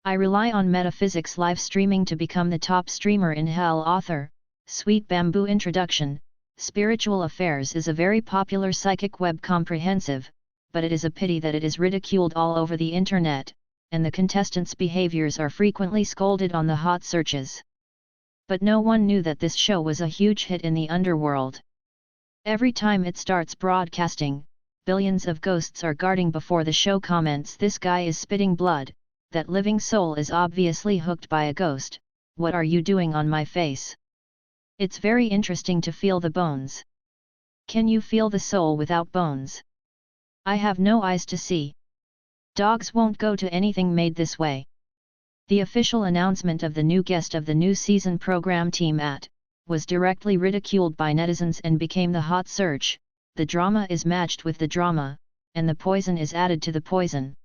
I rely on metaphysics live streaming to become the top streamer in hell. Author, Sweet Bamboo. Introduction. Spiritual Affairs is a very popular psychic web comprehensive, but it is a pity that it is ridiculed all over the internet, and the contestants' behaviors are frequently scolded on the hot searches. But no one knew that this show was a huge hit in the underworld. Every time it starts broadcasting, billions of ghosts are guarding before the show. Comments: this guy is spitting blood, that living soul is obviously hooked by a ghost, what are you doing on my face? It's very interesting to feel the bones. Can you feel the soul without bones? I have no eyes to see. Dogs won't go to anything made this way. The official announcement of the new guest of the new season program Team was directly ridiculed by netizens and became the hot search. The drama is matched with the drama, and the poison is added to the poison.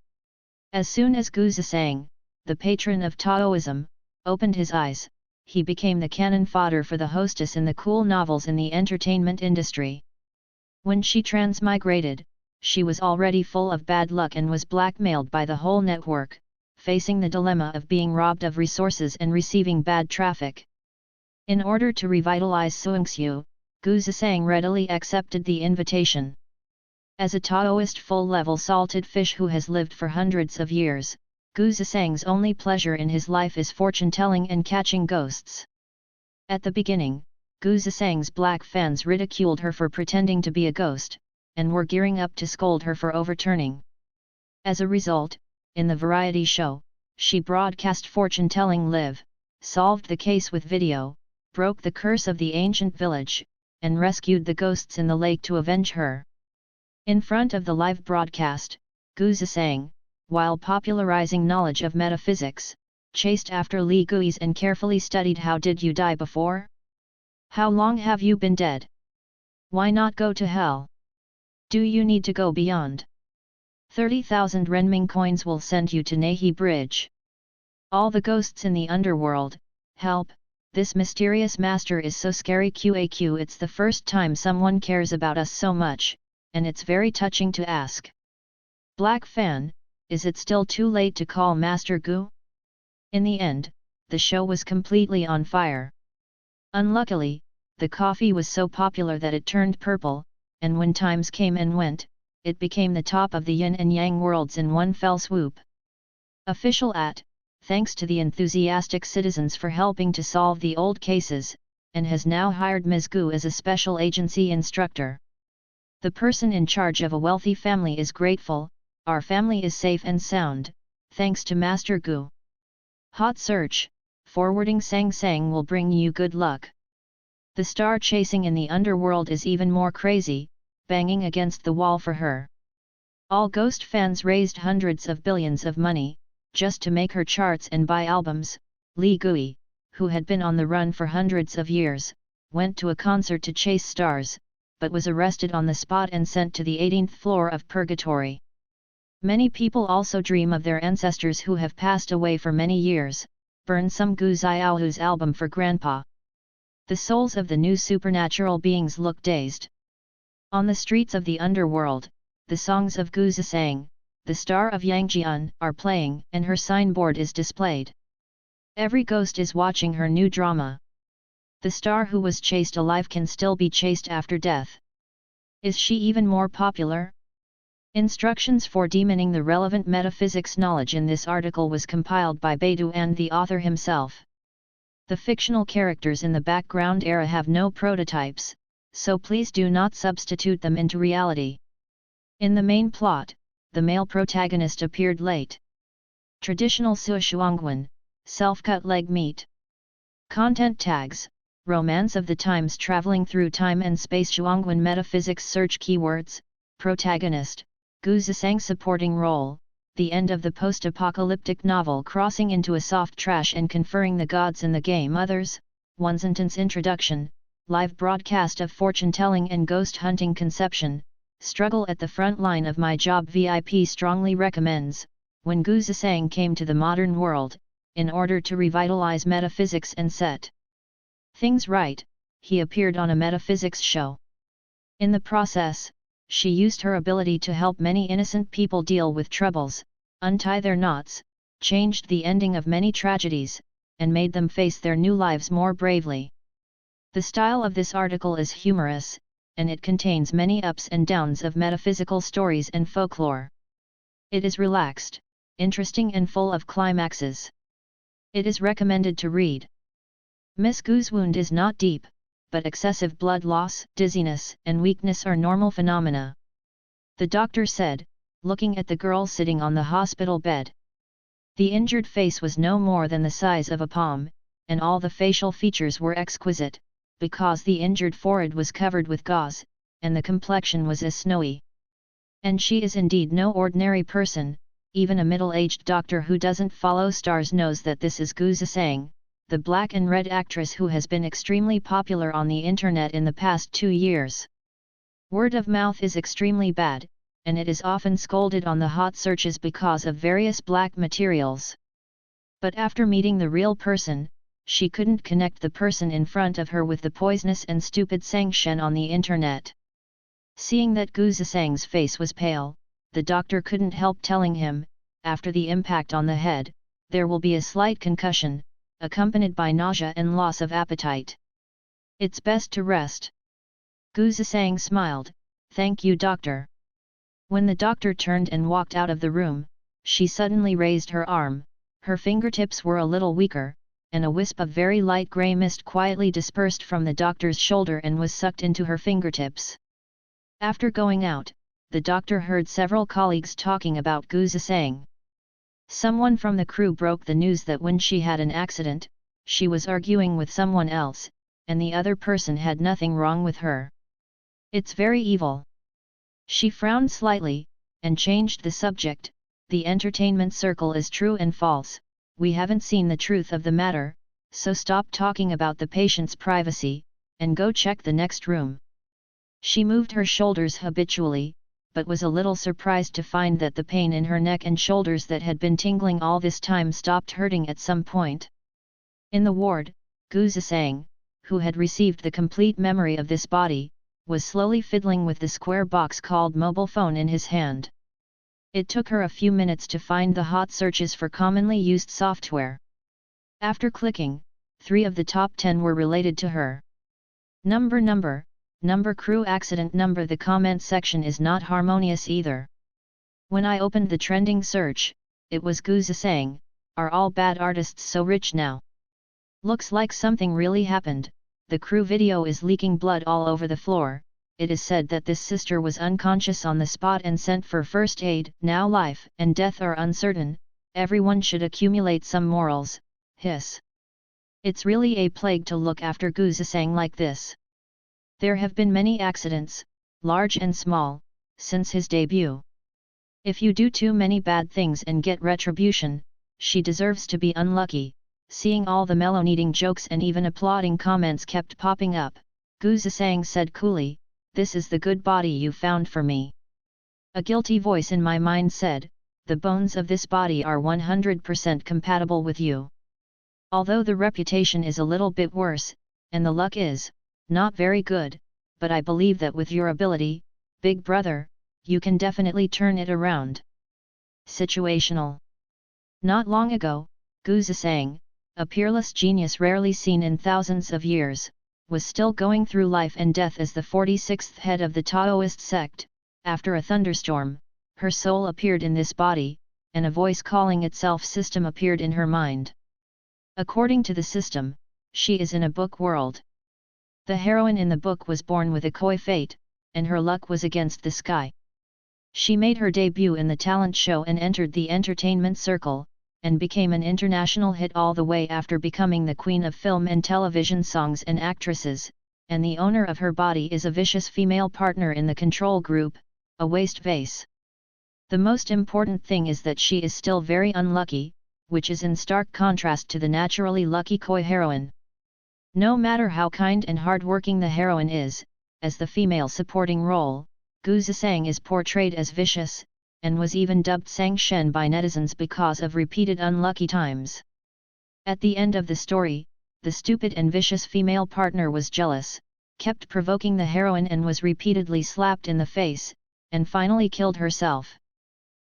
As soon as Gu Zisang, the patron of Taoism, opened his eyes, he became the cannon fodder for the hostess in the cool novels in the entertainment industry. When she transmigrated, she was already full of bad luck and was blackmailed by the whole network, facing the dilemma of being robbed of resources and receiving bad traffic. In order to revitalize Suingshu, Gu Zisang readily accepted the invitation. As a Taoist full-level salted fish who has lived for hundreds of years, Gu Zisang's only pleasure in his life is fortune-telling and catching ghosts. At the beginning, Gu Zisang's black fans ridiculed her for pretending to be a ghost, and were gearing up to scold her for overturning. As a result, in the variety show, she broadcast fortune-telling live, solved the case with video, broke the curse of the ancient village, and rescued the ghosts in the lake to avenge her. In front of the live broadcast, Gu Zisang, while popularizing knowledge of metaphysics, chased after Li Guis and carefully studied how did you die before? How long have you been dead? Why not go to hell? Do you need to go beyond? 30,000 renming coins will send you to Nahi Bridge. All the ghosts in the underworld, help, this mysterious master is so scary. QAQ, it's the first time someone cares about us so much, and it's very touching to ask. Black fan, is it still too late to call Master Gu? In the end, the show was completely on fire. Unluckily, the coffee was so popular that it turned purple, and when times came and went, it became the top of the yin and yang worlds in one fell swoop. Official thanks to the enthusiastic citizens for helping to solve the old cases, and has now hired Ms. Gu as a special agency instructor. The person in charge of a wealthy family is grateful, our family is safe and sound, thanks to Master Gu. Hot search, forwarding Sang Sang will bring you good luck. The star chasing in the underworld is even more crazy, banging against the wall for her. All ghost fans raised hundreds of billions of money, just to make her charts and buy albums. Li Gui, who had been on the run for hundreds of years, went to a concert to chase stars, but was arrested on the spot and sent to the 18th floor of purgatory. Many people also dream of their ancestors who have passed away for many years. Burn some Gu Xiaohu's album for grandpa. The souls of the new supernatural beings look dazed. On the streets of the underworld, the songs of Gu Zisang, the star of Yangjian, are playing and her signboard is displayed. Every ghost is watching her new drama. The star who was chased alive can still be chased after death. Is she even more popular? Instructions for demoning the relevant metaphysics knowledge in this article was compiled by Beidou and the author himself. The fictional characters in the background era have no prototypes, so please do not substitute them into reality. In the main plot, the male protagonist appeared late. Traditional Shuangguan, self-cut leg meat. Content tags, romance of the times traveling through time and space. Shuangguan metaphysics search keywords, protagonist, Gu Zisang supporting role, the end of the post-apocalyptic novel crossing into a soft trash and conferring the gods in the game. Others, one sentence introduction, live broadcast of fortune-telling and ghost hunting. Conception, struggle at the front line of my job. VIP strongly recommends. When Gu Zisang came to the modern world, in order to revitalize metaphysics and set things right, he appeared on a metaphysics show. In the process, she used her ability to help many innocent people deal with troubles, untie their knots, changed the ending of many tragedies, and made them face their new lives more bravely. The style of this article is humorous, and it contains many ups and downs of metaphysical stories and folklore. It is relaxed, interesting and full of climaxes. It is recommended to read. Miss Gu's wound is not deep, but excessive blood loss, dizziness, and weakness are normal phenomena. The doctor said, looking at the girl sitting on the hospital bed. The injured face was no more than the size of a palm, and all the facial features were exquisite, because the injured forehead was covered with gauze, and the complexion was as snowy. And she is indeed no ordinary person. Even a middle-aged doctor who doesn't follow stars knows that this is Gu Zisang, the black and red actress who has been extremely popular on the internet in the past 2 years. Word of mouth is extremely bad, and it is often scolded on the hot searches because of various black materials. But after meeting the real person, she couldn't connect the person in front of her with the poisonous and stupid Sang Shen on the internet. Seeing that Gu Zisang's face was pale, the doctor couldn't help telling him, after the impact on the head, there will be a slight concussion, accompanied by nausea and loss of appetite. It's best to rest. Gu Zisang smiled, "Thank you, doctor." When the doctor turned and walked out of the room, she suddenly raised her arm, her fingertips were a little weaker, and a wisp of very light grey mist quietly dispersed from the doctor's shoulder and was sucked into her fingertips. After going out, the doctor heard several colleagues talking about Gu Zisang. Someone from the crew broke the news that when she had an accident, she was arguing with someone else, and the other person had nothing wrong with her. It's very evil. She frowned slightly, and changed the subject. The entertainment circle is true and false, we haven't seen the truth of the matter, so stop talking about the patient's privacy, and go check the next room. She moved her shoulders habitually, but was a little surprised to find that the pain in her neck and shoulders that had been tingling all this time stopped hurting at some point. In the ward, Gu Zisang, who had received the complete memory of this body, was slowly fiddling with the square box called mobile phone in his hand. It took her a few minutes to find the hot searches for commonly used software. After clicking, 3 of the top 10 were related to her. Number crew accident number. The comment section is not harmonious either. When I opened the trending search, it was Gu Zisang, are all bad artists so rich now? Looks like something really happened. The crew video is leaking blood all over the floor. It is said that this sister was unconscious on the spot and sent for first aid. Now life and death are uncertain, everyone should accumulate some morals, hiss. It's really a plague to look after Gu Zisang like this. There have been many accidents, large and small, since his debut. If you do too many bad things and get retribution, she deserves to be unlucky. Seeing all the melon-eating jokes and even applauding comments kept popping up, Gu Zisang said coolly, "This is the good body you found for me." A guilty voice in my mind said, "The bones of this body are 100% compatible with you. Although the reputation is a little bit worse, and the luck is not very good, but I believe that with your ability, big brother, you can definitely turn it around." Situational. Not long ago, Gu Zisang, a peerless genius rarely seen in thousands of years, was still going through life and death as the 46th head of the Taoist sect. After a thunderstorm, her soul appeared in this body, and a voice calling itself system appeared in her mind. According to the system, she is in a book world. The heroine in the book was born with a koi fate, and her luck was against the sky. She made her debut in the talent show and entered the entertainment circle, and became an international hit all the way after becoming the queen of film and television songs and actresses, and the owner of her body is a vicious female partner in the control group, a waste vase. The most important thing is that she is still very unlucky, which is in stark contrast to the naturally lucky koi heroine. No matter how kind and hard-working the heroine is, as the female supporting role, Gu Zisang is portrayed as vicious, and was even dubbed Sang Shen by netizens because of repeated unlucky times. At the end of the story, the stupid and vicious female partner was jealous, kept provoking the heroine and was repeatedly slapped in the face, and finally killed herself.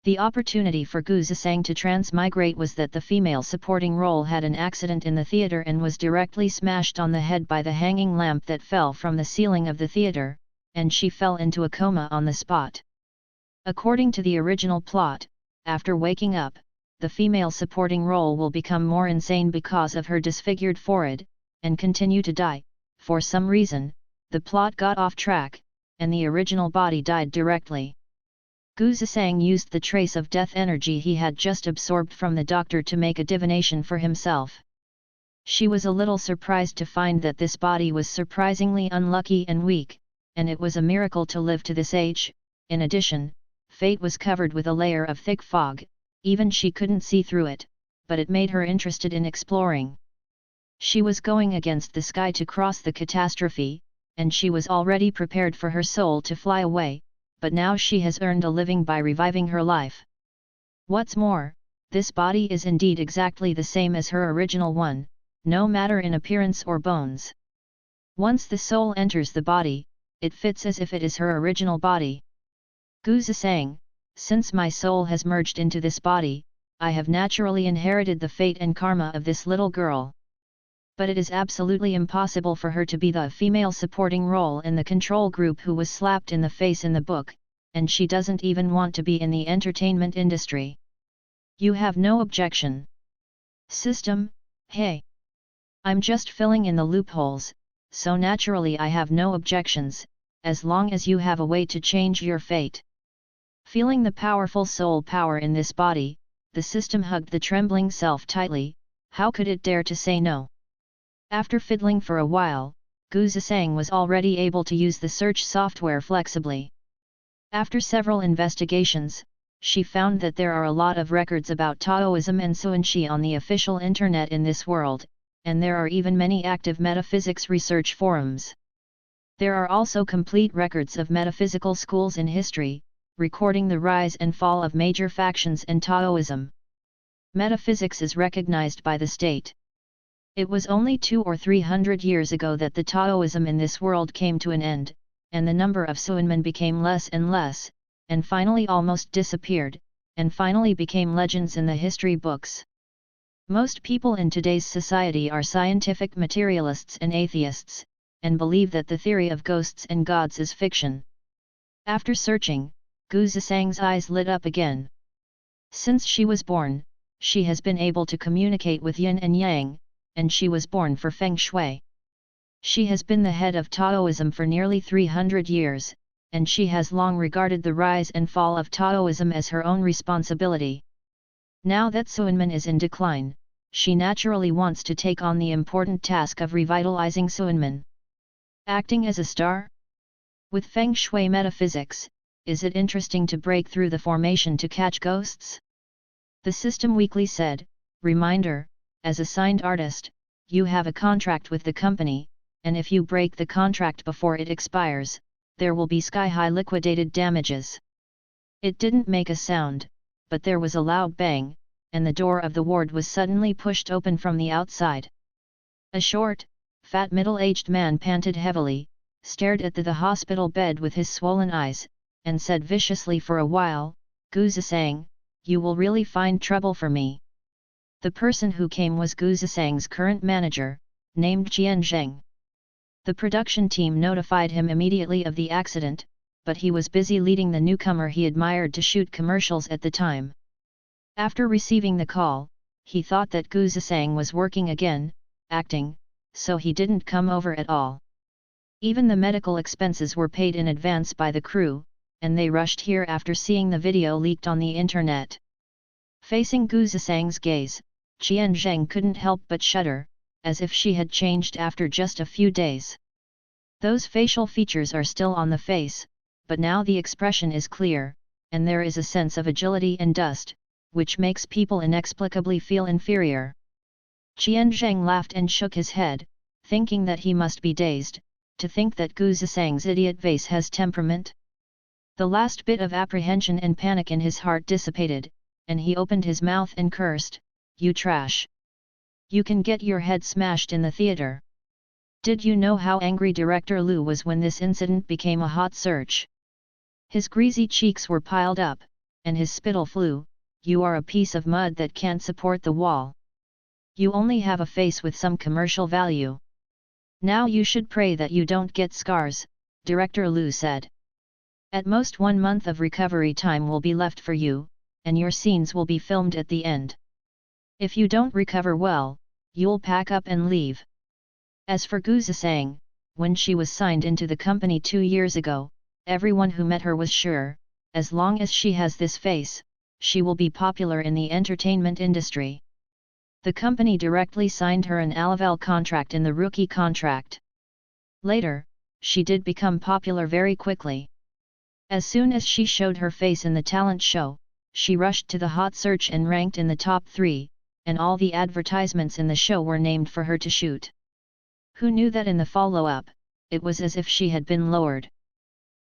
The opportunity for Gu Zisang to transmigrate was that the female supporting role had an accident in the theater and was directly smashed on the head by the hanging lamp that fell from the ceiling of the theater, and she fell into a coma on the spot. According to the original plot, after waking up, the female supporting role will become more insane because of her disfigured forehead, and continue to die. For some reason, the plot got off track, and the original body died directly. Gu Zisang used the trace of death energy he had just absorbed from the doctor to make a divination for himself. She was a little surprised to find that this body was surprisingly unlucky and weak, and it was a miracle to live to this age. In addition, fate was covered with a layer of thick fog, even she couldn't see through it, but it made her interested in exploring. She was going against the sky to cross the catastrophe, and she was already prepared for her soul to fly away, but now she has earned a living by reviving her life. What's more, this body is indeed exactly the same as her original one, no matter in appearance or bones. Once the soul enters the body, it fits as if it is her original body. Gu Zisang, since my soul has merged into this body, I have naturally inherited the fate and karma of this little girl. But it is absolutely impossible for her to be the female supporting role in the control group who was slapped in the face in the book, and she doesn't even want to be in the entertainment industry. You have no objection? System, hey. I'm just filling in the loopholes, so naturally I have no objections, as long as you have a way to change your fate. Feeling the powerful soul power in this body, the system hugged the trembling self tightly. How could it dare to say no? After fiddling for a while, Gu Zisang was already able to use the search software flexibly. After several investigations, she found that there are a lot of records about Taoism and Suanxi on the official internet in this world, and there are even many active metaphysics research forums. There are also complete records of metaphysical schools in history, recording the rise and fall of major factions in Taoism. Metaphysics is recognized by the state. It was only 200 or 300 years ago that the Taoism in this world came to an end, and the number of Suanmen became less and less, and finally almost disappeared, and finally became legends in the history books. Most people in today's society are scientific materialists and atheists, and believe that the theory of ghosts and gods is fiction. After searching, Gu Zisang's eyes lit up again. Since she was born, she has been able to communicate with yin and yang, and she was born for Feng Shui. She has been the head of Taoism for nearly 300 years, and she has long regarded the rise and fall of Taoism as her own responsibility. Now that Suanmen is in decline, she naturally wants to take on the important task of revitalizing Suanmen. Acting as a star? With Feng Shui metaphysics, is it interesting to break through the formation to catch ghosts? The System Weekly said, reminder, as a signed artist, you have a contract with the company, and if you break the contract before it expires, there will be sky-high liquidated damages. It didn't make a sound, but there was a loud bang, and the door of the ward was suddenly pushed open from the outside. A short, fat middle-aged man panted heavily, stared at the hospital bed with his swollen eyes, and said viciously for a while, Gu Zisang, you will really find trouble for me. The person who came was Gu Zisang's current manager, named Tian. The production team notified him immediately of the accident, but he was busy leading the newcomer he admired to shoot commercials at the time. After receiving the call, he thought that Gu Zisang was working again, acting, so he didn't come over at all. Even the medical expenses were paid in advance by the crew, and they rushed here after seeing the video leaked on the internet. Facing Gu Zisang's gaze, Tian couldn't help but shudder, as if she had changed after just a few days. Those facial features are still on the face, but now the expression is clear, and there is a sense of agility and dust, which makes people inexplicably feel inferior. Tian laughed and shook his head, thinking that he must be dazed, to think that Gu Zisang's idiot vase has temperament. The last bit of apprehension and panic in his heart dissipated, and he opened his mouth and cursed, "You trash! You can get your head smashed in the theater." Did you know how angry Director Liu was when this incident became a hot search? His greasy cheeks were piled up, and his spittle flew, "You are a piece of mud that can't support the wall. You only have a face with some commercial value. Now you should pray that you don't get scars," Director Liu said. "At most 1 month of recovery time will be left for you, and your scenes will be filmed at the end. If you don't recover well, you'll pack up and leave." As for Gu Zisang, when she was signed into the company 2 years ago, everyone who met her was sure, as long as she has this face, she will be popular in the entertainment industry. The company directly signed her an level contract in the rookie contract. Later, she did become popular very quickly. As soon as she showed her face in the talent show, she rushed to the hot search and ranked in the top 3, and all the advertisements in the show were named for her to shoot. Who knew that in the follow-up, it was as if she had been lowered.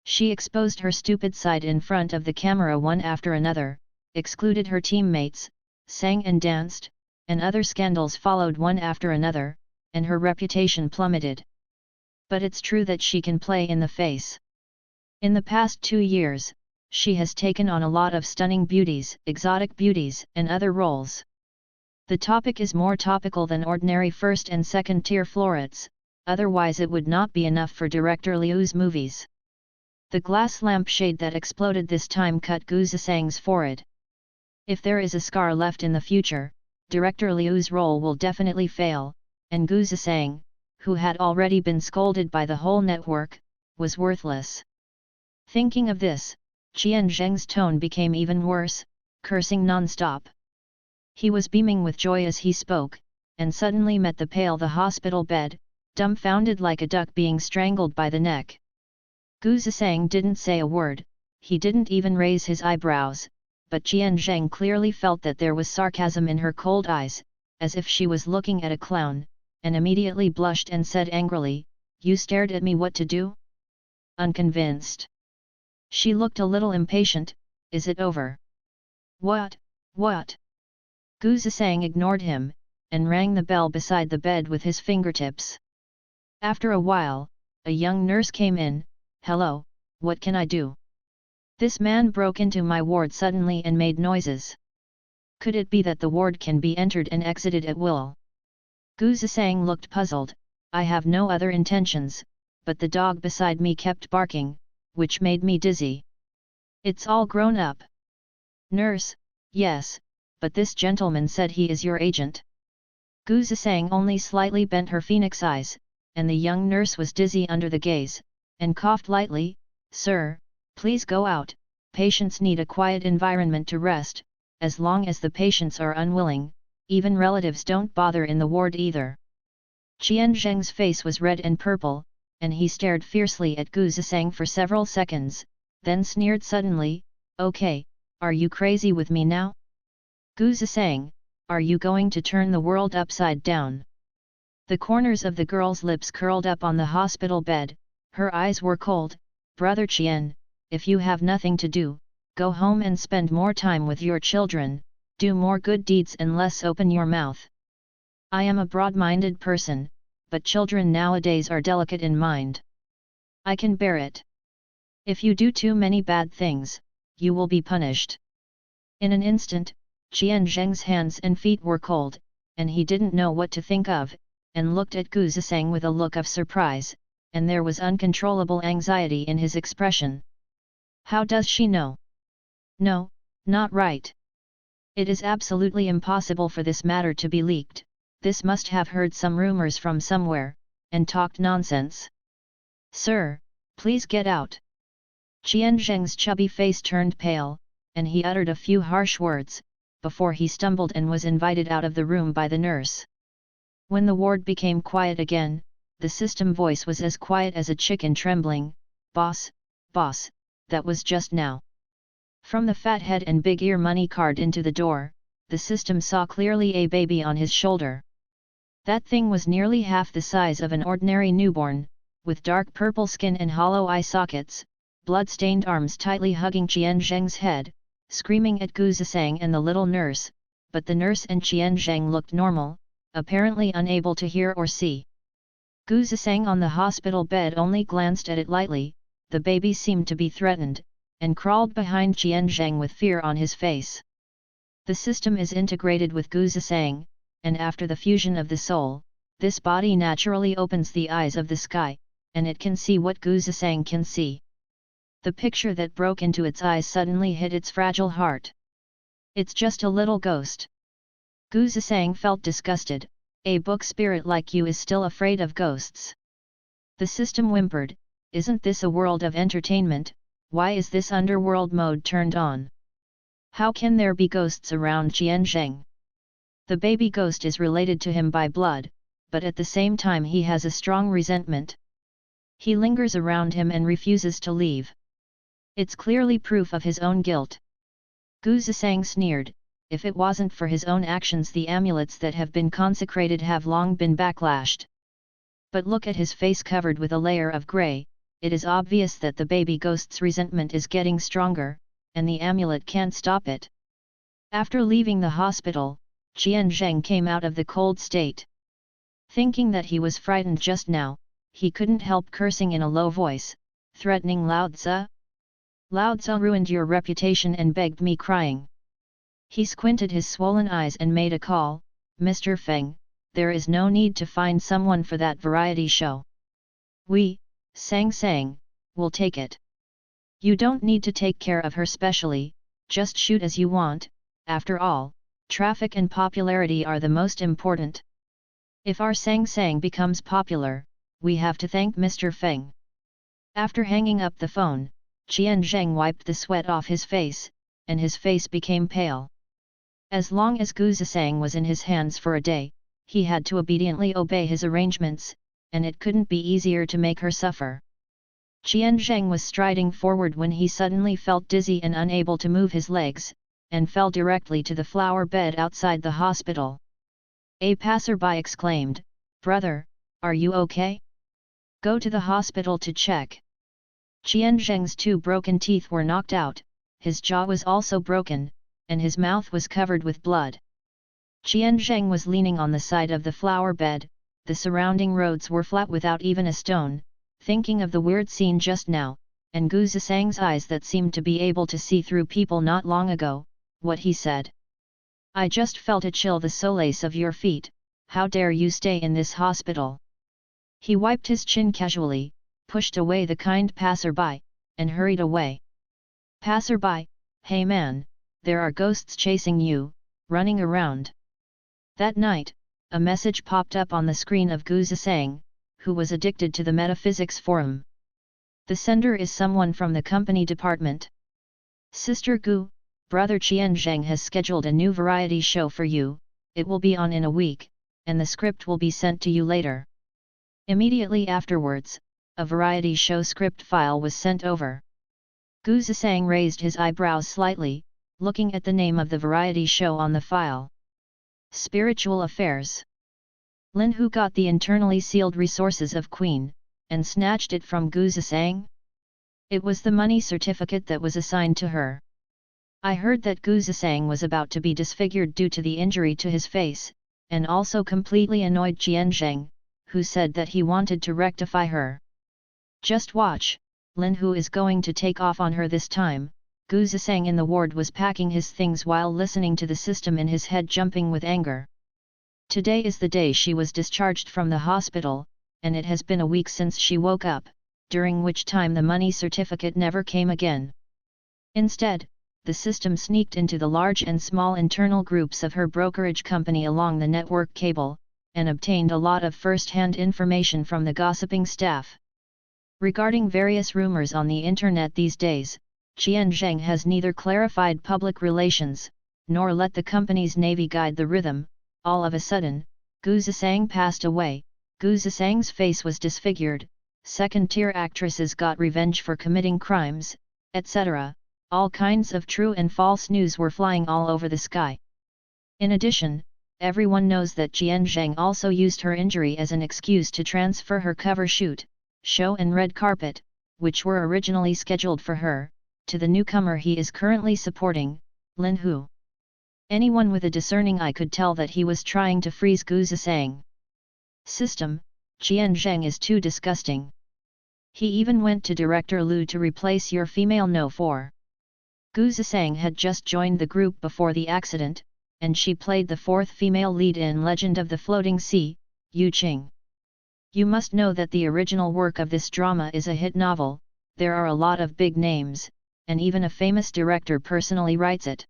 She exposed her stupid side in front of the camera one after another, excluded her teammates, sang and danced, and other scandals followed one after another, and her reputation plummeted. But it's true that she can play in the face. In the past 2 years, she has taken on a lot of stunning beauties, exotic beauties, and other roles. The topic is more topical than ordinary first and second tier florets, otherwise it would not be enough for Director Liu's movies. The glass lampshade that exploded this time cut Gu Zisang's forehead. If there is a scar left in the future, Director Liu's role will definitely fail, and Gu Zisang, who had already been scolded by the whole network, was worthless. Thinking of this, Tian Zheng's tone became even worse, cursing non-stop. He was beaming with joy as he spoke, and suddenly met the hospital bed, dumbfounded like a duck being strangled by the neck. Gu Zisang didn't say a word, he didn't even raise his eyebrows, but Tian Zheng clearly felt that there was sarcasm in her cold eyes, as if she was looking at a clown, and immediately blushed and said angrily, "You stared at me, what to do?" Unconvinced. She looked a little impatient, "Is it over?" What? Gu Zisang ignored him, and rang the bell beside the bed with his fingertips. After a while, a young nurse came in. "Hello, what can I do?" "This man broke into my ward suddenly and made noises. Could it be that the ward can be entered and exited at will?" Gu Zisang looked puzzled. "I have no other intentions, but the dog beside me kept barking, which made me dizzy." "It's all grown up." Nurse: "Yes, but this gentleman said he is your agent." Gu Zisang only slightly bent her phoenix eyes, and the young nurse was dizzy under the gaze, and coughed lightly. "Sir, please go out, patients need a quiet environment to rest. As long as the patients are unwilling, even relatives don't bother in the ward either." Tian Zheng's face was red and purple, and he stared fiercely at Gu Zisang for several seconds, then sneered suddenly, "Okay, are you crazy with me now? Gu Zisang, are you going to turn the world upside down?" The corners of the girl's lips curled up on the hospital bed, her eyes were cold. "Brother Tian, if you have nothing to do, go home and spend more time with your children, do more good deeds and less open your mouth. I am a broad-minded person, but children nowadays are delicate in mind. I can bear it. If you do too many bad things, you will be punished." In an instant, Tian Zheng's hands and feet were cold, and he didn't know what to think of, and looked at Gu Zisang with a look of surprise, and there was uncontrollable anxiety in his expression. How does she know? No, not right. It is absolutely impossible for this matter to be leaked. This must have heard some rumors from somewhere, and talked nonsense. "Sir, please get out." Tian Zheng's chubby face turned pale, and he uttered a few harsh words, before he stumbled and was invited out of the room by the nurse. When the ward became quiet again, the system voice was as quiet as a chicken trembling. Boss, that was just now." From the fat head and big ear money card into the door, the system saw clearly a baby on his shoulder. That thing was nearly half the size of an ordinary newborn, with dark purple skin and hollow eye sockets, blood-stained arms tightly hugging Tian Zheng's head, screaming at Gu Zisang and the little nurse, but the nurse and Tian Zheng looked normal, apparently unable to hear or see. Gu Zisang on the hospital bed only glanced at it lightly. The baby seemed to be threatened, and crawled behind Tian with fear on his face. The system is integrated with Gu Zisang, and after the fusion of the soul, this body naturally opens the eyes of the sky, and it can see what Gu Zisang can see. The picture that broke into its eyes suddenly hit its fragile heart. It's just a little ghost. Gu Zisang felt disgusted. A book spirit like you is still afraid of ghosts. The system whimpered, isn't this a world of entertainment? Why is this underworld mode turned on? How can there be ghosts around Tian? The baby ghost is related to him by blood, but at the same time he has a strong resentment. He lingers around him and refuses to leave. It's clearly proof of his own guilt. Gu Zisang sneered, if it wasn't for his own actions the amulets that have been consecrated have long been backlashed. But look at his face covered with a layer of grey, it is obvious that the baby ghost's resentment is getting stronger, and the amulet can't stop it. After leaving the hospital, Tian came out of the cold state. Thinking that he was frightened just now, he couldn't help cursing in a low voice, threatening Lao Tzu. Lao Tzu ruined your reputation and begged me crying. He squinted his swollen eyes and made a call, Mr. Feng, there is no need to find someone for that variety show. We, Sang, will take it. You don't need to take care of her specially, just shoot as you want, after all, traffic and popularity are the most important. If our Sang becomes popular, we have to thank Mr. Feng. After hanging up the phone, Tian wiped the sweat off his face, and his face became pale. As long as Gu Zisang was in his hands for a day, he had to obediently obey his arrangements, and it couldn't be easier to make her suffer. Tian was striding forward when he suddenly felt dizzy and unable to move his legs, and fell directly to the flower bed outside the hospital. A passerby exclaimed, "Brother, are you okay? Go to the hospital to check." Tian Zheng's 2 broken teeth were knocked out, his jaw was also broken, and his mouth was covered with blood. Tian Zheng was leaning on the side of the flower bed, the surrounding roads were flat without even a stone, thinking of the weird scene just now, and Gu Zisang's eyes that seemed to be able to see through people not long ago, what he said. I just felt a chill the solace of your feet, how dare you stay in this hospital? He wiped his chin casually, pushed away the kind passerby, and hurried away. Passerby, hey man, there are ghosts chasing you, running around. That night, a message popped up on the screen of Gu Zisang, who was addicted to the metaphysics forum. The sender is someone from the company department. Sister Gu, brother Tian has scheduled a new variety show for you, it will be on in a week, and the script will be sent to you later. Immediately afterwards, a variety show script file was sent over. Gu Zisang raised his eyebrows slightly, looking at the name of the variety show on the file. Spiritual Affairs. Lin Hu got the internally sealed resources of Queen, and snatched it from Gu Zisang? It was the money certificate that was assigned to her. I heard that Gu Zisang was about to be disfigured due to the injury to his face, and also completely annoyed Tian Zheng, who said that he wanted to rectify her. Just watch, Lin Hu is going to take off on her this time. Gu Zisang in the ward was packing his things while listening to the system in his head jumping with anger. Today is the day she was discharged from the hospital, and it has been a week since she woke up, during which time the money certificate never came again. Instead, the system sneaked into the large and small internal groups of her brokerage company along the network cable, and obtained a lot of first-hand information from the gossiping staff. Regarding various rumors on the internet these days, Tian has neither clarified public relations, nor let the company's navy guide the rhythm. All of a sudden, Gu Zisang passed away, Gu Zisang's face was disfigured, second-tier actresses got revenge for committing crimes, etc. All kinds of true and false news were flying all over the sky. In addition, everyone knows that Tian also used her injury as an excuse to transfer her cover shoot, show and red carpet, which were originally scheduled for her, to the newcomer he is currently supporting, Lin Hu. Anyone with a discerning eye could tell that he was trying to freeze Gu Zisang. System, Tian is too disgusting. He even went to director Lu to replace your female No. 4. Gu Zisang had just joined the group before the accident, and she played the fourth female lead in Legend of the Floating Sea, Yu Qing. You must know that the original work of this drama is a hit novel, there are a lot of big names, and even a famous director personally writes it.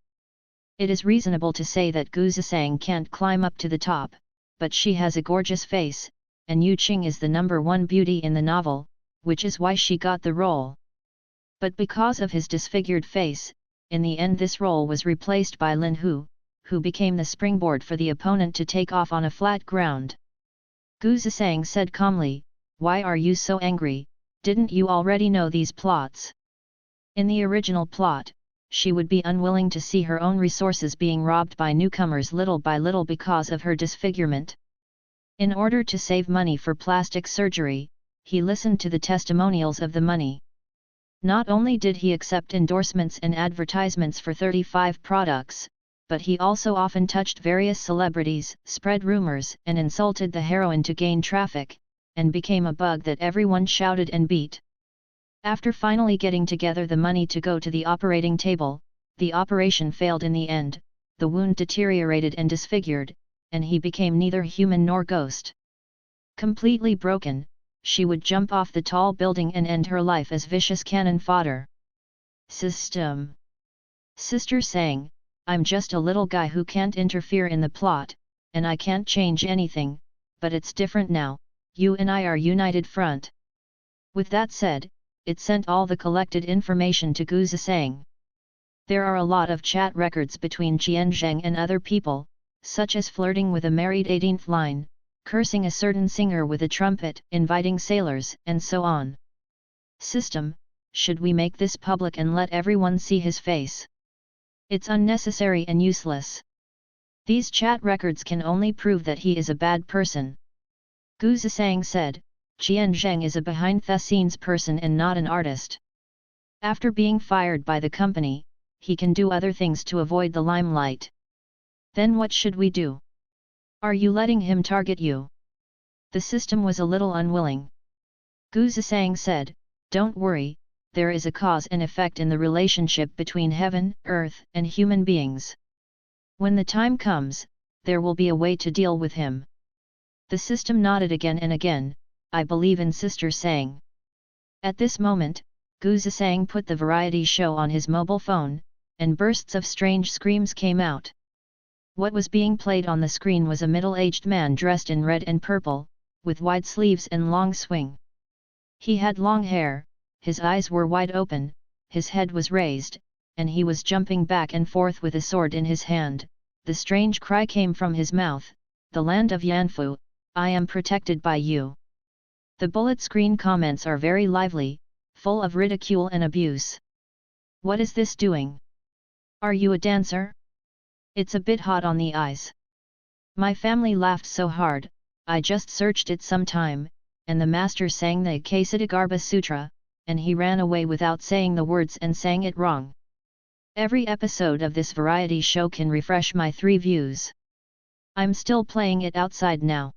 It is reasonable to say that Gu Zisang can't climb up to the top, but she has a gorgeous face, and Yu Qing is the #1 beauty in the novel, which is why she got the role. But because of his disfigured face, in the end this role was replaced by Lin Hu, who became the springboard for the opponent to take off on a flat ground. Gu Zisang said calmly, "Why are you so angry, didn't you already know these plots?" In the original plot, she would be unwilling to see her own resources being robbed by newcomers little by little because of her disfigurement. In order to save money for plastic surgery, he listened to the testimonials of the money. Not only did he accept endorsements and advertisements for 35 products, but he also often touched various celebrities, spread rumors and insulted the heroine to gain traffic, and became a bug that everyone shouted and beat. After finally getting together the money to go to the operating table, the operation failed in the end, the wound deteriorated and disfigured, and he became neither human nor ghost. Completely broken, she would jump off the tall building and end her life as vicious cannon fodder. System. Sister sang, "I'm just a little guy who can't interfere in the plot, and I can't change anything, but it's different now, you and I are united front." With that said, it sent all the collected information to Gu Zisang. There are a lot of chat records between Tian and other people, such as flirting with a married 18th line, cursing a certain singer with a trumpet, inviting sailors, and so on. System, should we make this public and let everyone see his face? It's unnecessary and useless. These chat records can only prove that he is a bad person. Gu Zisang said, "Tian Zheng is a behind-the-scenes person and not an artist. After being fired by the company, he can do other things to avoid the limelight. Then what should we do? Are you letting him target you?" The system was a little unwilling. Gu Zisang said, "Don't worry, there is a cause and effect in the relationship between heaven, earth, and human beings. When the time comes, there will be a way to deal with him." The system nodded again and again, "I believe in Sister Sang." At this moment, Gu Zisang put the variety show on his mobile phone, and bursts of strange screams came out. What was being played on the screen was a middle-aged man dressed in red and purple, with wide sleeves and long swing. He had long hair, his eyes were wide open, his head was raised, and he was jumping back and forth with a sword in his hand. The strange cry came from his mouth, "The land of Yanfu, I am protected by you." The bullet screen comments are very lively, full of ridicule and abuse. "What is this doing? Are you a dancer? It's a bit hot on the eyes." My family laughed so hard, I just searched it some time, and the master sang the Ksitagarbha Sutra, and he ran away without saying the words and sang it wrong. Every episode of this variety show can refresh my 3 views. I'm still playing it outside now.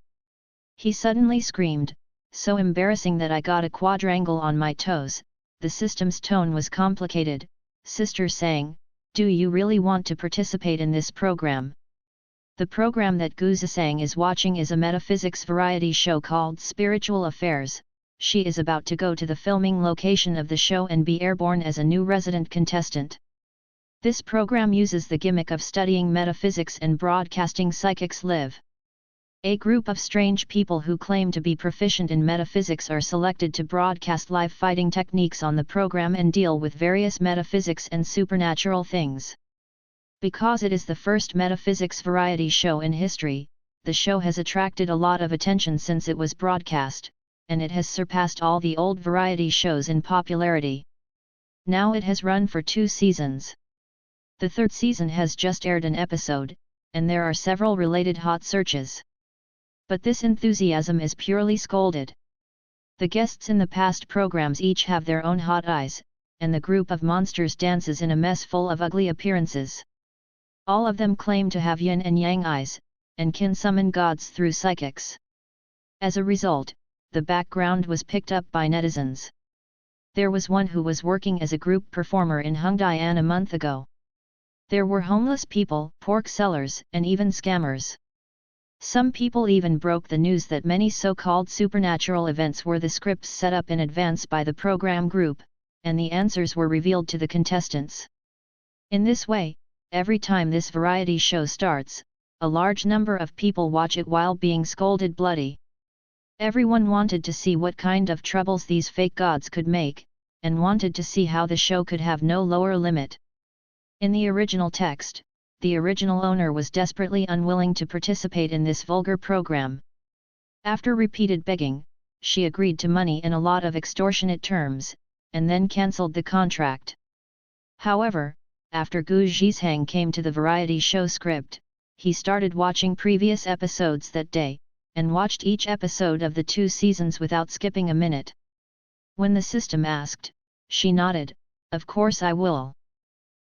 He suddenly screamed, so embarrassing that I got a quadrangle on my toes. The system's tone was complicated. Sister sang, "Do you really want to participate in this program?" The program that Gu Zisang is watching is a metaphysics variety show called Spiritual Affairs. She is about to go to the filming location of the show and be airborne as a new resident contestant. This program uses the gimmick of studying metaphysics and broadcasting psychics live. A group of strange people who claim to be proficient in metaphysics are selected to broadcast live fighting techniques on the program and deal with various metaphysics and supernatural things. Because it is the first metaphysics variety show in history, the show has attracted a lot of attention since it was broadcast, and it has surpassed all the old variety shows in popularity. Now it has run for 2 seasons. The 3rd season has just aired an episode, and there are several related hot searches. But this enthusiasm is purely scolded. The guests in the past programs each have their own hot eyes, and the group of monsters dances in a mess full of ugly appearances. All of them claim to have yin and yang eyes, and can summon gods through psychics. As a result, the background was picked up by netizens. There was one who was working as a group performer in Tian a month ago. There were homeless people, pork sellers, and even scammers. Some people even broke the news that many so-called supernatural events were the scripts set up in advance by the program group, and the answers were revealed to the contestants. In this way, every time this variety show starts, a large number of people watch it while being scolded bloody. Everyone wanted to see what kind of troubles these fake gods could make, and wanted to see how the show could have no lower limit. In the original text, the original owner was desperately unwilling to participate in this vulgar program. After repeated begging, she agreed to money in a lot of extortionate terms, and then cancelled the contract. However, after Gu Zhisheng came to the variety show script, he started watching previous episodes that day, and watched each episode of the 2 seasons without skipping a minute. When the system asked, she nodded, "Of course I will."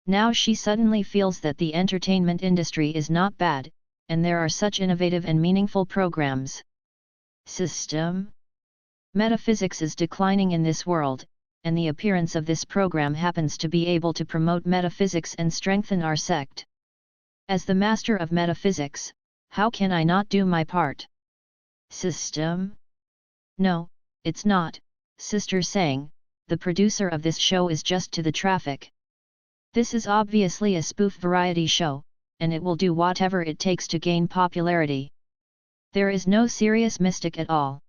Now she suddenly feels that the entertainment industry is not bad, and there are such innovative and meaningful programs. System? Metaphysics is declining in this world, and the appearance of this program happens to be able to promote metaphysics and strengthen our sect. As the master of metaphysics, how can I not do my part? System? No, it's not, Sister Sang, the producer of this show is just to the traffic. This is obviously a spoof variety show, and it will do whatever it takes to gain popularity. There is no serious mystic at all.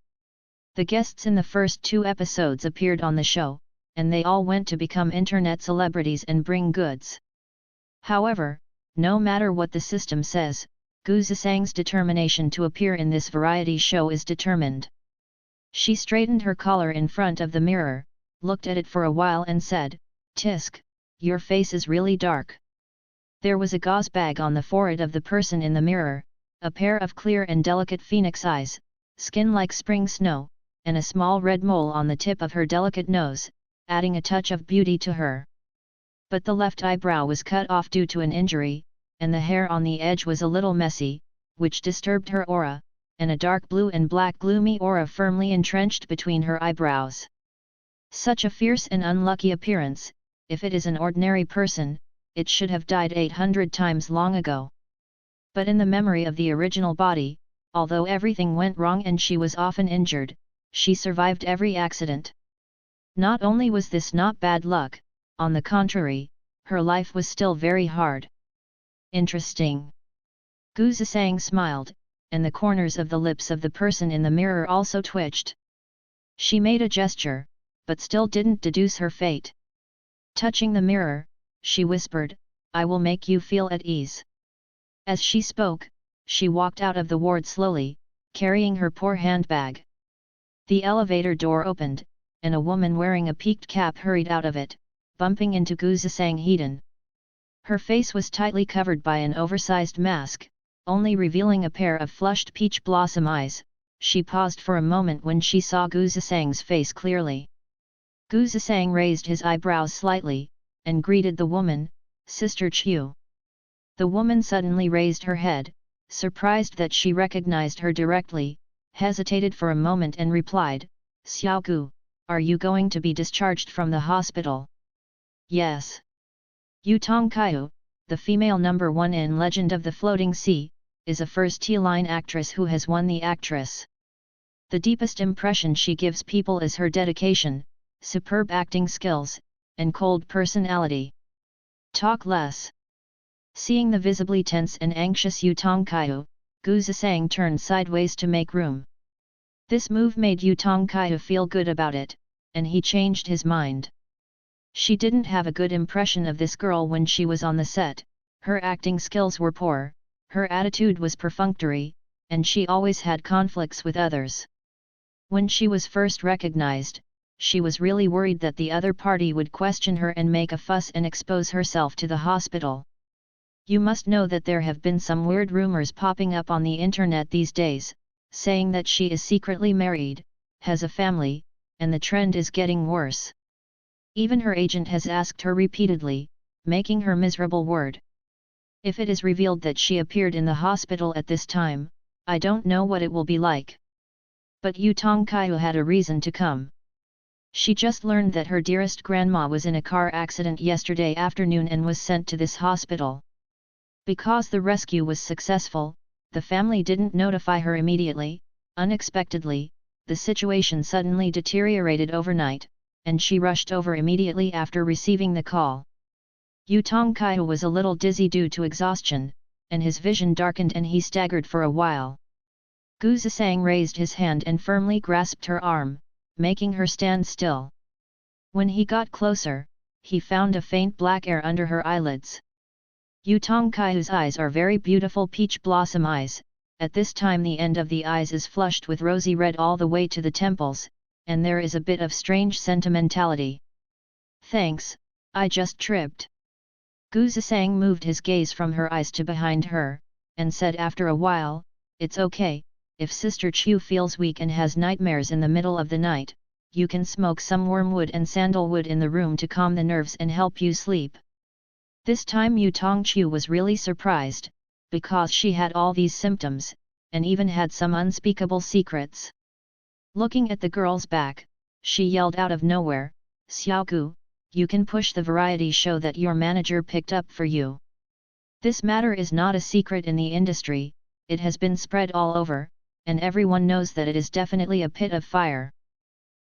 The guests in the first 2 episodes appeared on the show, and they all went to become internet celebrities and bring goods. However, no matter what the system says, Gu Zhisheng's determination to appear in this variety show is determined. She straightened her collar in front of the mirror, looked at it for a while and said, "Tisk, your face is really dark." There was a gauze bag on the forehead of the person in the mirror, a pair of clear and delicate phoenix eyes, skin like spring snow, and a small red mole on the tip of her delicate nose, adding a touch of beauty to her. But the left eyebrow was cut off due to an injury, and the hair on the edge was a little messy, which disturbed her aura, and a dark blue and black gloomy aura firmly entrenched between her eyebrows. Such a fierce and unlucky appearance, if it is an ordinary person, it should have died 800 times long ago. But in the memory of the original body, although everything went wrong and she was often injured, she survived every accident. Not only was this not bad luck, on the contrary, her life was still very hard. Interesting. Gu Zhisheng smiled, and the corners of the lips of the person in the mirror also twitched. She made a gesture, but still didn't deduce her fate. Touching the mirror, she whispered, "I will make you feel at ease." As she spoke, she walked out of the ward slowly, carrying her poor handbag. The elevator door opened, and a woman wearing a peaked cap hurried out of it, bumping into Gu Zhisheng Hedan. Her face was tightly covered by an oversized mask, only revealing a pair of flushed peach blossom eyes. She paused for a moment when she saw Gu Zhisheng's face clearly. Gu Zhisheng raised his eyebrows slightly, and greeted the woman, "Sister Chu." The woman suddenly raised her head, surprised that she recognized her directly, hesitated for a moment and replied, "Xiao Gu, are you going to be discharged from the hospital?" "Yes." Yu Tongqiu, the female number 1 in Legend of the Floating Sea, is a first-line actress who has won the actress. The deepest impression she gives people is her dedication, superb acting skills, and cold personality. Talk less. Seeing the visibly tense and anxious Yu Tongqiu, Gu Zhisheng turned sideways to make room. This move made Yu Tongqiu feel good about it, and he changed his mind. She didn't have a good impression of this girl when she was on the set. Her acting skills were poor, her attitude was perfunctory, and she always had conflicts with others. When she was first recognized, she was really worried that the other party would question her and make a fuss and expose herself to the hospital. You must know that there have been some weird rumors popping up on the internet these days, saying that she is secretly married, has a family, and the trend is getting worse. Even her agent has asked her repeatedly, making her miserable word. If it is revealed that she appeared in the hospital at this time, I don't know what it will be like. But Yu Tongkaiu had a reason to come. She just learned that her dearest grandma was in a car accident yesterday afternoon and was sent to this hospital. Because the rescue was successful, the family didn't notify her immediately. Unexpectedly, the situation suddenly deteriorated overnight, and she rushed over immediately after receiving the call. Yu Tongkaiu was a little dizzy due to exhaustion, and his vision darkened and he staggered for a while. Gu Zisang raised his hand and firmly grasped her arm, making her stand still. When he got closer, he found a faint black air under her eyelids. Yu Tongkaiu's eyes are very beautiful peach blossom eyes. At this time the end of the eyes is flushed with rosy red all the way to the temples, and there is a bit of strange sentimentality. Thanks, I just tripped. Gu Zisang moved his gaze from her eyes to behind her, and said after a while, it's okay, if Sister Chu feels weak and has nightmares in the middle of the night, you can smoke some wormwood and sandalwood in the room to calm the nerves and help you sleep. This time Yu Tongchu was really surprised, because she had all these symptoms, and even had some unspeakable secrets. Looking at the girl's back, she yelled out of nowhere, Xiaogu, you can push the variety show that your manager picked up for you. This matter is not a secret in the industry, it has been spread all over, and everyone knows that it is definitely a pit of fire.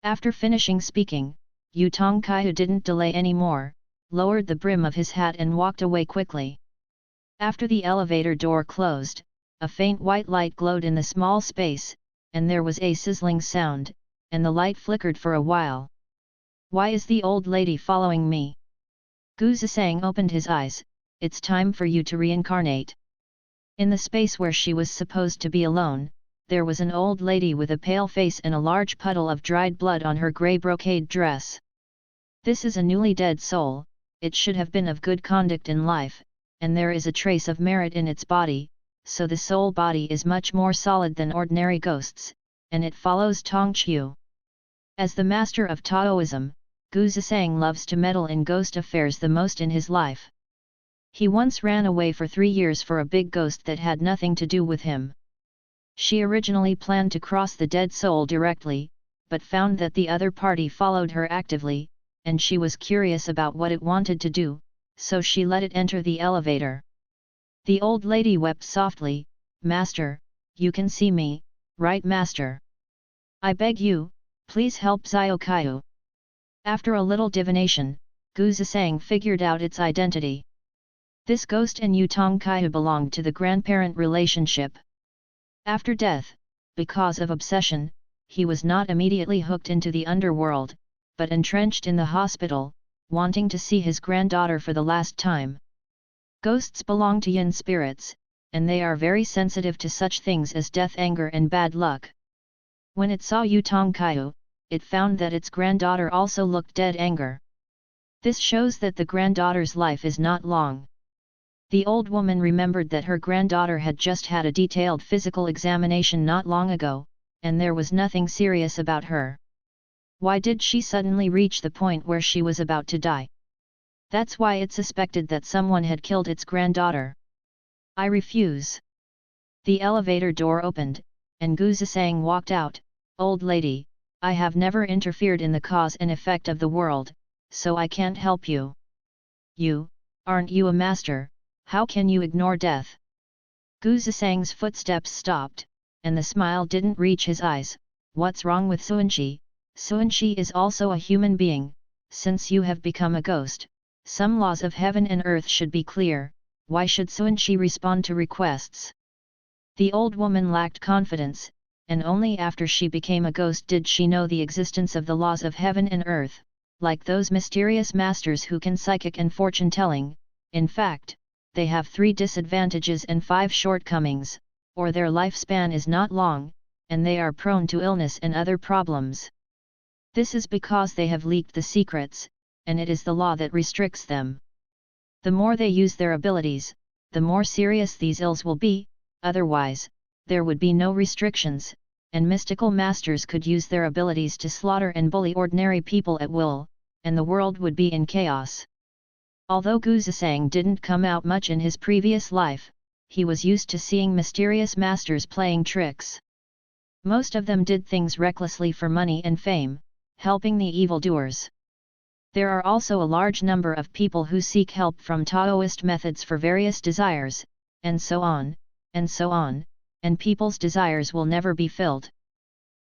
After finishing speaking, Yu Tongkaiu didn't delay any more, lowered the brim of his hat and walked away quickly. After the elevator door closed, a faint white light glowed in the small space, and there was a sizzling sound, and the light flickered for a while. Why is the old lady following me? Gu Zisang opened his eyes, it's time for you to reincarnate. In the space where she was supposed to be alone, there was an old lady with a pale face and a large puddle of dried blood on her grey brocade dress. This is a newly dead soul, it should have been of good conduct in life, and there is a trace of merit in its body, so the soul body is much more solid than ordinary ghosts, and it follows Tongqiu. As the master of Taoism, Gu Zisang loves to meddle in ghost affairs the most in his life. He once ran away for 3 years for a big ghost that had nothing to do with him. She originally planned to cross the dead soul directly, but found that the other party followed her actively, and she was curious about what it wanted to do, so she let it enter the elevator. The old lady wept softly, Master, you can see me, right Master? I beg you, please help Xiaoqiu. After a little divination, Gu Zisang figured out its identity. This ghost and Yu Tongkaiu belonged to the grandparent relationship. After death, because of obsession, he was not immediately hooked into the underworld, but entrenched in the hospital, wanting to see his granddaughter for the last time. Ghosts belong to yin spirits, and they are very sensitive to such things as death, anger and bad luck. When it saw Yu Tongkaiu, it found that its granddaughter also looked dead anger. This shows that the granddaughter's life is not long. The old woman remembered that her granddaughter had just had a detailed physical examination not long ago, and there was nothing serious about her. Why did she suddenly reach the point where she was about to die? That's why it suspected that someone had killed its granddaughter. I refuse. The elevator door opened, and Gu Zisang walked out. Old lady, I have never interfered in the cause and effect of the world, so I can't help you. You, aren't you a master? How can you ignore death? Gu Zisang's footsteps stopped, and the smile didn't reach his eyes. What's wrong with Suanxi? Suanxi is also a human being. Since you have become a ghost, some laws of heaven and earth should be clear. Why should Suanxi respond to requests? The old woman lacked confidence, and only after she became a ghost did she know the existence of the laws of heaven and earth, like those mysterious masters who can psychic and fortune-telling. In fact, they have 3 disadvantages and 5 shortcomings, or their lifespan is not long, and they are prone to illness and other problems. This is because they have leaked the secrets, and it is the law that restricts them. The more they use their abilities, the more serious these ills will be, otherwise, there would be no restrictions, and mystical masters could use their abilities to slaughter and bully ordinary people at will, and the world would be in chaos. Although Gu Zisang didn't come out much in his previous life, he was used to seeing mysterious masters playing tricks. Most of them did things recklessly for money and fame, helping the evildoers. There are also a large number of people who seek help from Taoist methods for various desires, and so on, and so on, and people's desires will never be filled.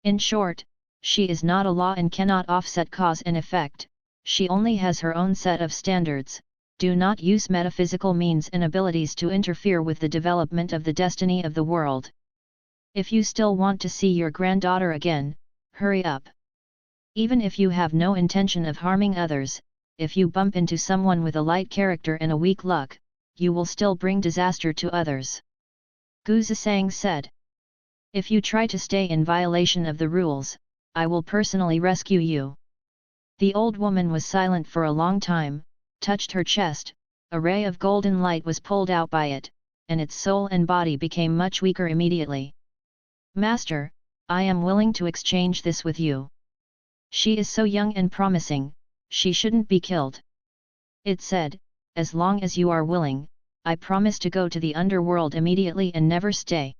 In short, she is not a law and cannot offset cause and effect, she only has her own set of standards. Do not use metaphysical means and abilities to interfere with the development of the destiny of the world. If you still want to see your granddaughter again, hurry up. Even if you have no intention of harming others, if you bump into someone with a light character and a weak luck, you will still bring disaster to others. Gu Zisang said. If you try to stay in violation of the rules, I will personally rescue you. The old woman was silent for a long time, touched her chest, a ray of golden light was pulled out by it, and its soul and body became much weaker immediately. Master, I am willing to exchange this with you. She is so young and promising, she shouldn't be killed. It said, as long as you are willing, I promise to go to the underworld immediately and never stay.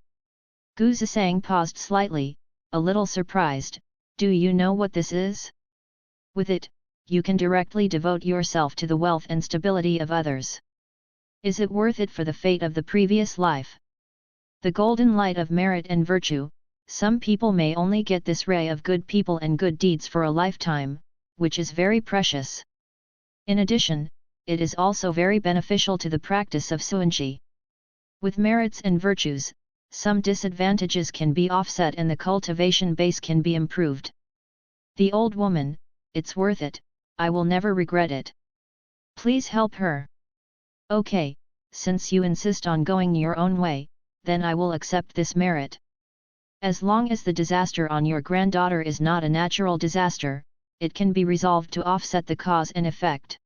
Gu Zisang paused slightly, a little surprised. Do you know what this is? With it, you can directly devote yourself to the wealth and stability of others. Is it worth it for the fate of the previous life? The golden light of merit and virtue, some people may only get this ray of good people and good deeds for a lifetime, which is very precious. In addition, it is also very beneficial to the practice of Suanxi. With merits and virtues, some disadvantages can be offset and the cultivation base can be improved. The old woman, it's worth it, I will never regret it. Please help her. Okay, since you insist on going your own way, then I will accept this merit. As long as the disaster on your granddaughter is not a natural disaster, it can be resolved to offset the cause and effect.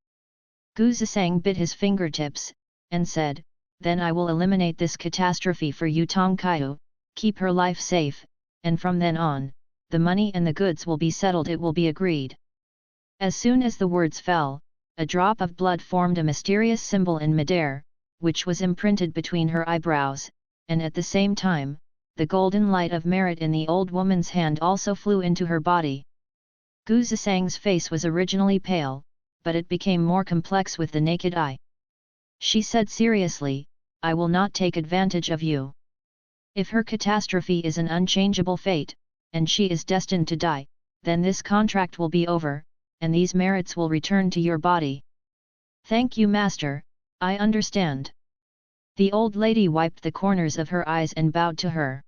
Gu Zisang bit his fingertips, and said, then I will eliminate this catastrophe for you Tong Kaiu, keep her life safe, and from then on, the money and the goods will be settled, it will be agreed. As soon as the words fell, a drop of blood formed a mysterious symbol in midair, which was imprinted between her eyebrows, and at the same time, the golden light of merit in the old woman's hand also flew into her body. Gu Zisang's face was originally pale, but it became more complex with the naked eye. She said seriously, I will not take advantage of you. If her catastrophe is an unchangeable fate, and she is destined to die, then this contract will be over, and these merits will return to your body. Thank you Master, I understand. The old lady wiped the corners of her eyes and bowed to her.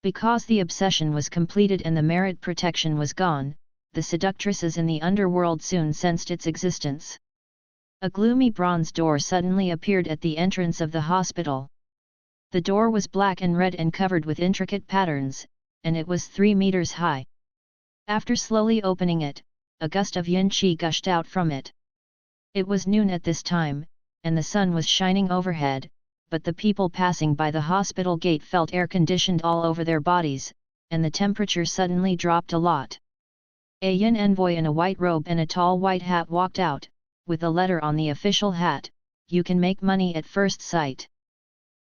Because the obsession was completed and the merit protection was gone, the seductresses in the underworld soon sensed its existence. A gloomy bronze door suddenly appeared at the entrance of the hospital. The door was black and red and covered with intricate patterns, and it was 3 meters high. After slowly opening it, a gust of yin qi gushed out from it. It was noon at this time, and the sun was shining overhead, but the people passing by the hospital gate felt air-conditioned all over their bodies, and the temperature suddenly dropped a lot. A yin envoy in a white robe and a tall white hat walked out, with a letter on the official hat, you can make money at first sight.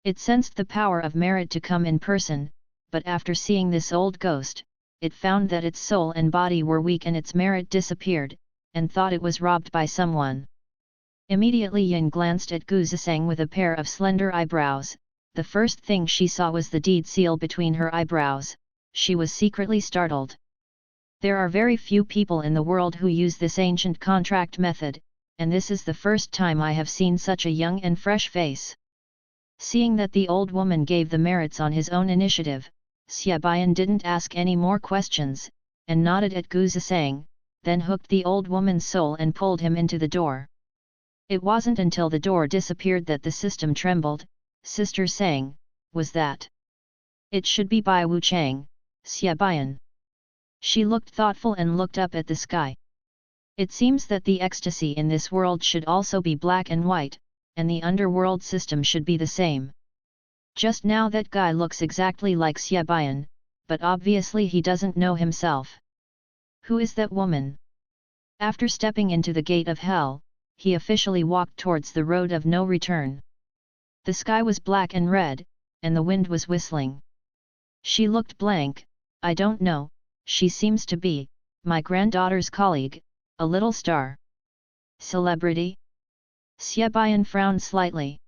It sensed the power of merit to come in person, but after seeing this old ghost, it found that its soul and body were weak and its merit disappeared, and thought it was robbed by someone. Immediately Yin glanced at Gu Zisang with a pair of slender eyebrows. The first thing she saw was the deed seal between her eyebrows. She was secretly startled. There are very few people in the world who use this ancient contract method, and this is the first time I have seen such a young and fresh face. Seeing that the old woman gave the merits on his own initiative, Xia Bian didn't ask any more questions, and nodded at Gu Zisang, then hooked the old woman's soul and pulled him into the door. It wasn't until the door disappeared that the system trembled. Sister Sang, was that? It should be Bai Wu Chang, Xia Bian. She looked thoughtful and looked up at the sky. It seems that the ecstasy in this world should also be black and white, and the underworld system should be the same. Just now that guy looks exactly like Xia Bian, but obviously he doesn't know himself. Who is that woman? After stepping into the gate of hell, he officially walked towards the road of no return. The sky was black and red, and the wind was whistling. She looked blank, I don't know, she seems to be my granddaughter's colleague, a little star. Celebrity? Xiebayan frowned slightly.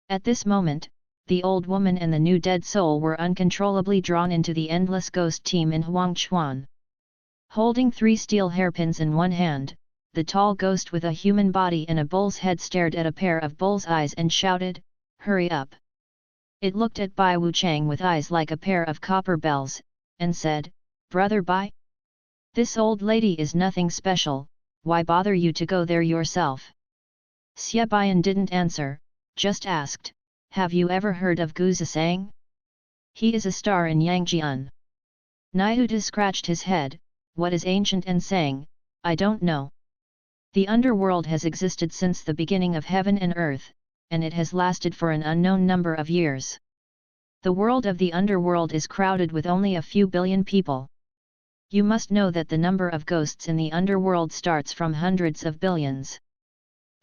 At this moment, the old woman and the new dead soul were uncontrollably drawn into the endless ghost team in Huangchuan. Holding 3 steel hairpins in one hand, the tall ghost with a human body and a bull's head stared at a pair of bull's eyes and shouted, "Hurry up!" It looked at Bai Wuchang with eyes like a pair of copper bells, and said, "Brother Bai? This old lady is nothing special, why bother you to go there yourself?" Xiebayan didn't answer, just asked, "Have you ever heard of Gu Zisang? He is a star in Yangjian." Nihuta scratched his head, "What is ancient and sang, I don't know. The underworld has existed since the beginning of heaven and earth, and it has lasted for an unknown number of years. The world of the underworld is crowded with only a few billion people. You must know that the number of ghosts in the underworld starts from hundreds of billions.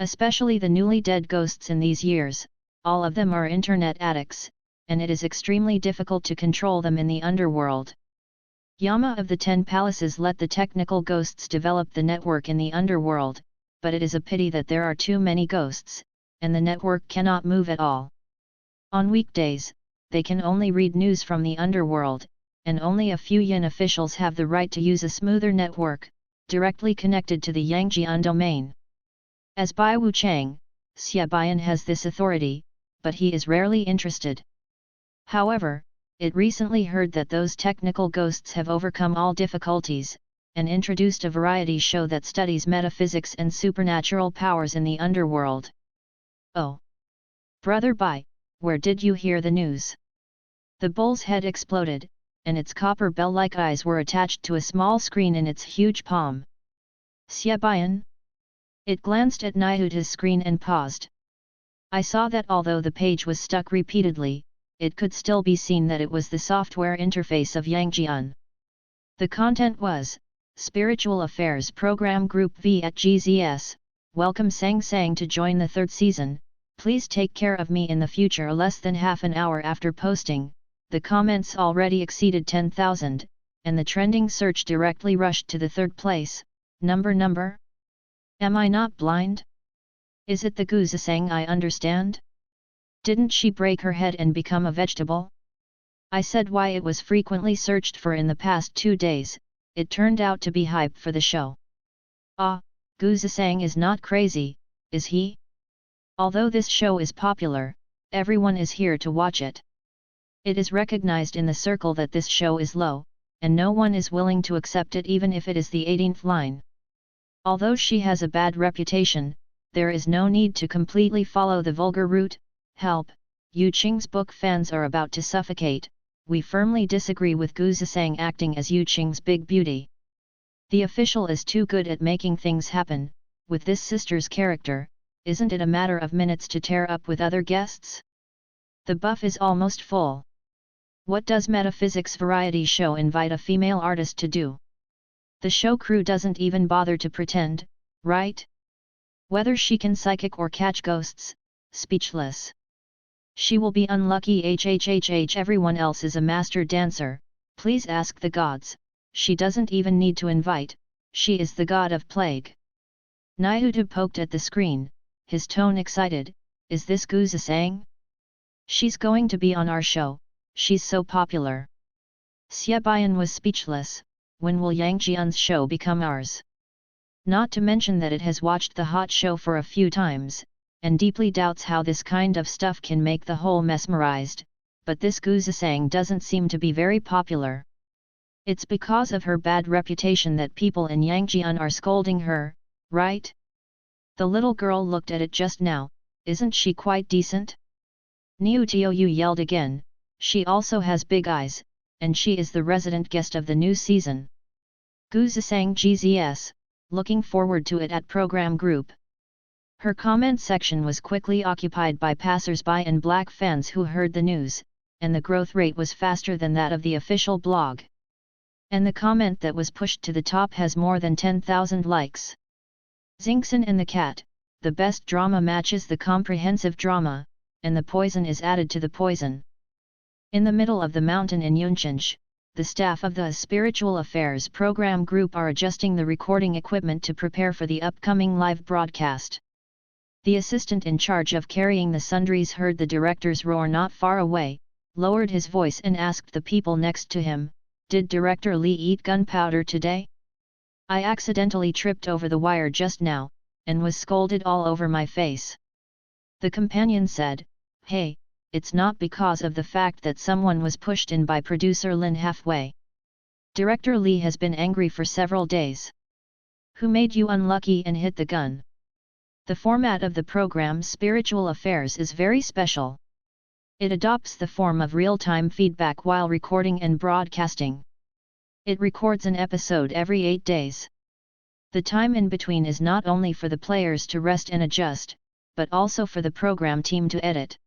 Especially the newly dead ghosts in these years, all of them are internet addicts, and it is extremely difficult to control them in the underworld. Yama of the 10 palaces let the technical ghosts develop the network in the underworld, but it is a pity that there are too many ghosts, and the network cannot move at all. On weekdays, they can only read news from the underworld, and only a few Yin officials have the right to use a smoother network, directly connected to the Yangjian domain. As Bai Wuchang, Xiebayan has this authority, but he is rarely interested. However, it recently heard that those technical ghosts have overcome all difficulties, and introduced a variety show that studies metaphysics and supernatural powers in the underworld. "Oh! Brother Bai, where did you hear the news?" The bull's head exploded, and its copper bell-like eyes were attached to a small screen in its huge palm. "Xiebayan?" It glanced at Nihuta's screen and paused. "I saw that although the page was stuck repeatedly, it could still be seen that it was the software interface of Yangjian. The content was, Spiritual Affairs Program Group V at GZS, welcome Sang Sang to join the 3rd season, please take care of me in the future. Less than half an hour after posting, the comments already exceeded 10,000, and the trending search directly rushed to the 3rd place, number. Am I not blind? Is it the Gu Zisang I understand? Didn't she break her head and become a vegetable? I said why it was frequently searched for in the past 2 days, it turned out to be hype for the show. Ah, Gu Zisang is not crazy, is he? Although this show is popular, everyone is here to watch it. It is recognized in the circle that this show is low, and no one is willing to accept it even if it is the 18th line. Although she has a bad reputation, there is no need to completely follow the vulgar route. Help, Yu Qing's book fans are about to suffocate. We firmly disagree with Gu Zisang acting as Yu Qing's big beauty. The official is too good at making things happen. With this sister's character, isn't it a matter of minutes to tear up with other guests? The buff is almost full. What does Metaphysics Variety Show invite a female artist to do? The show crew doesn't even bother to pretend, right? Whether she can psychic or catch ghosts, speechless. She will be unlucky. Everyone else is a master dancer, please ask the gods, she doesn't even need to invite, she is the god of plague. Nihuta poked at the screen, his tone excited, is this Gu Zisang? She's going to be on our show, she's so popular. Xiebayan was speechless, when will Yangjian's show become ours? Not to mention that it has watched the hot show for a few times, and deeply doubts how this kind of stuff can make the whole mesmerized, but this Gu Zisang doesn't seem to be very popular. It's because of her bad reputation that people in Yangjian are scolding her, right? The little girl looked at it just now, isn't she quite decent? Niu Tiou yelled again, she also has big eyes, and she is the resident guest of the new season. Gu Zisang GZS, looking forward to it at Program Group. Her comment section was quickly occupied by passers-by and black fans who heard the news, and the growth rate was faster than that of the official blog. And the comment that was pushed to the top has more than 10,000 likes. Xingxin and the Cat, the best drama matches the comprehensive drama, and the poison is added to the poison. In the middle of the mountain in Yunchenj, the staff of the Spiritual Affairs Program Group are adjusting the recording equipment to prepare for the upcoming live broadcast. The assistant in charge of carrying the sundries heard the director's roar not far away, lowered his voice and asked the people next to him, "Did Director Lee eat gunpowder today? I accidentally tripped over the wire just now, and was scolded all over my face." The companion said, "Hey, it's not because of the fact that someone was pushed in by producer Lin halfway. Director Lee has been angry for several days. Who made you unlucky and hit the gun?" The format of the program Spiritual Affairs is very special. It adopts the form of real-time feedback while recording and broadcasting. It records an episode every 8 days. The time in between is not only for the players to rest and adjust, but also for the program team to edit.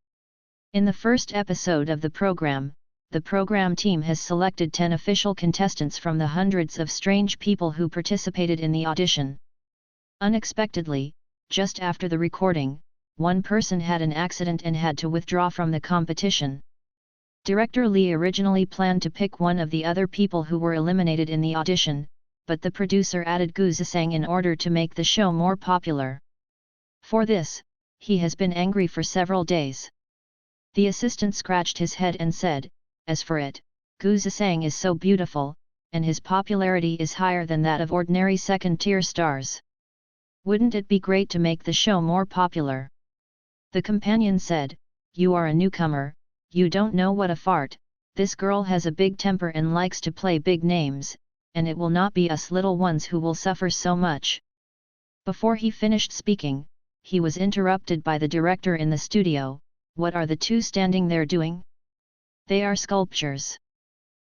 In the first episode of the program team has selected 10 official contestants from the hundreds of strange people who participated in the audition. Unexpectedly, just after the recording, one person had an accident and had to withdraw from the competition. Director Lee originally planned to pick one of the other people who were eliminated in the audition, but the producer added Gu Zisang in order to make the show more popular. For this, he has been angry for several days. The assistant scratched his head and said, "As for it, Gu Zisang is so beautiful, and his popularity is higher than that of ordinary second-tier stars. Wouldn't it be great to make the show more popular?" The companion said, "You are a newcomer, you don't know what a fart, this girl has a big temper and likes to play big names, and it will not be us little ones who will suffer so much." Before he finished speaking, he was interrupted by the director in the studio. "What are the two standing there doing?" "They are sculptures."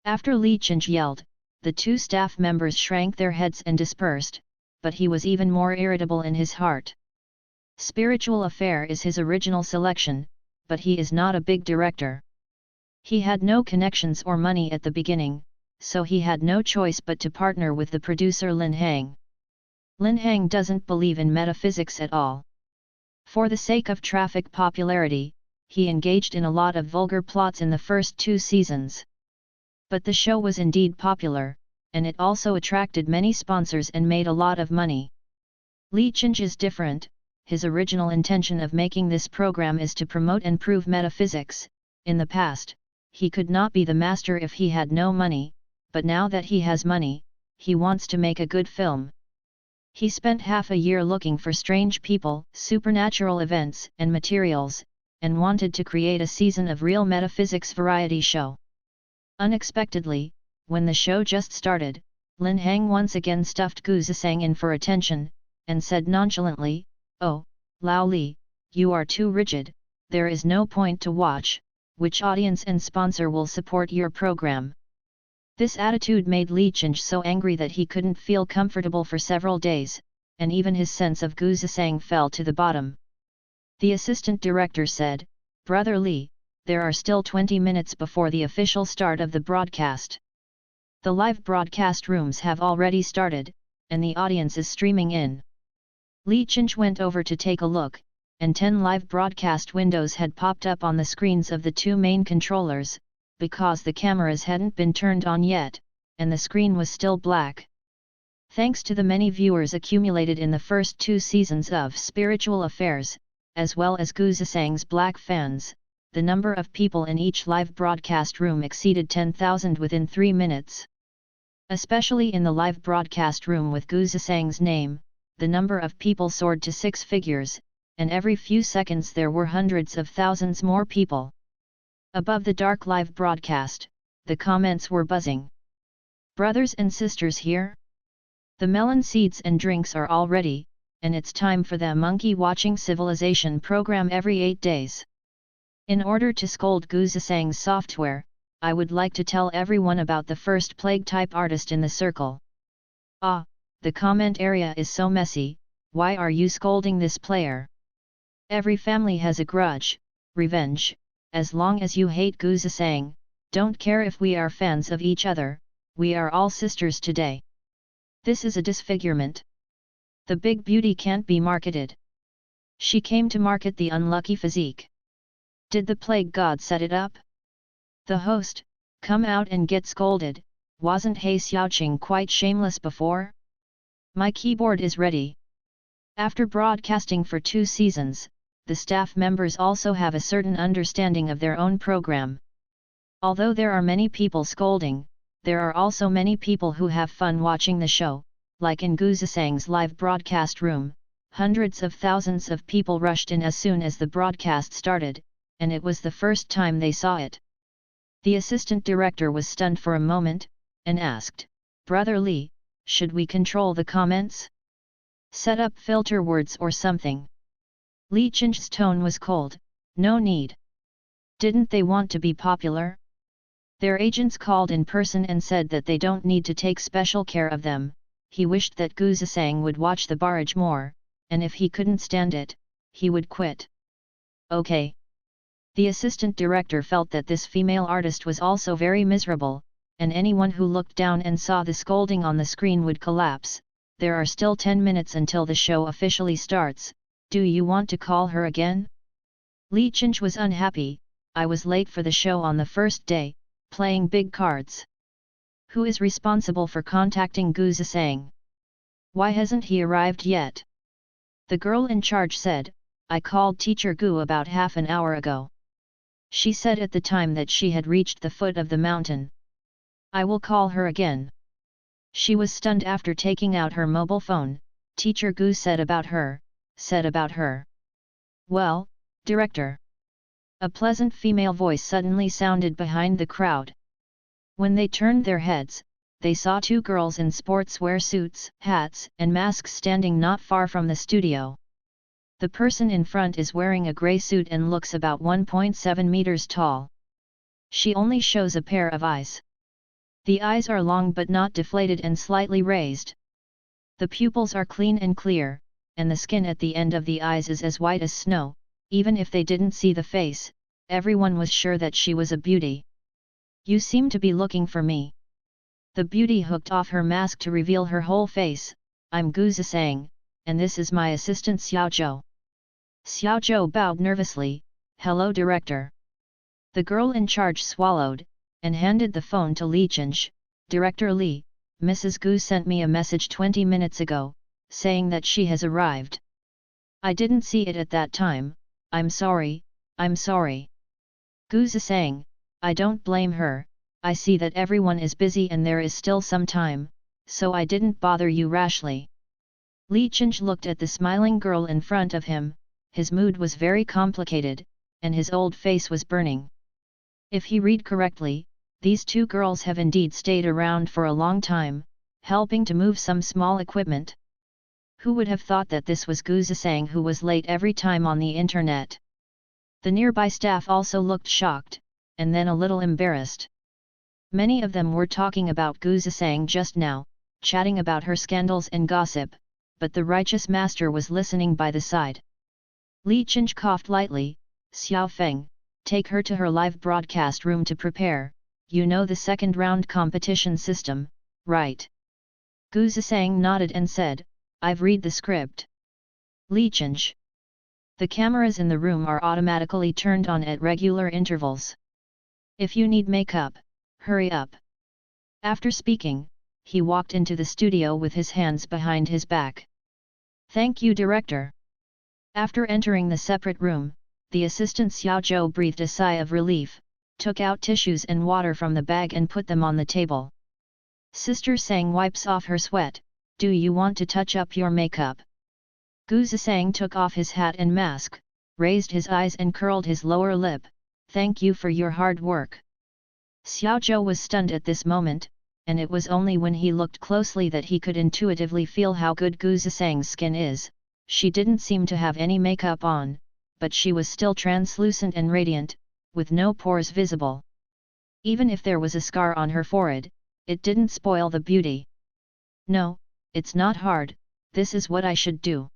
After Li Qinj yelled, the two staff members shrank their heads and dispersed, but he was even more irritable in his heart. Spiritual Affair is his original selection, but he is not a big director. He had no connections or money at the beginning, so he had no choice but to partner with the producer Lin Hang. Lin Hang doesn't believe in metaphysics at all. For the sake of traffic popularity, he engaged in a lot of vulgar plots in the first 2 seasons. But the show was indeed popular, and it also attracted many sponsors and made a lot of money. Li Qinj is different. His original intention of making this program is to promote and prove metaphysics. In the past, he could not be the master if he had no money, but now that he has money, he wants to make a good film. He spent half a year looking for strange people, supernatural events and materials, and wanted to create a season of real metaphysics variety show. Unexpectedly, when the show just started, Lin Hang once again stuffed Gu Zisang in for attention, and said nonchalantly, "Oh, Lao Li, you are too rigid, there is no point to watch, which audience and sponsor will support your program?" This attitude made Li Qinj so angry that he couldn't feel comfortable for several days, and even his sense of Gu Zisang fell to the bottom. The assistant director said, "Brother Li, there are still 20 minutes before the official start of the broadcast. The live broadcast rooms have already started, and the audience is streaming in." Li Qinj went over to take a look, and 10 live broadcast windows had popped up on the screens of the 2 main controllers, because the cameras hadn't been turned on yet, and the screen was still black. Thanks to the many viewers accumulated in the first 2 seasons of Spiritual Affairs, as well as Gu Zisang's black fans, the number of people in each live broadcast room exceeded 10,000 within 3 minutes. Especially in the live broadcast room with Gu Zisang's name, the number of people soared to 6 figures, and every few seconds there were hundreds of thousands more people. Above the dark live broadcast, the comments were buzzing. "Brothers and sisters here? The melon seeds and drinks are all ready, and it's time for the Monkey Watching Civilization program every 8 days. In order to scold Gu Zisang's software, I would like to tell everyone about the first plague-type artist in the circle. Ah, the comment area is so messy, why are you scolding this player? Every family has a grudge, revenge, as long as you hate Gu Zisang, don't care if we are fans of each other, we are all sisters today. This is a disfigurement. The big beauty can't be marketed. She came to market the unlucky physique. Did the plague god set it up?" The host, Come out and get scolded, wasn't He Xiaoqing quite shameless before? My keyboard is ready. After broadcasting for 2 seasons, the staff members also have a certain understanding of their own program. Although there are many people scolding, there are also many people who have fun watching the show, like in Gu Zisang's live broadcast room. Hundreds of thousands of people rushed in as soon as the broadcast started, and it was the first time they saw it. The assistant director was stunned for a moment, and asked, "Brother Li, should we control the comments? Set up filter words or something?" Li Qing's tone was cold, "No need. Didn't they want to be popular? Their agents called in person and said that they don't need to take special care of them." He wished that Gu Zisang would watch the barrage more, and if he couldn't stand it, he would quit. Okay. The assistant director felt that this female artist was also very miserable, and anyone who looked down and saw the scolding on the screen would collapse. There are still 10 minutes until the show officially starts. Do you want to call her again? Li Qing was unhappy. I was late for the show on the first day, playing big cards. Who is responsible for contacting Gu Zisang? Why hasn't he arrived yet? The girl in charge said, "I called teacher Gu about half an hour ago. She said at the time that she had reached the foot of the mountain. I will call her again." She was stunned after taking out her mobile phone. Teacher Gu said about her. Well, director. A pleasant female voice suddenly sounded behind the crowd. When they turned their heads, they saw 2 girls in sportswear suits, hats, and masks standing not far from the studio. The person in front is wearing a grey suit and looks about 1.7 meters tall. She only shows a pair of eyes. The eyes are long but not deflated and slightly raised. The pupils are clean and clear, and the skin at the end of the eyes is as white as snow. Even if they didn't see the face, everyone was sure that she was a beauty. "You seem to be looking for me." The beauty hooked off her mask to reveal her whole face. "I'm Gu Zisang, and this is my assistant Xiao Zhou." Xiao Zhou bowed nervously. "Hello director." The girl in charge swallowed, and handed the phone to Li Qing. "Director Li, Mrs. Gu sent me a message 20 minutes ago, saying that she has arrived. I didn't see it at that time. I'm sorry." Gu Zisang, "I don't blame her. I see that everyone is busy and there is still some time, so I didn't bother you rashly." Li Qing looked at the smiling girl in front of him. His mood was very complicated, and his old face was burning. If he read correctly, these 2 girls have indeed stayed around for a long time, helping to move some small equipment. Who would have thought that this was Gu Zisang who was late every time on the internet? The nearby staff also looked shocked, and then a little embarrassed. Many of them were talking about Gu Zisang just now, chatting about her scandals and gossip, but the righteous master was listening by the side. Li Qing coughed lightly. "Xiao Feng, take her to her live broadcast room to prepare. You know the second round competition system, right?" Gu Zisang nodded and said, "I've read the script." Li Qing. The cameras in the room are automatically turned on at regular intervals. If you need makeup, hurry up. After speaking, he walked into the studio with his hands behind his back. "Thank you director." After entering the separate room, the assistant Xiao Zhou breathed a sigh of relief, took out tissues and water from the bag and put them on the table. Sister Sang wipes off her sweat. "Do you want to touch up your makeup?" Gu Zisang took off his hat and mask, raised his eyes and curled his lower lip. "Thank you for your hard work." Xiao Zhou was stunned at this moment, and it was only when he looked closely that he could intuitively feel how good Gu Zisang's skin is. She didn't seem to have any makeup on, but she was still translucent and radiant, with no pores visible. Even if there was a scar on her forehead, it didn't spoil the beauty. "No, it's not hard, this is what I should do."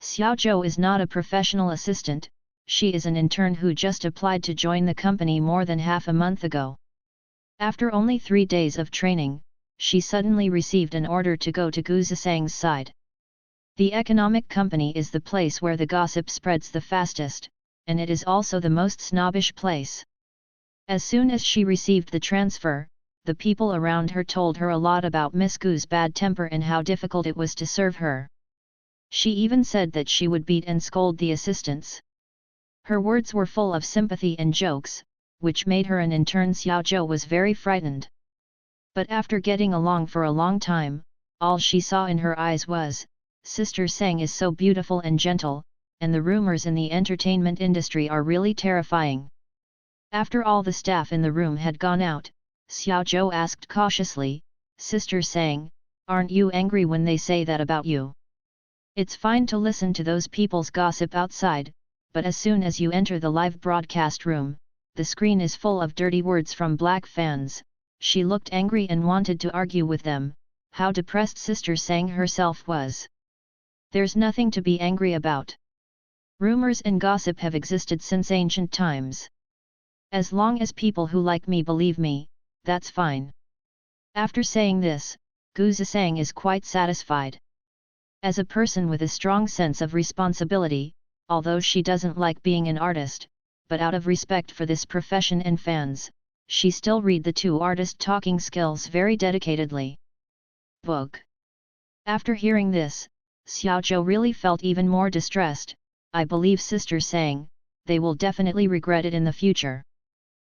Xiao Zhou is not a professional assistant, she is an intern who just applied to join the company more than half a month ago. After only 3 days of training, she suddenly received an order to go to Gu Zisang's side. The economic company is the place where the gossip spreads the fastest, and it is also the most snobbish place. As soon as she received the transfer, the people around her told her a lot about Miss Gu's bad temper and how difficult it was to serve her. She even said that she would beat and scold the assistants. Her words were full of sympathy and jokes, which made her and in turn Xiao Zhou was very frightened. But after getting along for a long time, all she saw in her eyes was, Sister Sang is so beautiful and gentle, and the rumors in the entertainment industry are really terrifying. After all the staff in the room had gone out, Xiao Zhou asked cautiously, Sister Sang, aren't you angry when they say that about you? It's fine to listen to those people's gossip outside, but as soon as you enter the live broadcast room, the screen is full of dirty words from black fans. She looked angry and wanted to argue with them, how depressed Sister Sang herself was. There's nothing to be angry about. Rumors and gossip have existed since ancient times. As long as people who like me believe me, that's fine. After saying this, Gu Zisang is quite satisfied. As a person with a strong sense of responsibility, although she doesn't like being an artist, but out of respect for this profession and fans, she still read the two artist talking skills very dedicatedly. Book. After hearing this, Xiao Zhou really felt even more distressed. I believe Sister Sang, they will definitely regret it in the future.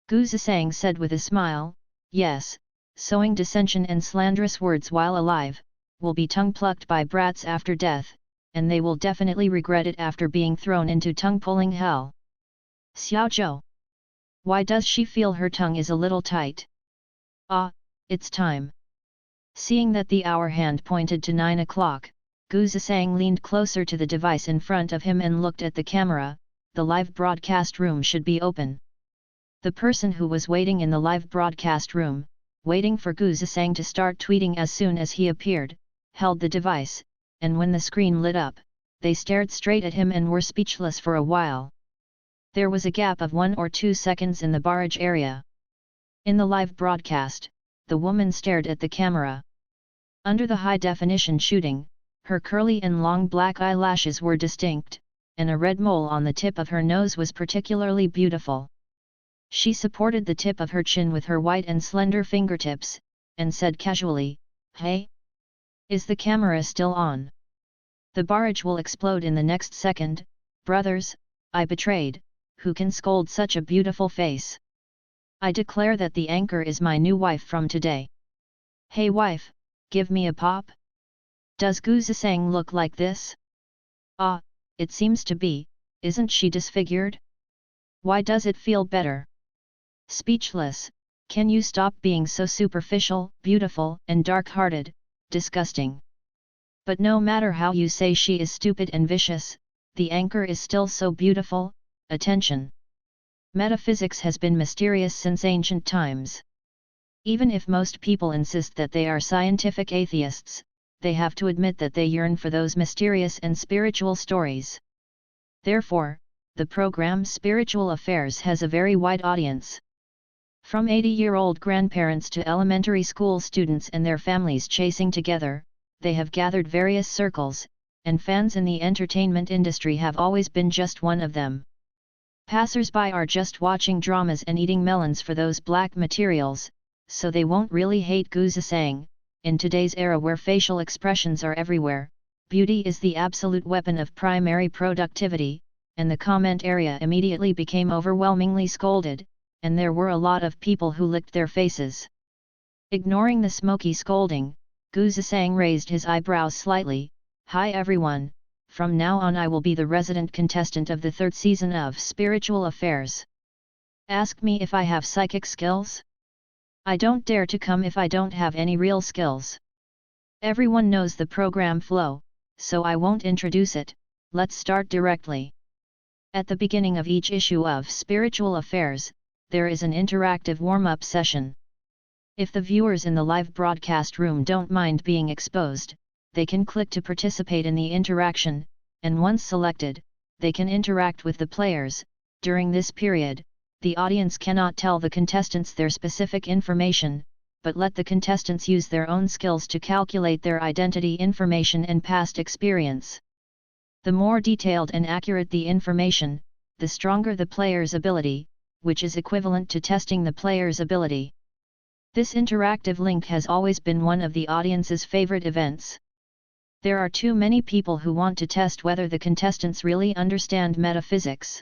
Gu Zisang said with a smile, yes, sowing dissension and slanderous words while alive, will be tongue-plucked by brats after death, and they will definitely regret it after being thrown into tongue-pulling hell. Xiao Zhou. Why does she feel her tongue is a little tight? Ah, it's time. Seeing that the hour hand pointed to 9 o'clock, Gu Zisang leaned closer to the device in front of him and looked at the camera. The live broadcast room should be open. The person who was waiting in the live broadcast room, waiting for Gu Zisang to start tweeting as soon as he appeared, held the device, and when the screen lit up, they stared straight at him and were speechless for a while. There was a gap of 1 or 2 seconds in the barrage area. In the live broadcast, the woman stared at the camera. Under the high-definition shooting, her curly and long black eyelashes were distinct, and a red mole on the tip of her nose was particularly beautiful. She supported the tip of her chin with her white and slender fingertips, and said casually, "Hey? Is the camera still on? The barrage will explode in the next second, brothers, I betrayed, who can scold such a beautiful face? I declare that the anchor is my new wife from today. Hey wife, give me a pop? Does Gu Zisang look like this? Ah, it seems to be, isn't she disfigured? Why does it feel better? Speechless, can you stop being so superficial, beautiful, and dark-hearted, disgusting? But no matter how you say she is stupid and vicious, the anchor is still so beautiful. Attention! Metaphysics has been mysterious since ancient times. Even if most people insist that they are scientific atheists, they have to admit that they yearn for those mysterious and spiritual stories. Therefore, the program Spiritual Affairs has a very wide audience. From 80-year-old grandparents to elementary school students and their families chasing together, they have gathered various circles, and fans in the entertainment industry have always been just one of them. Passers-by are just watching dramas and eating melons for those black materials, so they won't really hate Gu Zisang. In today's era where facial expressions are everywhere, beauty is the absolute weapon of primary productivity, and the comment area immediately became overwhelmingly scolded, and there were a lot of people who licked their faces. Ignoring the smoky scolding, Gu Zisang raised his eyebrows slightly. Hi everyone, from now on I will be the resident contestant of the 3rd season of Spiritual Affairs. Ask me if I have psychic skills? I don't dare to come if I don't have any real skills. Everyone knows the program flow, so I won't introduce it. Let's start directly. At the beginning of each issue of Spiritual Affairs, there is an interactive warm-up session. If the viewers in the live broadcast room don't mind being exposed, they can click to participate in the interaction, and once selected, they can interact with the players. During this period, the audience cannot tell the contestants their specific information, but let the contestants use their own skills to calculate their identity information and past experience. The more detailed and accurate the information, the stronger the player's ability. which is equivalent to testing the player's ability. This interactive link has always been one of the audience's favorite events. There are too many people who want to test whether the contestants really understand metaphysics.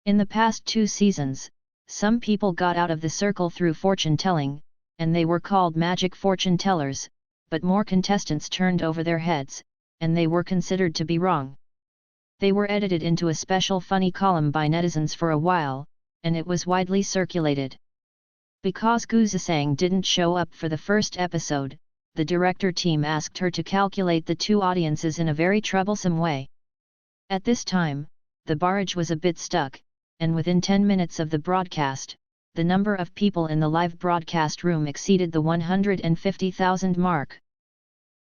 In the past 2 seasons, some people got out of the circle through fortune telling, and they were called magic fortune tellers, but more contestants turned over their heads, and they were considered to be wrong. They were edited into a special funny column by netizens for a while, and it was widely circulated. Because Gu Zisang didn't show up for the first episode, the director team asked her to calculate the 2 audiences in a very troublesome way. At this time, the barrage was a bit stuck, and within 10 minutes of the broadcast, the number of people in the live broadcast room exceeded the 150,000 mark.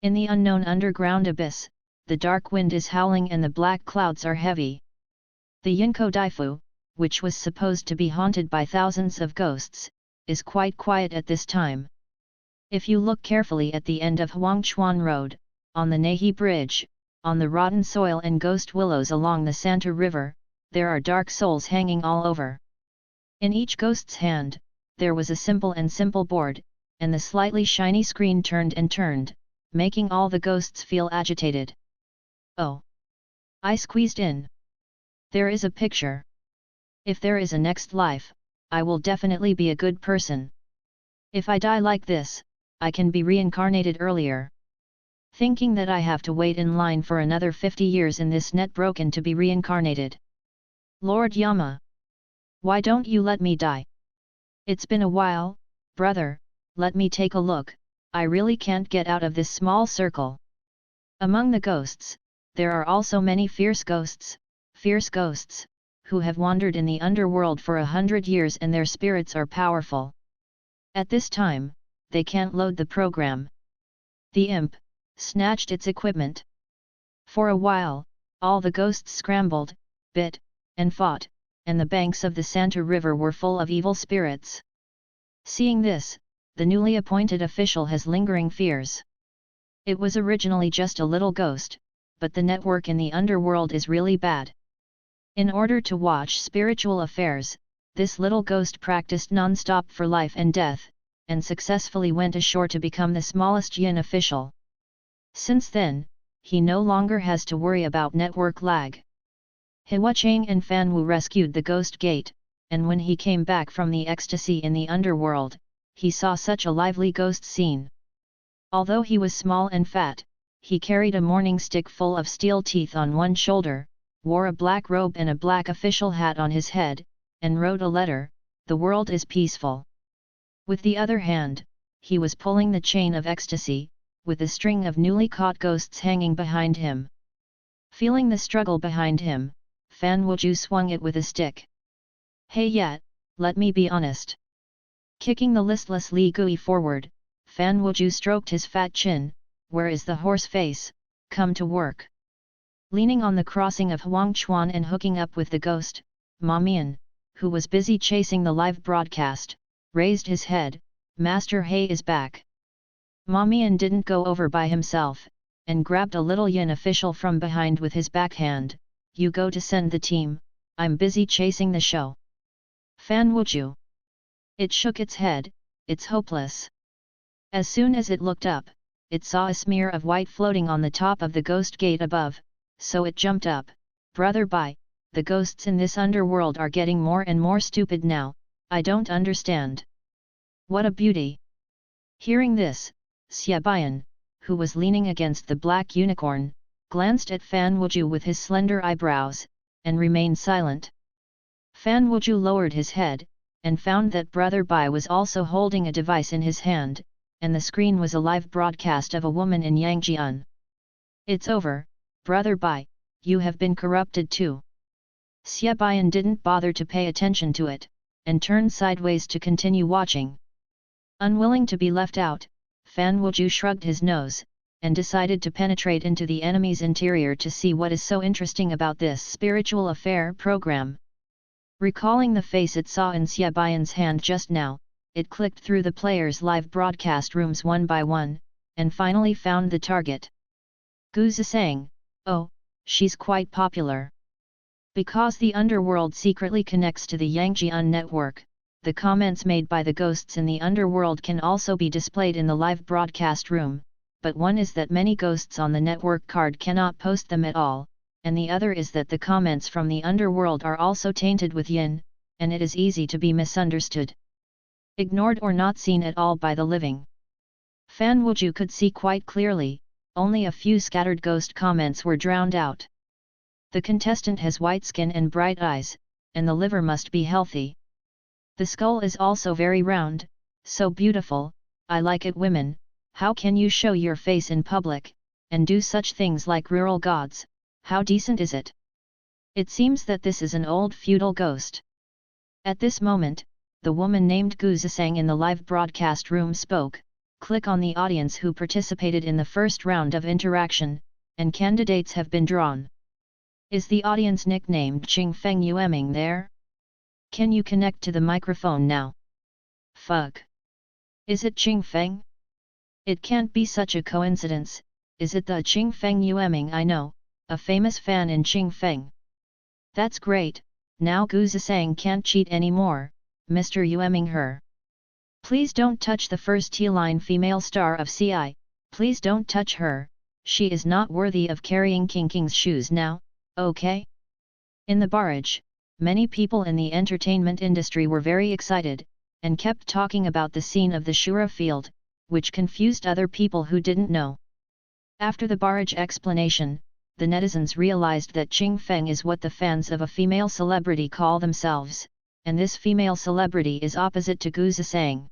In the unknown underground abyss, the dark wind is howling and the black clouds are heavy. The Yinko Daifu, which was supposed to be haunted by thousands of ghosts, is quite quiet at this time. If you look carefully at the end of Huangchuan Road, on the Nahe Bridge, on the rotten soil and ghost willows along the Santa River, there are dark souls hanging all over. In each ghost's hand, there was a simple board, and the slightly shiny screen turned and turned, making all the ghosts feel agitated. Oh! I squeezed in. There is a picture. If there is a next life, I will definitely be a good person. If I die like this, I can be reincarnated earlier. Thinking that I have to wait in line for another 50 years in this net broken to be reincarnated. Lord Yama! Why don't you let me die? It's been a while, brother, let me take a look, I really can't get out of this small circle. Among the ghosts, there are also many fierce ghosts, who have wandered in the underworld for 100 years and their spirits are powerful. At this time, they can't load the program. The imp snatched its equipment. For a while, all the ghosts scrambled, bit, and fought, and the banks of the Santa River were full of evil spirits. Seeing this, the newly appointed official has lingering fears. It was originally just a little ghost, but the network in the underworld is really bad. In order to watch spiritual affairs, this little ghost practiced non-stop for life and death, and successfully went ashore to become the smallest yin official. Since then, he no longer has to worry about network lag. Hua Chang and Fan Wu rescued the ghost gate, and when he came back from the ecstasy in the underworld, he saw such a lively ghost scene. Although he was small and fat, he carried a morning stick full of steel teeth on one shoulder, wore a black robe and a black official hat on his head, and wrote a letter, "The world is peaceful." With the other hand, he was pulling the chain of ecstasy, with a string of newly caught ghosts hanging behind him. Feeling the struggle behind him, Fan Wuju swung it with a stick. "Hey yet, let me be honest." Kicking the listless Li Gui forward, Fan Wuju stroked his fat chin, "Where is the horse face? Come to work." Leaning on the crossing of Huangchuan and hooking up with the ghost, Ma Mian, who was busy chasing the live broadcast, raised his head, "Master He is back." Ma Mian didn't go over by himself, and grabbed a little yin official from behind with his backhand, "You go to send the team, I'm busy chasing the show." Fan Wuju. It shook its head, "It's hopeless." As soon as it looked up, it saw a smear of white floating on the top of the ghost gate above, so it jumped up, "Brother Bai, the ghosts in this underworld are getting more and more stupid now, I don't understand. What a beauty!" Hearing this, Xia Bian, who was leaning against the black unicorn, glanced at Fan Wuju with his slender eyebrows, and remained silent. Fan Wuju lowered his head, and found that Brother Bai was also holding a device in his hand, and the screen was a live broadcast of a woman in Yangjian. "It's over, Brother Bai, you have been corrupted too." Xia Bian didn't bother to pay attention to it, and turned sideways to continue watching. Unwilling to be left out, Fan Wuju shrugged his nose, and decided to penetrate into the enemy's interior to see what is so interesting about this spiritual affair program. Recalling the face it saw in Xia Bian's hand just now, it clicked through the players' live broadcast rooms one by one, and finally found the target. Gu Zisang, "Oh, she's quite popular." Because the Underworld secretly connects to the Yangjian network, the comments made by the ghosts in the Underworld can also be displayed in the live broadcast room, but one is that many ghosts on the network card cannot post them at all, and the other is that the comments from the Underworld are also tainted with yin, and it is easy to be misunderstood, ignored or not seen at all by the living. Fan Wuju could see quite clearly, only a few scattered ghost comments were drowned out. The contestant has white skin and bright eyes, and the liver must be healthy. The skull is also very round, so beautiful. I like it. Women, how can you show your face in public, and do such things like rural gods? How decent is it? It seems that this is an old feudal ghost. At this moment, the woman named Gu Zisang in the live broadcast room spoke. Click on the audience who participated in the first round of interaction, and candidates have been drawn. Is the audience nicknamed Qingfeng Yueming there? Can you connect to the microphone now? Fuck. Is it Qingfeng? It can't be such a coincidence. Is it the Qingfeng Yueming I know, a famous fan in Qingfeng? That's great. Now Gu Zisang can't cheat anymore, Mr. Yueming her. Please don't touch the first T-line female star of CI, please don't touch her, she is not worthy of carrying King King's shoes now, okay? In the barrage, many people in the entertainment industry were very excited, and kept talking about the scene of the Shura field, which confused other people who didn't know. After the barrage explanation, the netizens realized that Qingfeng is what the fans of a female celebrity call themselves, and this female celebrity is opposite to Gu Zisang.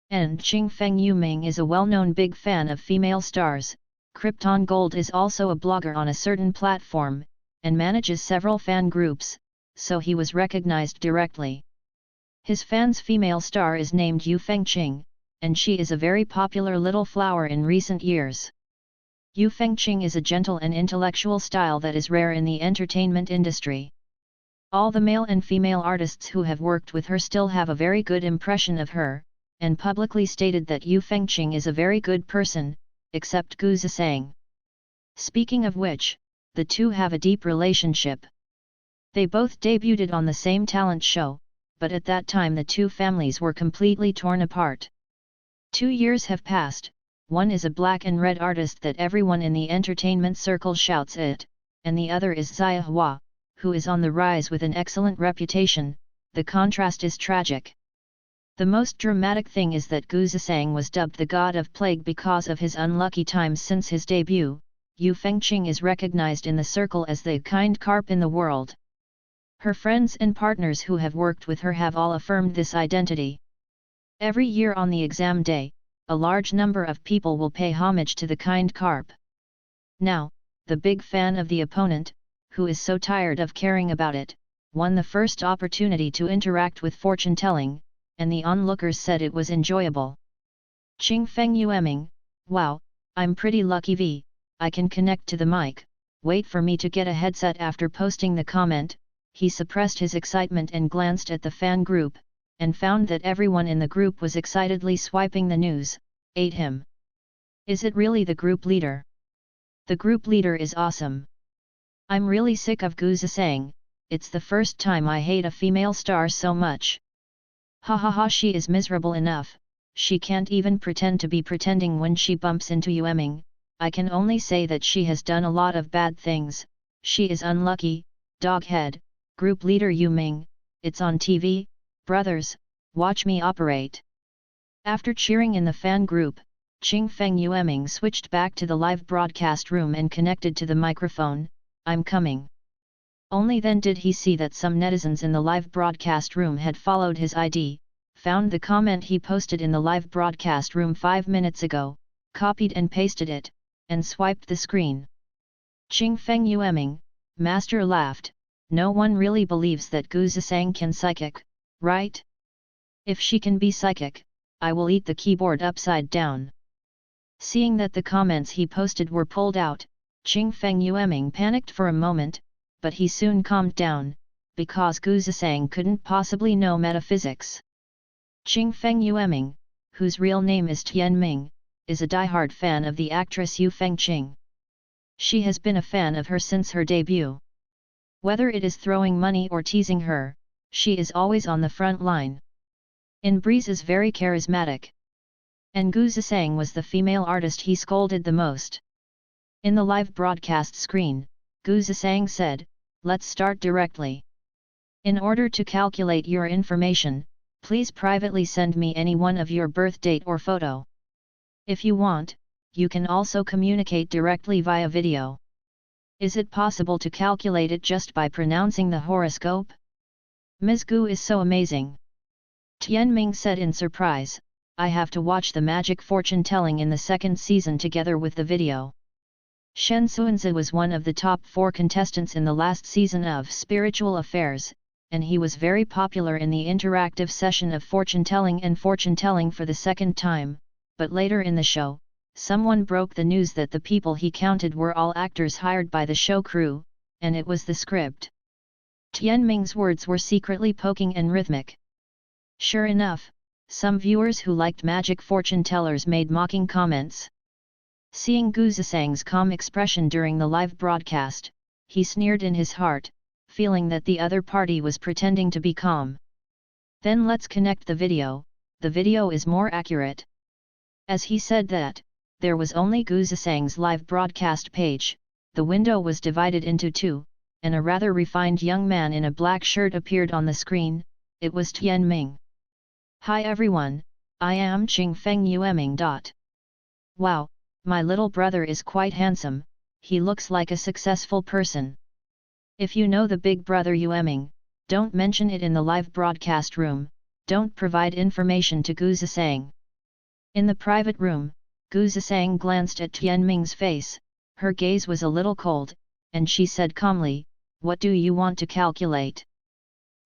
And Qingfeng Yuming is a well-known big fan of female stars. Krypton Gold is also a blogger on a certain platform, and manages several fan groups, so he was recognized directly. His fan's female star is named Yu Fengqing, and she is a very popular little flower in recent years. Yu Fengqing is a gentle and intellectual style that is rare in the entertainment industry. All the male and female artists who have worked with her still have a very good impression of her, and publicly stated that Yu Fengqing is a very good person, except Gu Zisang. Speaking of which, the two have a deep relationship. They both debuted on the same talent show, but at that time the two families were completely torn apart. 2 years have passed. One is a black and red artist that everyone in the entertainment circle shouts at, and the other is Xia Hua, who is on the rise with an excellent reputation. The contrast is tragic. The most dramatic thing is that Gu Zisang was dubbed the god of plague because of his unlucky times since his debut. Yu Fengqing is recognized in the circle as the kind carp in the world. Her friends and partners who have worked with her have all affirmed this identity. Every year on the exam day, a large number of people will pay homage to the kind carp. Now, the big fan of the opponent, who is so tired of caring about it, won the first opportunity to interact with fortune-telling, and the onlookers said it was enjoyable. Qingfeng Yueming, wow, I'm pretty lucky V, I can connect to the mic, wait for me to get a headset. After posting the comment, he suppressed his excitement and glanced at the fan group, and found that everyone in the group was excitedly swiping the news. Ate him. Is it really the group leader? The group leader is awesome. I'm really sick of Gu Zisang, it's the first time I hate a female star so much. Ha ha ha, she is miserable enough, she can't even pretend to be pretending when she bumps into Yueming. I can only say that she has done a lot of bad things, she is unlucky. Doghead, group leader Yuming, it's on TV, brothers, watch me operate. After cheering in the fan group, Qingfeng Yueming switched back to the live broadcast room and connected to the microphone. I'm coming. Only then did he see that some netizens in the live broadcast room had followed his ID, found the comment he posted in the live broadcast room 5 minutes ago, copied and pasted it, and swiped the screen. Qingfeng Yueming, master, laughed. No one really believes that Gu Zisang can psychic, right? If she can be psychic, I will eat the keyboard upside down. Seeing that the comments he posted were pulled out, Qingfeng Yueming panicked for a moment, but he soon calmed down, because Gu Zisang couldn't possibly know metaphysics. Qingfeng Yueming, whose real name is Tian Ming, is a diehard fan of the actress Yu Fengqing. She has been a fan of her since her debut. Whether it is throwing money or teasing her, she is always on the front line. In Breeze is very charismatic. And Gu Zisang was the female artist he scolded the most. In the live broadcast screen, Gu Zisang said, "Let's start directly. In order to calculate your information, please privately send me any one of your birth date or photo. If you want, you can also communicate directly via video. Is it possible to calculate it just by pronouncing the horoscope? Ms. Gu is so amazing." Tian Ming said in surprise, "I have to watch the magic fortune telling in the second season together with the video." Shen Xuanzi was one of the top 4 contestants in the last season of Spiritual Affairs, and he was very popular in the interactive session of fortune telling for the second time, but later in the show, someone broke the news that the people he counted were all actors hired by the show crew, and it was the script. Tian Ming's words were secretly poking and rhythmic. Sure enough, some viewers who liked magic fortune tellers made mocking comments. Seeing Gu Zisang's calm expression during the live broadcast, he sneered in his heart, feeling that the other party was pretending to be calm. "Then let's connect the video is more accurate." As he said that, there was only Gu Zisang's live broadcast page, the window was divided into 2, and a rather refined young man in a black shirt appeared on the screen. It was Tian Ming. "Hi everyone, I am Qing Feng Yueming. Wow, my little brother is quite handsome, he looks like a successful person. If you know the big brother Yueming, don't mention it in the live broadcast room, don't provide information to Gu Zisang." In the private room, Gu Zisang glanced at Tian Ming's face, her gaze was a little cold, and she said calmly, "What do you want to calculate?"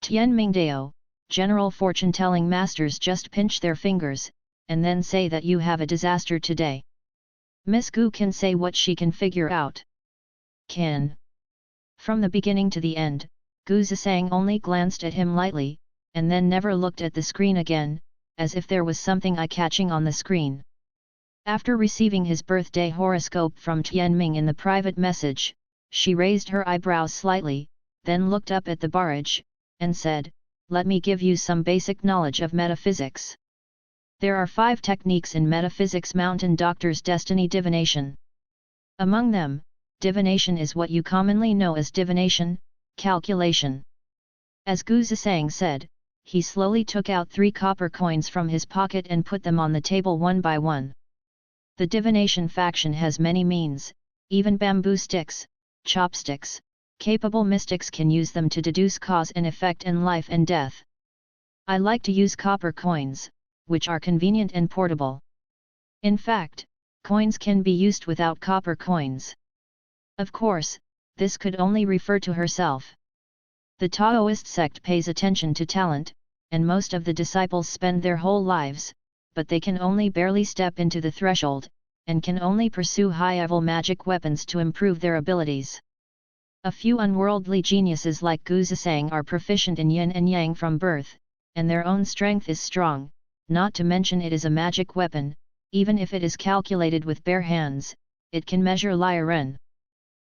Tian Ming Dao, general fortune-telling masters just pinch their fingers, and then say that you have a disaster today. Miss Gu can say what she can figure out. Can. From the beginning to the end, Gu Zisang only glanced at him lightly, and then never looked at the screen again, as if there was something eye-catching on the screen. After receiving his birthday horoscope from Tian Ming in the private message, she raised her eyebrows slightly, then looked up at the barrage, and said, "Let me give you some basic knowledge of metaphysics. There are 5 techniques in metaphysics mountain doctor's destiny divination. Among them, divination is what you commonly know as divination, calculation." As Gu Zisang said, he slowly took out 3 copper coins from his pocket and put them on the table one by one. The divination faction has many means, even bamboo sticks, chopsticks, capable mystics can use them to deduce cause and effect in life and death. I like to use copper coins, which are convenient and portable. In fact, coins can be used without copper coins. Of course, this could only refer to herself. The Taoist sect pays attention to talent, and most of the disciples spend their whole lives, but they can only barely step into the threshold, and can only pursue high-level magic weapons to improve their abilities. A few unworldly geniuses like Gu Zisang are proficient in yin and yang from birth, and their own strength is strong, not to mention it is a magic weapon, even if it is calculated with bare hands, it can measure Liren.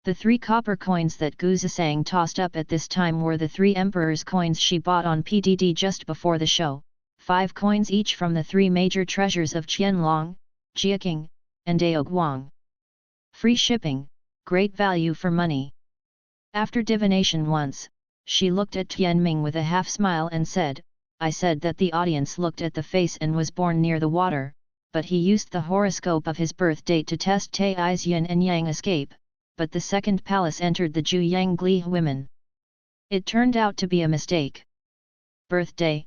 The 3 copper coins that Gu Zisang tossed up at this time were the 3 emperor's coins she bought on PDD just before the show, 5 coins each from the 3 major treasures of Qianlong, Jiaqing, and Daoguang. Free shipping, great value for money. After divination once, she looked at Tian Ming with a half-smile and said, "I said that the audience looked at the face and was born near the water, but he used the horoscope of his birth date to test Tai's yin and yang escape, but the second palace entered the Zhu Yang Gli women. It turned out to be a mistake." Birthday.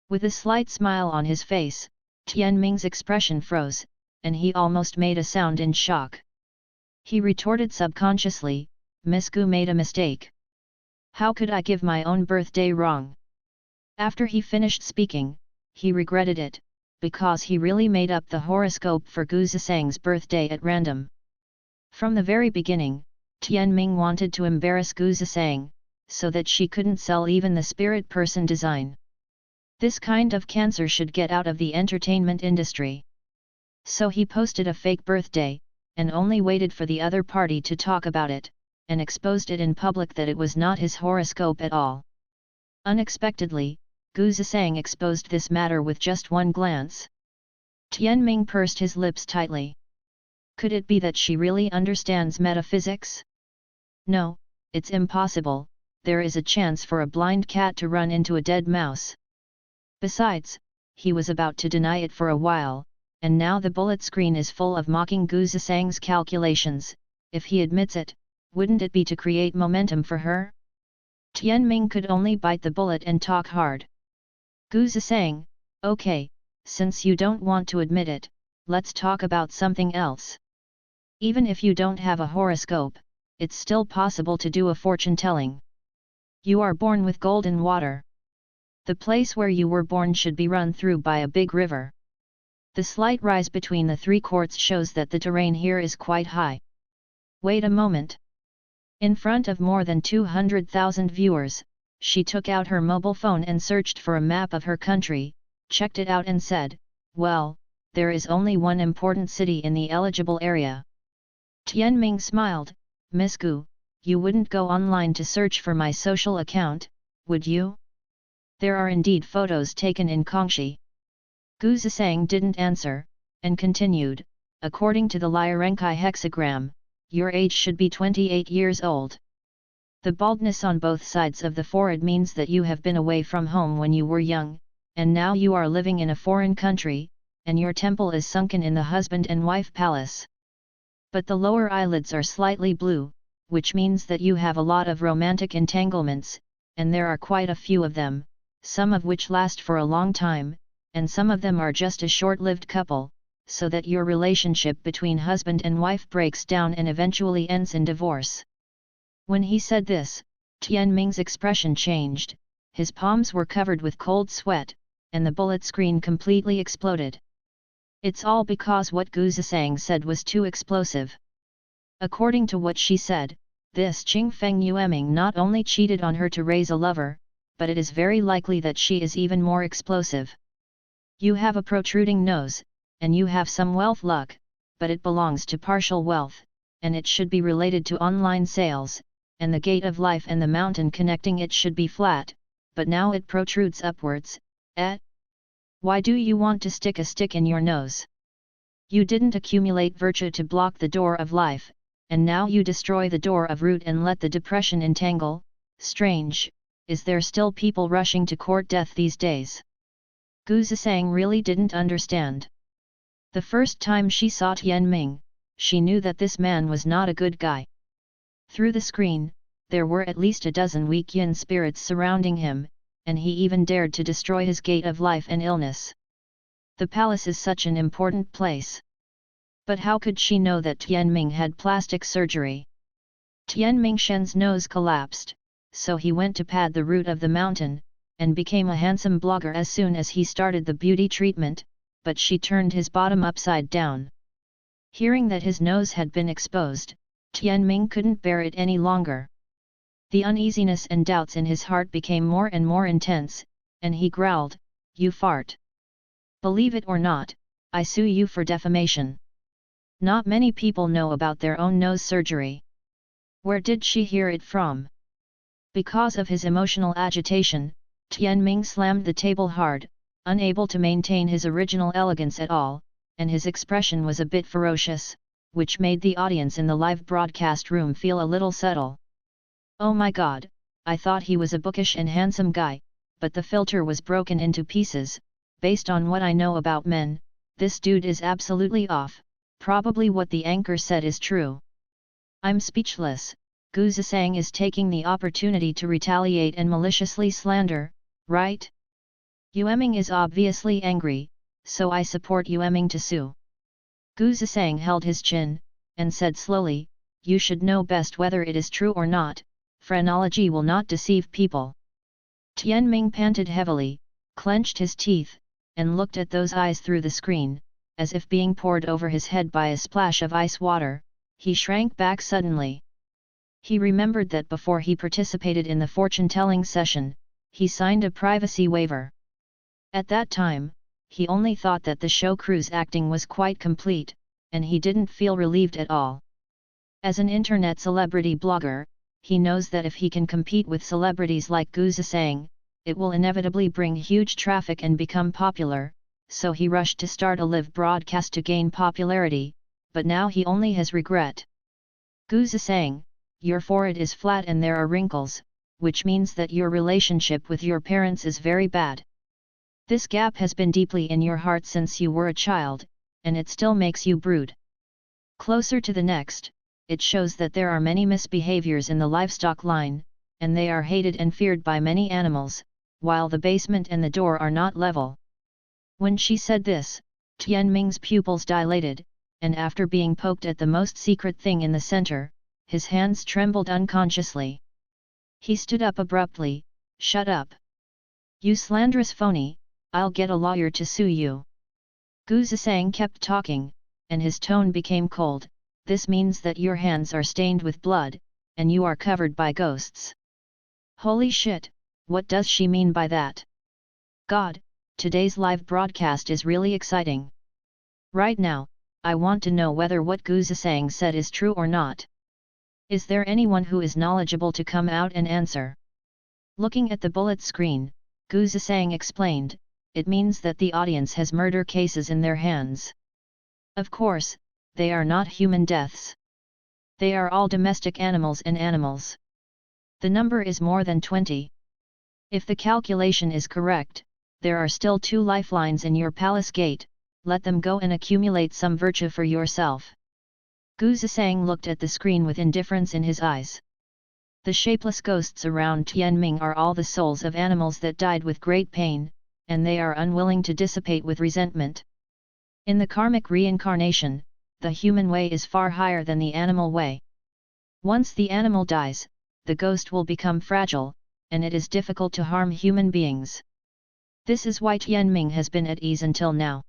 With a slight smile on his face, Tian Ming's expression froze, and he almost made a sound in shock. He retorted subconsciously, "Miss Gu made a mistake. How could I give my own birthday wrong?" After he finished speaking, he regretted it, because he really made up the horoscope for Gu Zisang's birthday at random. From the very beginning, Tian Ming wanted to embarrass Gu Zisang, so that she couldn't sell even the spirit person design. This kind of cancer should get out of the entertainment industry. So he posted a fake birthday, and only waited for the other party to talk about it, and exposed it in public that it was not his horoscope at all. Unexpectedly, Gu Zisang exposed this matter with just one glance. Tian Ming pursed his lips tightly. Could it be that she really understands metaphysics? No, it's impossible. There is a chance for a blind cat to run into a dead mouse. Besides, he was about to deny it for a while, and now the bullet screen is full of mocking Gu Zisang's calculations. If he admits it, wouldn't it be to create momentum for her? Tian Ming could only bite the bullet and talk hard. Gu Zisang, okay, since you don't want to admit it, let's talk about something else. Even if you don't have a horoscope, it's still possible to do a fortune-telling. You are born with golden water. The place where you were born should be run through by a big river. The slight rise between the three courts shows that the terrain here is quite high. Wait a moment. In front of more than 200,000 viewers, she took out her mobile phone and searched for a map of her country, checked it out and said, well, there is only one important city in the eligible area. Tian Ming smiled, Miss Gu, you wouldn't go online to search for my social account, would you? There are indeed photos taken in Kongxi. Gu Zisang didn't answer, and continued, according to the Lyrenkai hexagram, your age should be 28 years old. The baldness on both sides of the forehead means that you have been away from home when you were young, and now you are living in a foreign country, and your temple is sunken in the husband and wife palace. But the lower eyelids are slightly blue, which means that you have a lot of romantic entanglements, and there are quite a few of them, some of which last for a long time, and some of them are just a short-lived couple, so that your relationship between husband and wife breaks down and eventually ends in divorce. When he said this, Tian Ming's expression changed, his palms were covered with cold sweat, and the bullet screen completely exploded. It's all because what Gu Zisang said was too explosive. According to what she said, this Qingfeng Yueming not only cheated on her to raise a lover, but it is very likely that she is even more explosive. You have a protruding nose, and you have some wealth luck, but it belongs to partial wealth, and it should be related to online sales, and the gate of life and the mountain connecting it should be flat, but now it protrudes upwards, Why do you want to stick a stick in your nose? You didn't accumulate virtue to block the door of life, and now you destroy the door of root and let the depression entangle. Strange, is there still people rushing to court death these days? Gu Zisang really didn't understand. The first time she saw Tian Ming, she knew that this man was not a good guy. Through the screen, there were at least a dozen weak yin spirits surrounding him, and he even dared to destroy his gate of life and illness. The palace is such an important place. But how could she know that Tian Ming had plastic surgery? Tian Mingshen's nose collapsed, so he went to pad the root of the mountain, and became a handsome blogger as soon as he started the beauty treatment, but she turned his bottom upside down. Hearing that his nose had been exposed, Tian Ming couldn't bear it any longer. The uneasiness and doubts in his heart became more and more intense, and he growled, "You fart! Believe it or not, I sue you for defamation." Not many people know about their own nose surgery. Where did she hear it from? Because of his emotional agitation, Tian Ming slammed the table hard, unable to maintain his original elegance at all, and his expression was a bit ferocious, which made the audience in the live broadcast room feel a little subtle. Oh my god, I thought he was a bookish and handsome guy, but the filter was broken into pieces. Based on what I know about men, this dude is absolutely off. Probably what the anchor said is true. I'm speechless. Gu Zisang is taking the opportunity to retaliate and maliciously slander, right? Yueming is obviously angry, so I support Yueming to sue. Gu Zisang held his chin, and said slowly, you should know best whether it is true or not. Phrenology will not deceive people. Tian Ming panted heavily, clenched his teeth, and looked at those eyes through the screen, as if being poured over his head by a splash of ice water. He shrank back suddenly. He remembered that before he participated in the fortune-telling session, he signed a privacy waiver. At that time, he only thought that the show crew's acting was quite complete, and he didn't feel relieved at all. As an internet celebrity blogger, he knows that if he can compete with celebrities like Gu Zisang, it will inevitably bring huge traffic and become popular, so he rushed to start a live broadcast to gain popularity, but now he only has regret. Gu Zisang, your forehead is flat and there are wrinkles, which means that your relationship with your parents is very bad. This gap has been deeply in your heart since you were a child, and it still makes you brood. Closer to the next, it shows that there are many misbehaviors in the livestock line, and they are hated and feared by many animals, while the basement and the door are not level. When she said this, Tianming's pupils dilated, and after being poked at the most secret thing in the center, his hands trembled unconsciously. He stood up abruptly. Shut up! You slanderous phony, I'll get a lawyer to sue you. Gu Zisang kept talking, and his tone became cold. This means that your hands are stained with blood, and you are covered by ghosts. Holy shit, what does she mean by that? God, today's live broadcast is really exciting. Right now, I want to know whether what Gu Zisang said is true or not. Is there anyone who is knowledgeable to come out and answer? Looking at the bullet screen, Gu Zisang explained, it means that the audience has murder cases in their hands. Of course, they are not human deaths. They are all domestic animals and animals. The number is more than 20. If the calculation is correct, there are still 2 lifelines in your palace gate, let them go and accumulate some virtue for yourself. Gu Zisang looked at the screen with indifference in his eyes. The shapeless ghosts around Tianming are all the souls of animals that died with great pain, and they are unwilling to dissipate with resentment. In the karmic reincarnation, the human way is far higher than the animal way. Once the animal dies, the ghost will become fragile, and it is difficult to harm human beings. This is why Tianming has been at ease until now.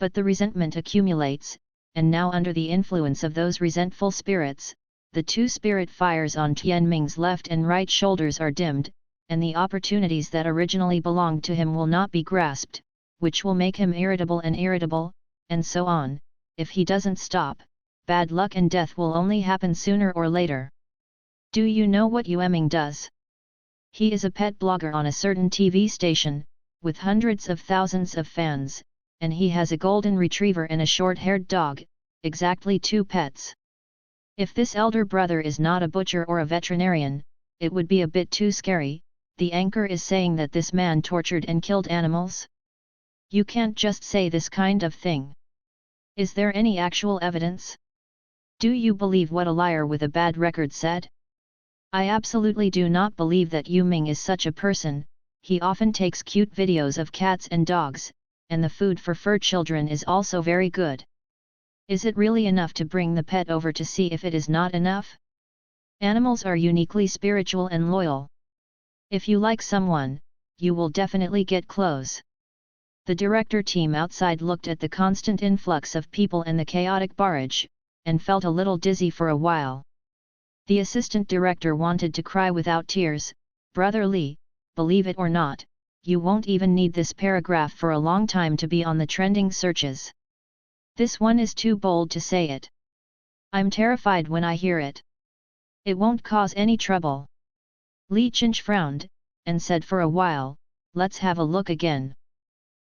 But the resentment accumulates, and now under the influence of those resentful spirits, the 2 spirit fires on Tianming's left and right shoulders are dimmed, and the opportunities that originally belonged to him will not be grasped, which will make him irritable, and so on. If he doesn't stop, bad luck and death will only happen sooner or later. Do you know what Yueming does? He is a pet blogger on a certain TV station, with hundreds of thousands of fans, and he has a golden retriever and a short-haired dog, exactly 2 pets. If this elder brother is not a butcher or a veterinarian, it would be a bit too scary. The anchor is saying that this man tortured and killed animals? You can't just say this kind of thing. Is there any actual evidence? Do you believe what a liar with a bad record said? I absolutely do not believe that Yu Ming is such a person. He often takes cute videos of cats and dogs, and the food for fur children is also very good. Is it really enough to bring the pet over to see if it is not enough? Animals are uniquely spiritual and loyal. If you like someone, you will definitely get close. The director team outside looked at the constant influx of people and the chaotic barrage, and felt a little dizzy for a while. The assistant director wanted to cry without tears. Brother Li, believe it or not, you won't even need this paragraph for a long time to be on the trending searches. This one is too bold to say it. I'm terrified when I hear it. It won't cause any trouble. Li Qinch frowned, and said for a while, let's have a look again.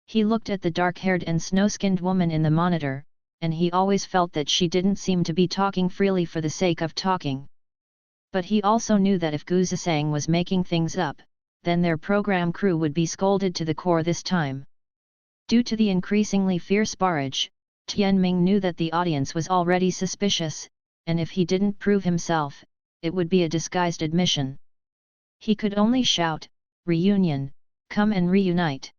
He looked at the dark-haired and snow-skinned woman in the monitor, and he always felt that she didn't seem to be talking freely for the sake of talking. But he also knew that if Gu Zisang was making things up, then their program crew would be scolded to the core this time. Due to the increasingly fierce barrage, Tianming knew that the audience was already suspicious, and if he didn't prove himself, it would be a disguised admission. He could only shout, "Reunion, come and reunite."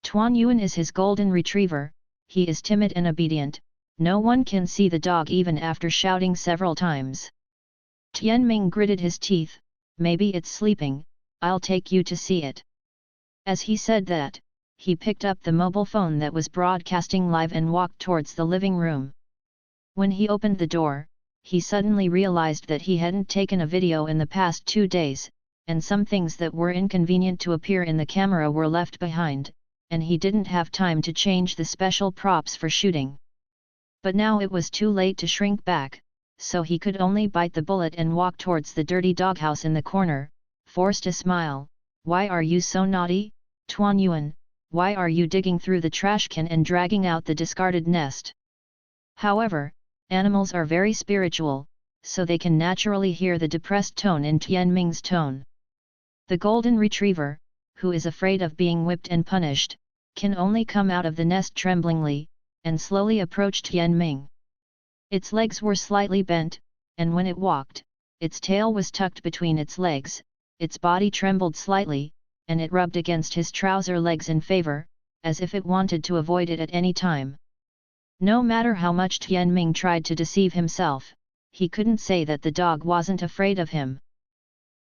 Tuan Yuan is his golden retriever. He is timid and obedient, no one can see the dog even after shouting several times. Tianming gritted his teeth, maybe it's sleeping, I'll take you to see it. As he said that, he picked up the mobile phone that was broadcasting live and walked towards the living room. When he opened the door, he suddenly realized that he hadn't taken a video in the past 2 days, and some things that were inconvenient to appear in the camera were left behind, and he didn't have time to change the special props for shooting. But now it was too late to shrink back, so he could only bite the bullet and walk towards the dirty doghouse in the corner, forced a smile. "Why are you so naughty, Tuan Yuan? Why are you digging through the trash can and dragging out the discarded nest?" However, animals are very spiritual, so they can naturally hear the depressed tone in Tian Ming's tone. The golden retriever, who is afraid of being whipped and punished, can only come out of the nest tremblingly, and slowly approach Tian Ming. Its legs were slightly bent, and when it walked, its tail was tucked between its legs, its body trembled slightly, and it rubbed against his trouser legs in favor, as if it wanted to avoid it at any time. No matter how much Tian Ming tried to deceive himself, he couldn't say that the dog wasn't afraid of him.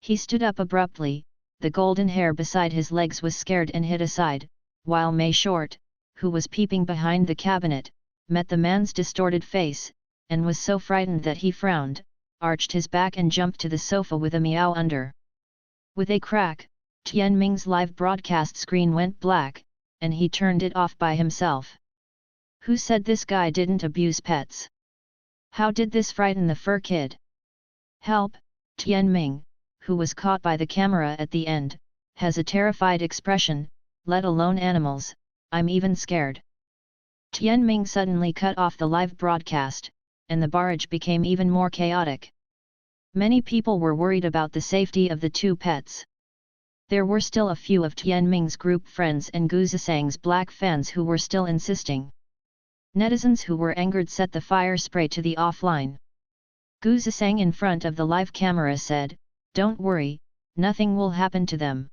He stood up abruptly, the golden hair beside his legs was scared and hid aside, while Mei Short, who was peeping behind the cabinet, met the man's distorted face, and was so frightened that he frowned, arched his back and jumped to the sofa with a meow under. With a crack, Tian Ming's live broadcast screen went black, and he turned it off by himself. Who said this guy didn't abuse pets? How did this frighten the fur kid? Help, Tian Ming, who was caught by the camera at the end, has a terrified expression, let alone animals, I'm even scared. Tian Ming suddenly cut off the live broadcast, and the barrage became even more chaotic. Many people were worried about the safety of the two pets. There were still a few of Tian Ming's group friends and Gu Zisang's black fans who were still insisting. Netizens who were angered set the fire spray to the offline. Gu Zisang in front of the live camera said, "Don't worry, nothing will happen to them."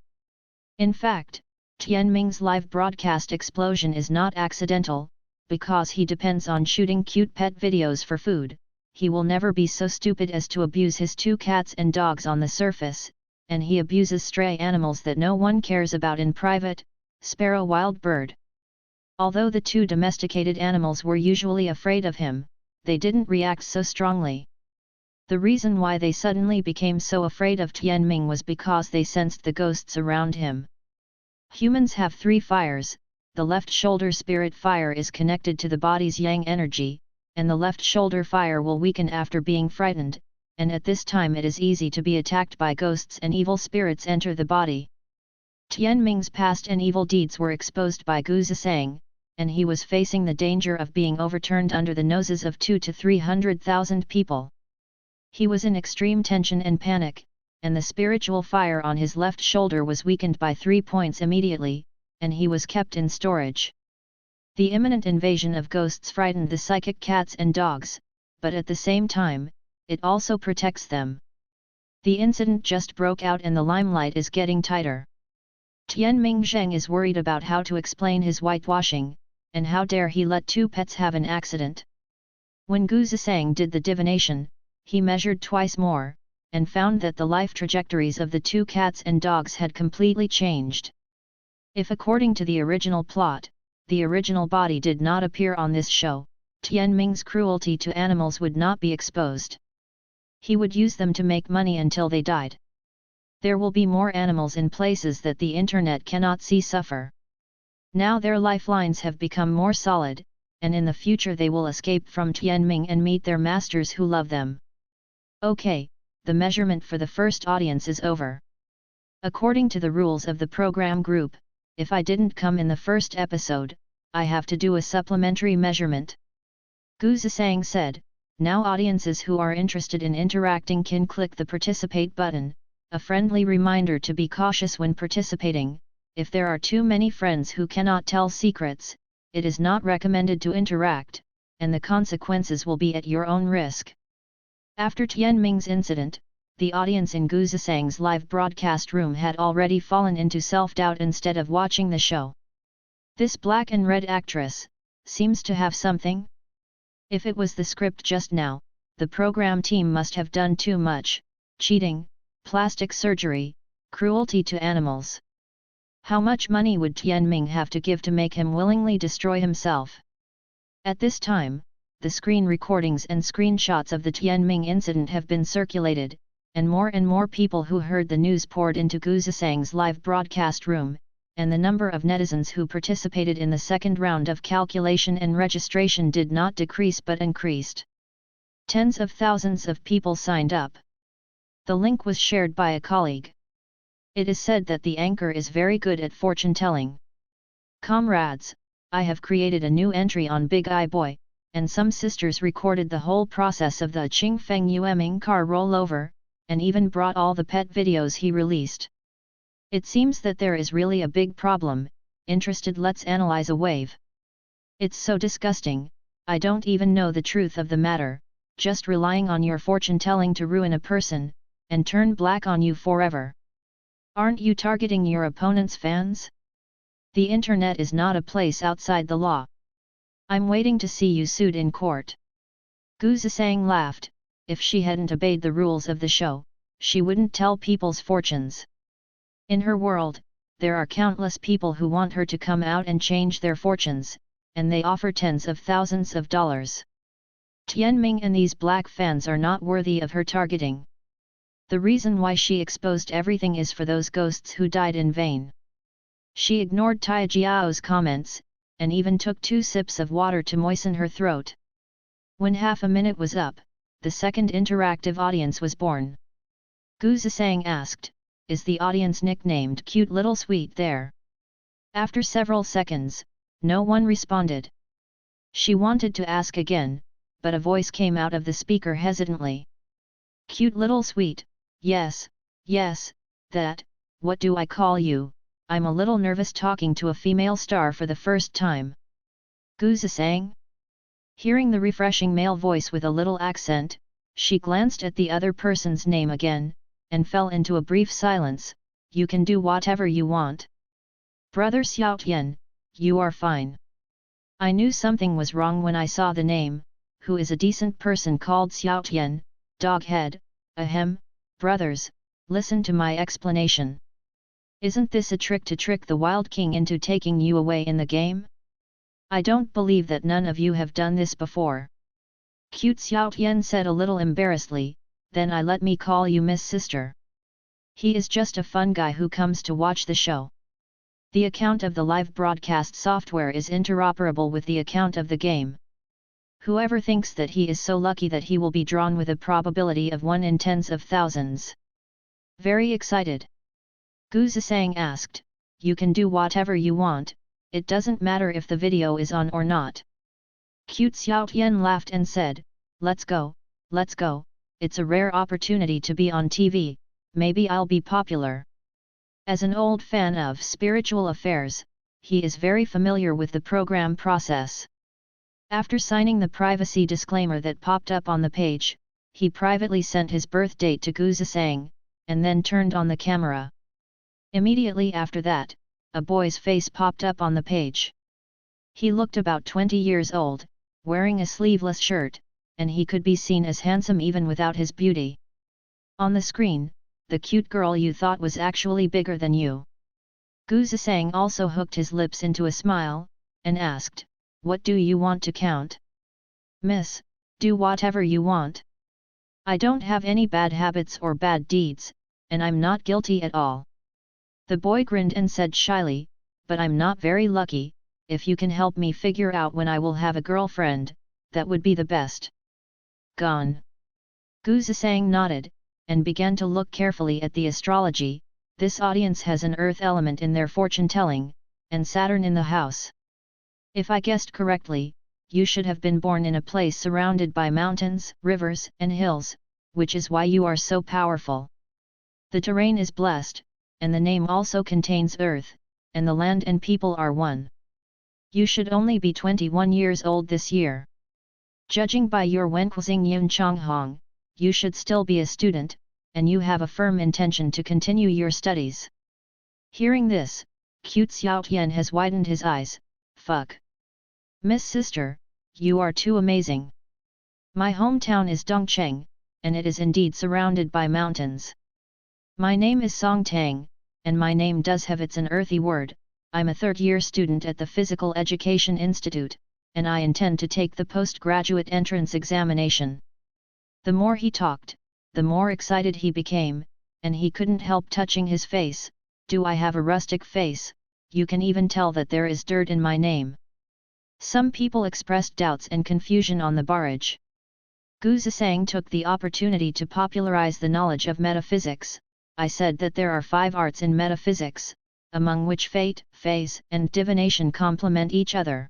In fact, Tian Ming's live broadcast explosion is not accidental, because he depends on shooting cute pet videos for food. He will never be so stupid as to abuse his two cats and dogs on the surface, and he abuses stray animals that no one cares about in private, Sparrow wild bird. Although the two domesticated animals were usually afraid of him, they didn't react so strongly. The reason why they suddenly became so afraid of Tian Ming was because they sensed the ghosts around him. Humans have three fires. The left shoulder spirit fire is connected to the body's yang energy, and the left shoulder fire will weaken after being frightened, and at this time it is easy to be attacked by ghosts and evil spirits enter the body. Tian Ming's past and evil deeds were exposed by Gu Zisang, and he was facing the danger of being overturned under the noses of 200,000 to 300,000 people. He was in extreme tension and panic, and the spiritual fire on his left shoulder was weakened by 3 points immediately, and he was kept in storage. The imminent invasion of ghosts frightened the psychic cats and dogs, but at the same time, it also protects them. The incident just broke out and the limelight is getting tighter. Tian Ming Zheng is worried about how to explain his whitewashing, and how dare he let two pets have an accident. When Gu Zisang did the divination, he measured twice more, and found that the life trajectories of the two cats and dogs had completely changed. If according to the original plot, the original body did not appear on this show, Tian Ming's cruelty to animals would not be exposed. He would use them to make money until they died. There will be more animals in places that the internet cannot see suffer. Now their lifelines have become more solid, and in the future they will escape from Tian Ming and meet their masters who love them. Okay, the measurement for the first audience is over. According to the rules of the program group, if I didn't come in the first episode, I have to do a supplementary measurement. Gu Zisang said, now audiences who are interested in interacting can click the participate button, a friendly reminder to be cautious when participating. If there are too many friends who cannot tell secrets, it is not recommended to interact, and the consequences will be at your own risk. After Tian Ming's incident, the audience in Gu Zisang's live broadcast room had already fallen into self-doubt instead of watching the show. This black and red actress seems to have something. If it was the script just now, the program team must have done too much, cheating, plastic surgery, cruelty to animals. How much money would Tian Ming have to give to make him willingly destroy himself? At this time, the screen recordings and screenshots of the Tian Ming incident have been circulated, and more people who heard the news poured into Gu Zisang's live broadcast room, and the number of netizens who participated in the second round of calculation and registration did not decrease but increased. Tens of thousands of people signed up. The link was shared by a colleague. It is said that the anchor is very good at fortune telling. Comrades, I have created a new entry on Big Eye Boy, and some sisters recorded the whole process of the Qing Feng Yueming car rollover, and even brought all the pet videos he released. It seems that there is really a big problem. Interested? Let's analyze a wave. It's so disgusting, I don't even know the truth of the matter, just relying on your fortune telling to ruin a person, and turn black on you forever. Aren't you targeting your opponent's fans? The internet is not a place outside the law. I'm waiting to see you sued in court. Gu Zisang laughed. If she hadn't obeyed the rules of the show, she wouldn't tell people's fortunes. In her world, there are countless people who want her to come out and change their fortunes, and they offer tens of thousands of dollars. Tianming and these black fans are not worthy of her targeting. The reason why she exposed everything is for those ghosts who died in vain. She ignored Tai Jiao's comments, and even took 2 sips of water to moisten her throat. When half a minute was up, the second interactive audience was born. Gu Zisang asked, "Is the audience nicknamed Cute Little Sweet there?" After several seconds, no one responded. She wanted to ask again, but a voice came out of the speaker hesitantly. "Cute Little Sweet, yes, yes, that, what do I call you? I'm a little nervous talking to a female star for the first time." Gu Zisang? Hearing the refreshing male voice with a little accent, she glanced at the other person's name again, and fell into a brief silence. "You can do whatever you want. Brother Xiao Tian, you are fine. I knew something was wrong when I saw the name. Who is a decent person called Xiao Tian, doghead, ahem, brothers, listen to my explanation. Isn't this a trick to trick the Wild King into taking you away in the game? I don't believe that none of you have done this before." Cute Xiao Tian said a little embarrassedly, "Then let me call you Miss Sister. He is just a fun guy who comes to watch the show. The account of the live broadcast software is interoperable with the account of the game. Whoever thinks that he is so lucky that he will be drawn with a probability of 1 in tens of thousands." Very excited, Gu Zisang asked, "You can do whatever you want, it doesn't matter if the video is on or not." Cute Xiao Tian laughed and said, let's go, it's a rare opportunity to be on TV, maybe I'll be popular." As an old fan of spiritual affairs, he is very familiar with the program process. After signing the privacy disclaimer that popped up on the page, he privately sent his birth date to Gu Zisang, and then turned on the camera. Immediately after that, a boy's face popped up on the page. He looked about 20 years old, wearing a sleeveless shirt, and he could be seen as handsome even without his beauty. On the screen, the cute girl you thought was actually bigger than you. Gu Zisang also hooked his lips into a smile, and asked, "What do you want to count?" "Miss, do whatever you want. I don't have any bad habits or bad deeds, and I'm not guilty at all." The boy grinned and said shyly, "But I'm not very lucky, if you can help me figure out when I will have a girlfriend, that would be the best." "Gone." Gu Zisang nodded, and began to look carefully at the astrology. This audience has an earth element in their fortune telling, and Saturn in the house. If I guessed correctly, you should have been born in a place surrounded by mountains, rivers, and hills, which is why you are so powerful. The terrain is blessed, and the name also contains earth, and the land and people are one. You should only be 21 years old this year. Judging by your Wenquixing Yun Changhong, you should still be a student, and you have a firm intention to continue your studies." Hearing this, Cute Xiao Tian has widened his eyes. "Fuck. Miss Sister, you are too amazing. My hometown is Dongcheng, and it is indeed surrounded by mountains. My name is Song Tang, and my name does have its an earthy word. I'm a third-year student at the Physical Education Institute, and I intend to take the postgraduate entrance examination." The more he talked, the more excited he became, and he couldn't help touching his face. "Do I have a rustic face? You can even tell that there is dirt in my name." Some people expressed doubts and confusion on the barrage. Gu Zisang took the opportunity to popularize the knowledge of metaphysics. I said that there are 5 arts in metaphysics, among which fate, phase, and divination complement each other.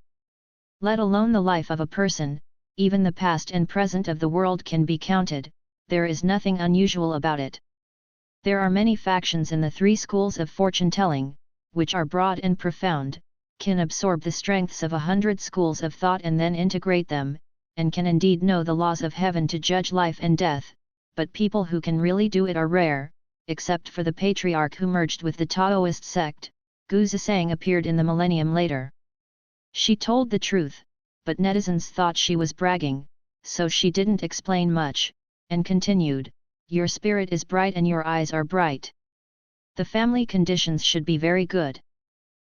Let alone the life of a person, even the past and present of the world can be counted, there is nothing unusual about it. There are many factions in the 3 schools of fortune-telling, which are broad and profound, can absorb the strengths of 100 schools of thought and then integrate them, and can indeed know the laws of heaven to judge life and death, but people who can really do it are rare, except for the patriarch who merged with the Taoist sect. Gu Zisang appeared in the millennium later. She told the truth, but netizens thought she was bragging, so she didn't explain much, and continued, "Your spirit is bright and your eyes are bright. The family conditions should be very good.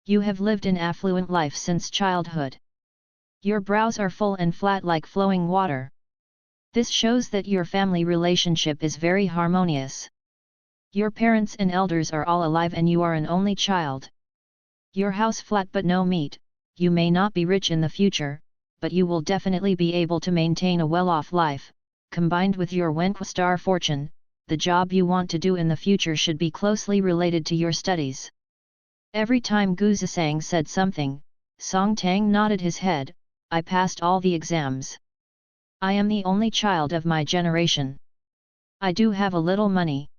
You have lived an affluent life since childhood. Your brows are full and flat like flowing water. This shows that your family relationship is very harmonious. Your parents and elders are all alive and you are an only child. Your house flat but no meat. You may not be rich in the future, but you will definitely be able to maintain a well-off life. Combined with your Wenqua star fortune, the job you want to do in the future should be closely related to your studies." Every time Gu Zisang said something, Song Tang nodded his head. "I passed all the exams. I am the only child of my generation. I do have a little money.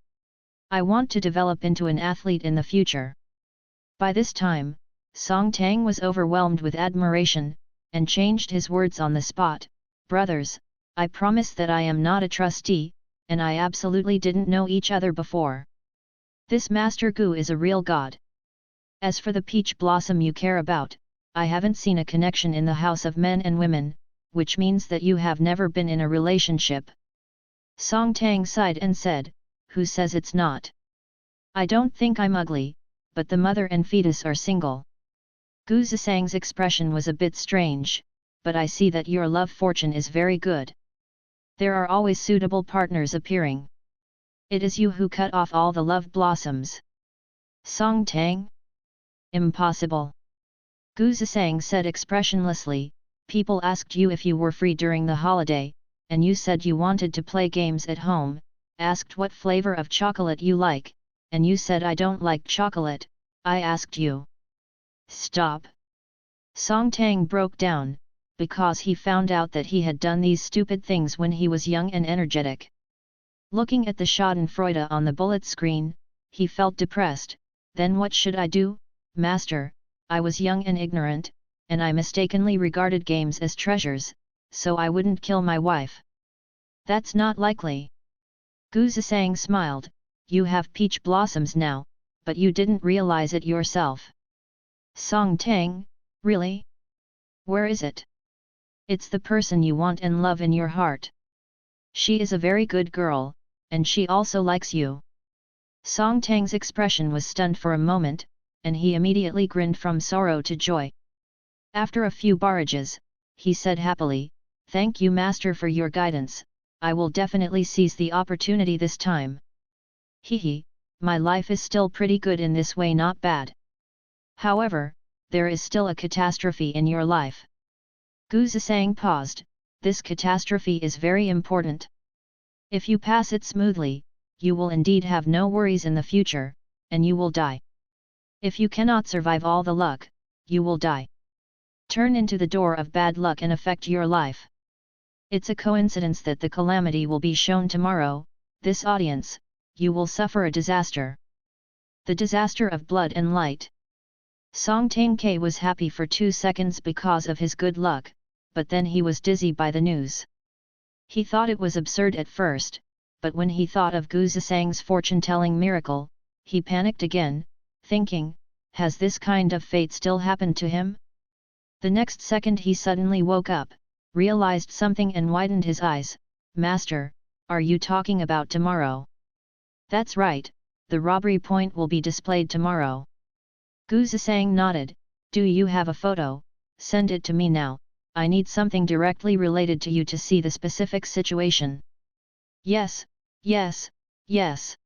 I want to develop into an athlete in the future." By this time, Song Tang was overwhelmed with admiration, and changed his words on the spot. "Brothers, I promise that I am not a trustee, and I absolutely didn't know each other before. This Master Gu is a real god. As for the peach blossom you care about, I haven't seen a connection in the house of men and women, which means that you have never been in a relationship." Song Tang sighed and said, "Who says it's not? I don't think I'm ugly, but the mother and fetus are single." Gu Zisang's expression was a bit strange, "But I see that your love fortune is very good. There are always suitable partners appearing. It is you who cut off all the love blossoms." Song Tang? Impossible. Gu Zisang said expressionlessly, "People asked you if you were free during the holiday, and you said you wanted to play games at home, asked what flavor of chocolate you like, and you said I don't like chocolate. I asked you." "Stop." Song Tang broke down, because he found out that he had done these stupid things when he was young and energetic. Looking at the schadenfreude on the bullet screen, he felt depressed. "Then what should I do, Master? I was young and ignorant, and I mistakenly regarded games as treasures, so I wouldn't kill my wife." "That's not likely." Gu Zisang smiled, "You have peach blossoms now, but you didn't realize it yourself." Song Tang, really? Where is it? It's the person you want and love in your heart. She is a very good girl, and she also likes you. Song Tang's expression was stunned for a moment, and he immediately grinned from sorrow to joy. After a few barrages, he said happily, "Thank you Master for your guidance, I will definitely seize the opportunity this time. Hehe, my life is still pretty good in this way, not bad. However, there is still a catastrophe in your life." Gu Zisang paused. "This catastrophe is very important. If you pass it smoothly, you will indeed have no worries in the future, and you will die. If you cannot survive all the luck, you will die. Turn into the door of bad luck and affect your life. It's a coincidence that the calamity will be shown tomorrow, this audience, you will suffer a disaster. The disaster of blood and light." Song Tang was happy for 2 seconds because of his good luck, but then he was dizzy by the news. He thought it was absurd at first, but when he thought of Gu Zisang's fortune-telling miracle, he panicked again, thinking, has this kind of fate still happened to him? The next second he suddenly woke up, realized something and widened his eyes. "Master, are you talking about tomorrow?" "That's right, the robbery point will be displayed tomorrow." Gu Zisang nodded. "Do you have a photo? Send it to me now, I need something directly related to you to see the specific situation." "Yes, yes, yes."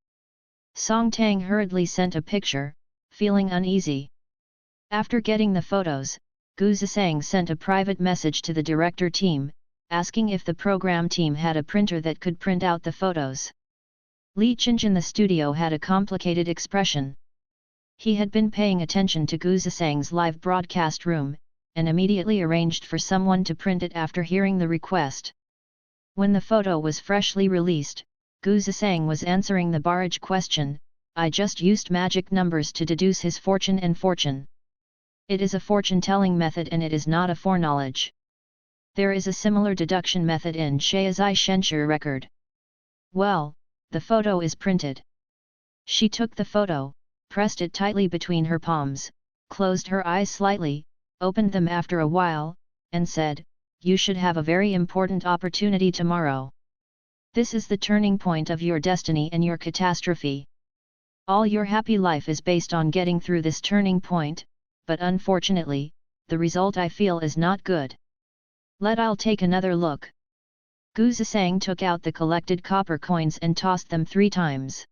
Song Tang hurriedly sent a picture, feeling uneasy. After getting the photos, Gu Zisang sent a private message to the director team, asking if the program team had a printer that could print out the photos. Li Qingji in the studio had a complicated expression. He had been paying attention to Gu Zisang's live broadcast room, and immediately arranged for someone to print it after hearing the request. When the photo was freshly released, Gu Zisang was answering the barrage question, "I just used magic numbers to deduce his fortune and fortune. It is a fortune-telling method and it is not a foreknowledge. There is a similar deduction method in Shaizai Shenshi record." Well, the photo is printed. She took the photo, pressed it tightly between her palms, closed her eyes slightly, opened them after a while, and said, "You should have a very important opportunity tomorrow. This is the turning point of your destiny and your catastrophe. All your happy life is based on getting through this turning point, but unfortunately, the result I feel is not good. I'll take another look." Gu Zisang took out the collected copper coins and tossed them 3 times.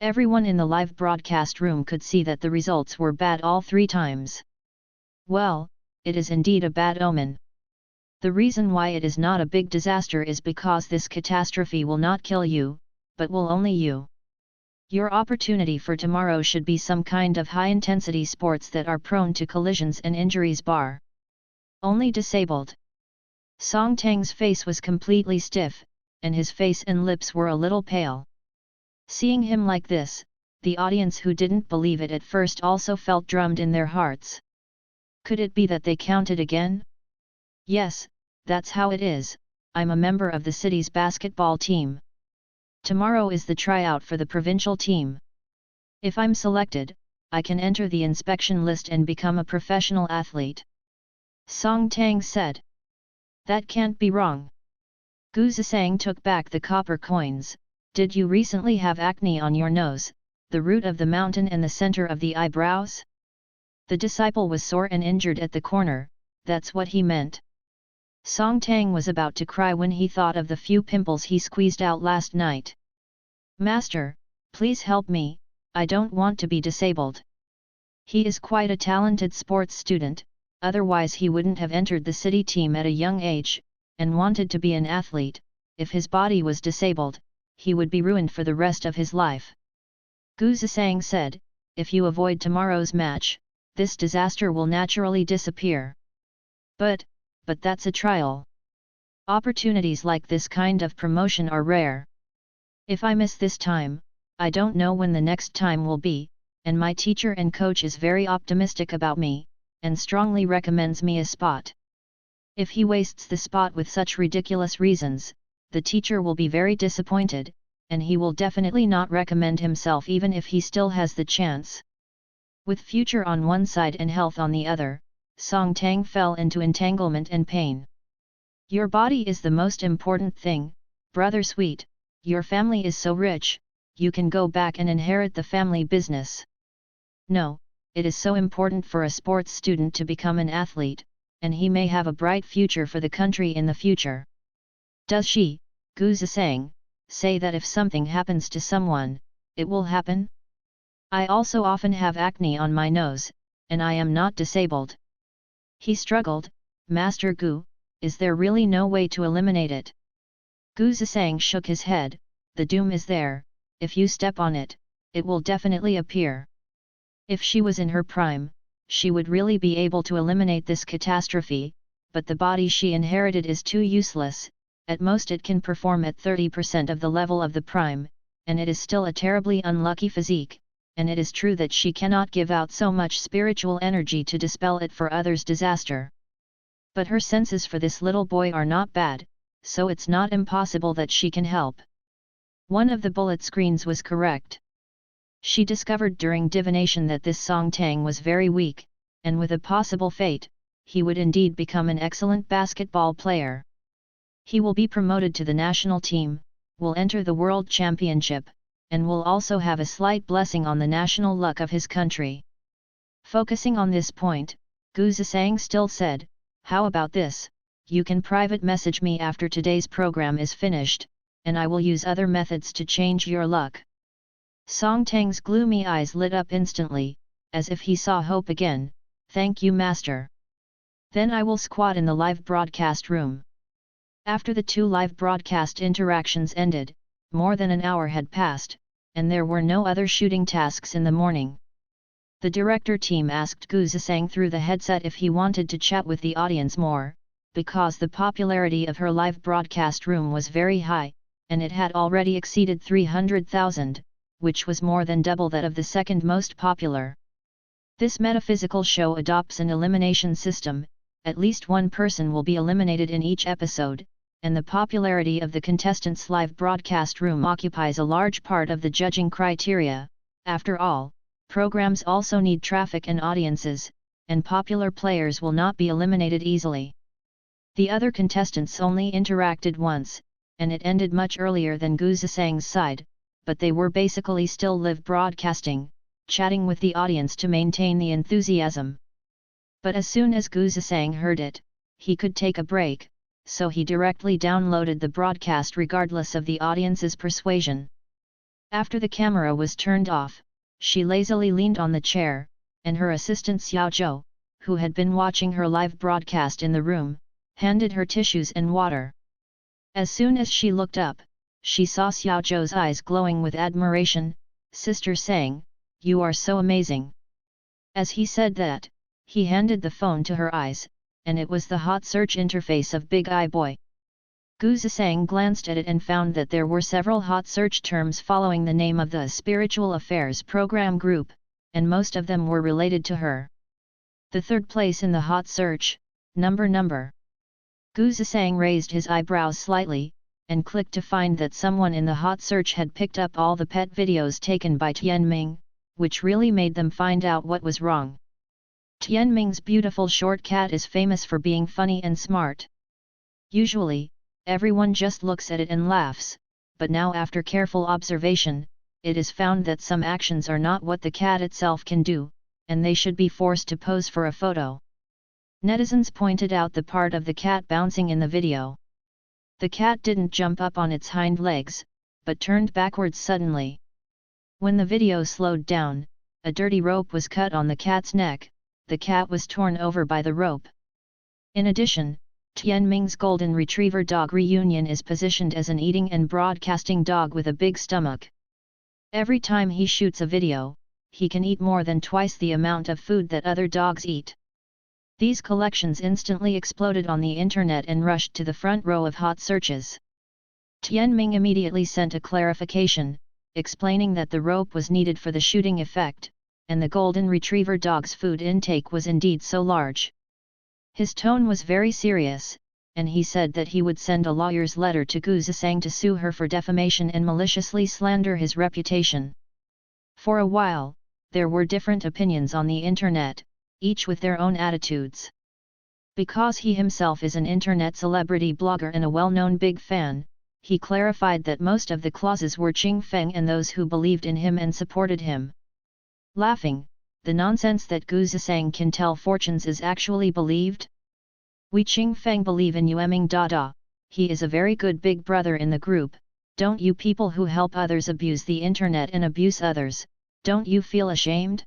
Everyone in the live broadcast room could see that the results were bad all 3 times. Well, it is indeed a bad omen. The reason why it is not a big disaster is because this catastrophe will not kill you, but will only you. Your opportunity for tomorrow should be some kind of high-intensity sports that are prone to collisions and injuries. Only disabled. Song Tang's face was completely stiff, and his face and lips were a little pale. Seeing him like this, the audience who didn't believe it at first also felt drummed in their hearts. Could it be that they counted again? Yes, that's how it is. I'm a member of the city's basketball team. Tomorrow is the tryout for the provincial team. If I'm selected, I can enter the inspection list and become a professional athlete. Song Tang said. That can't be wrong. Gu Zisang took back the copper coins. Did you recently have acne on your nose, the root of the mountain and the center of the eyebrows? The disciple was sore and injured at the corner, that's what he meant. Song Tang was about to cry when he thought of the few pimples he squeezed out last night. "Master, please help me, I don't want to be disabled." He is quite a talented sports student, otherwise he wouldn't have entered the city team at a young age, and wanted to be an athlete. If his body was disabled, he would be ruined for the rest of his life. Gu Zisang said, "If you avoid tomorrow's match, this disaster will naturally disappear. But that's a trial. Opportunities like this kind of promotion are rare. If I miss this time, I don't know when the next time will be, and my teacher and coach is very optimistic about me, and strongly recommends me a spot. If he wastes the spot with such ridiculous reasons, the teacher will be very disappointed, and he will definitely not recommend himself even if he still has the chance." With future on one side and health on the other, Song Tang fell into entanglement and pain. "Your body is the most important thing, brother sweet, your family is so rich, you can go back and inherit the family business. No, it is so important for a sports student to become an athlete, and he may have a bright future for the country in the future. Does she, Gu Zisang, say that if something happens to someone, it will happen? I also often have acne on my nose, and I am not disabled." He struggled, "Master Gu, is there really no way to eliminate it?" Gu Zisang shook his head, "The doom is there, if you step on it, it will definitely appear. If she was in her prime, she would really be able to eliminate this catastrophe, but the body she inherited is too useless, at most it can perform at 30% of the level of the prime, and it is still a terribly unlucky physique, and it is true that she cannot give out so much spiritual energy to dispel it for others' disaster. But her senses for this little boy are not bad, so it's not impossible that she can help." One of the bullet screens was correct. She discovered during divination that this Song Tang was very weak, and with a possible fate, he would indeed become an excellent basketball player. He will be promoted to the national team, will enter the World Championship, and will also have a slight blessing on the national luck of his country. Focusing on this point, Gu Zisang still said, "How about this, you can private message me after today's program is finished, and I will use other methods to change your luck." Song Tang's gloomy eyes lit up instantly, as if he saw hope again. "Thank you, master. Then I will squat in the live broadcast room." After the two live broadcast interactions ended, more than an hour had passed, and there were no other shooting tasks in the morning. The director team asked Gu Zisang through the headset if he wanted to chat with the audience more, because the popularity of her live broadcast room was very high, and it had already exceeded 300,000, which was more than double that of the second most popular. This metaphysical show adopts an elimination system, at least one person will be eliminated in each episode, and the popularity of the contestants' live broadcast room occupies a large part of the judging criteria. After all, programs also need traffic and audiences, and popular players will not be eliminated easily. The other contestants only interacted once, and it ended much earlier than Gu Zisang's side, but they were basically still live broadcasting, chatting with the audience to maintain the enthusiasm. But as soon as Gu Zisang heard it, he could take a break, so he directly downloaded the broadcast regardless of the audience's persuasion. After the camera was turned off, she lazily leaned on the chair, and her assistant Xiao Zhou, who had been watching her live broadcast in the room, handed her tissues and water. As soon as she looked up, she saw Xiao Zhou's eyes glowing with admiration. "Sister Sang, you are so amazing." As he said that, he handed the phone to her eyes, and it was the hot search interface of Big Eye Boy. Gu Zisang glanced at it and found that there were several hot search terms following the name of the Spiritual Affairs Program Group, and most of them were related to her. The third place in the hot search, number. Gu Zisang raised his eyebrows slightly, and clicked to find that someone in the hot search had picked up all the pet videos taken by Tian, which really made them find out what was wrong. Tianming's beautiful short cat is famous for being funny and smart. Usually, everyone just looks at it and laughs, but now after careful observation, it is found that some actions are not what the cat itself can do, and they should be forced to pose for a photo. Netizens pointed out the part of the cat bouncing in the video. The cat didn't jump up on its hind legs, but turned backwards suddenly. When the video slowed down, a dirty rope was cut on the cat's neck. The cat was torn over by the rope. In addition, Tianming's golden retriever dog Reunion is positioned as an eating and broadcasting dog with a big stomach. Every time he shoots a video, he can eat more than twice the amount of food that other dogs eat. These collections instantly exploded on the internet and rushed to the front row of hot searches. Tianming immediately sent a clarification, explaining that the rope was needed for the shooting effect, and the golden retriever dog's food intake was indeed so large. His tone was very serious, and he said that he would send a lawyer's letter to Gu Zisang to sue her for defamation and maliciously slander his reputation. For a while, there were different opinions on the internet, each with their own attitudes. Because he himself is an internet celebrity blogger and a well-known big fan, he clarified that most of the clauses were Qing Feng and those who believed in him and supported him. Laughing, the nonsense that Gu Zisang can tell fortunes is actually believed? We Qing Feng believe in Yueming Dada, he is a very good big brother in the group. Don't you people who help others abuse the internet and abuse others, don't you feel ashamed?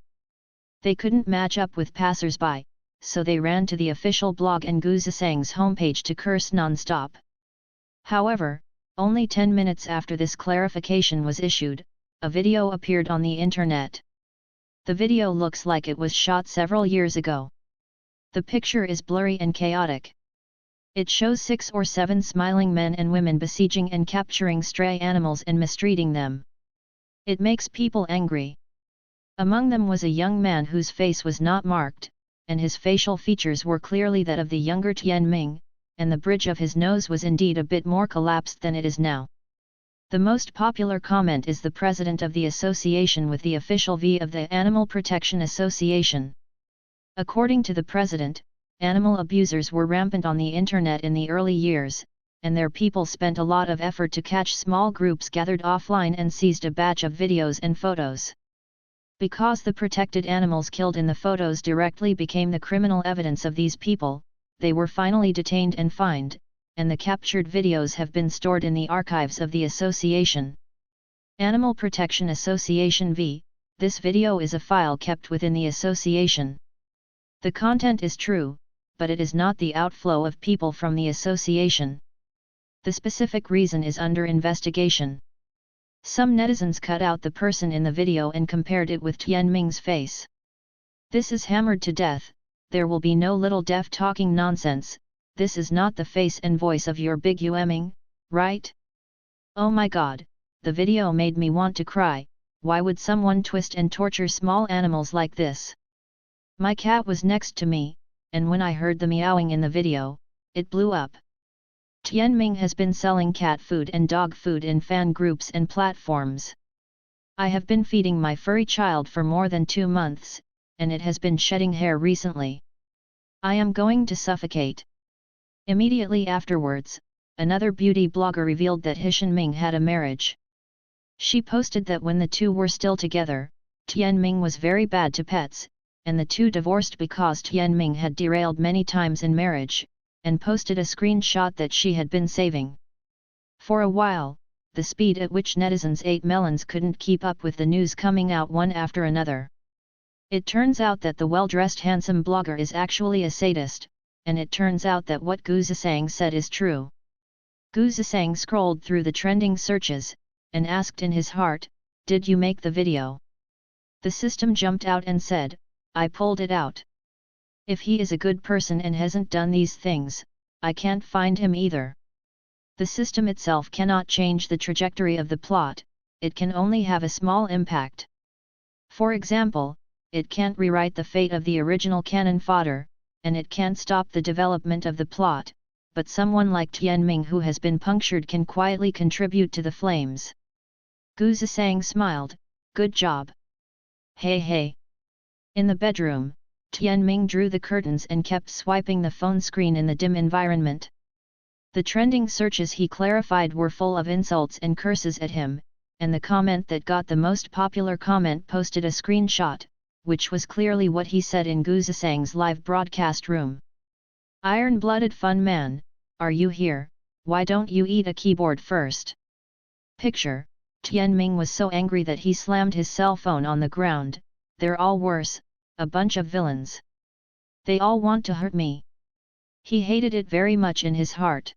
They couldn't match up with passers-by, so they ran to the official blog and Gu Zisang's homepage to curse non-stop. However, only 10 minutes after this clarification was issued, a video appeared on the internet. The video looks like it was shot several years ago. The picture is blurry and chaotic. It shows 6 or 7 smiling men and women besieging and capturing stray animals and mistreating them. It makes people angry. Among them was a young man whose face was not marked, and his facial features were clearly that of the younger Tianming, and the bridge of his nose was indeed a bit more collapsed than it is now. The most popular comment is the president of the association with the official V of the Animal Protection Association. According to the president, animal abusers were rampant on the internet in the early years, and their people spent a lot of effort to catch small groups gathered offline and seized a batch of videos and photos. Because the protected animals killed in the photos directly became the criminal evidence of these people, they were finally detained and fined, and the captured videos have been stored in the archives of the association. Animal Protection Association v. This video is a file kept within the association. The content is true, but it is not the outflow of people from the association. The specific reason is under investigation. Some netizens cut out the person in the video and compared it with Tian Ming's face. This is hammered to death. There will be no little deaf talking nonsense. This is not the face and voice of your big Yueming, right? Oh my god, the video made me want to cry. Why would someone twist and torture small animals like this? My cat was next to me, and when I heard the meowing in the video, it blew up. Tian Ming has been selling cat food and dog food in fan groups and platforms. I have been feeding my furry child for more than 2 months, and it has been shedding hair recently. I am going to suffocate. Immediately afterwards, another beauty blogger revealed that Hishan Ming had a marriage. She posted that when the two were still together, Tian Ming was very bad to pets, and the two divorced because Tian Ming had derailed many times in marriage, and posted a screenshot that she had been saving. For a while, the speed at which netizens ate melons couldn't keep up with the news coming out one after another. It turns out that the well-dressed handsome blogger is actually a sadist, and it turns out that what Gu Zisang said is true. Gu Zisang scrolled through the trending searches, and asked in his heart, "Did you make the video?" The system jumped out and said, "I pulled it out. If he is a good person and hasn't done these things, I can't find him either." The system itself cannot change the trajectory of the plot, it can only have a small impact. For example, it can't rewrite the fate of the original cannon fodder, and it can't stop the development of the plot, but someone like Tian Ming who has been punctured can quietly contribute to the flames. Gu Zisang smiled, "Good job. Hey hey." In the bedroom, Tian Ming drew the curtains and kept swiping the phone screen in the dim environment. The trending searches he clarified were full of insults and curses at him, and the comment that got the most popular comment posted a screenshot, which was clearly what he said in Gu Zisang's live broadcast room. "Iron-blooded fun man, are you here? Why don't you eat a keyboard first?" Picture, Tian Ming was so angry that he slammed his cell phone on the ground. "They're all worse, a bunch of villains. They all want to hurt me." He hated it very much in his heart.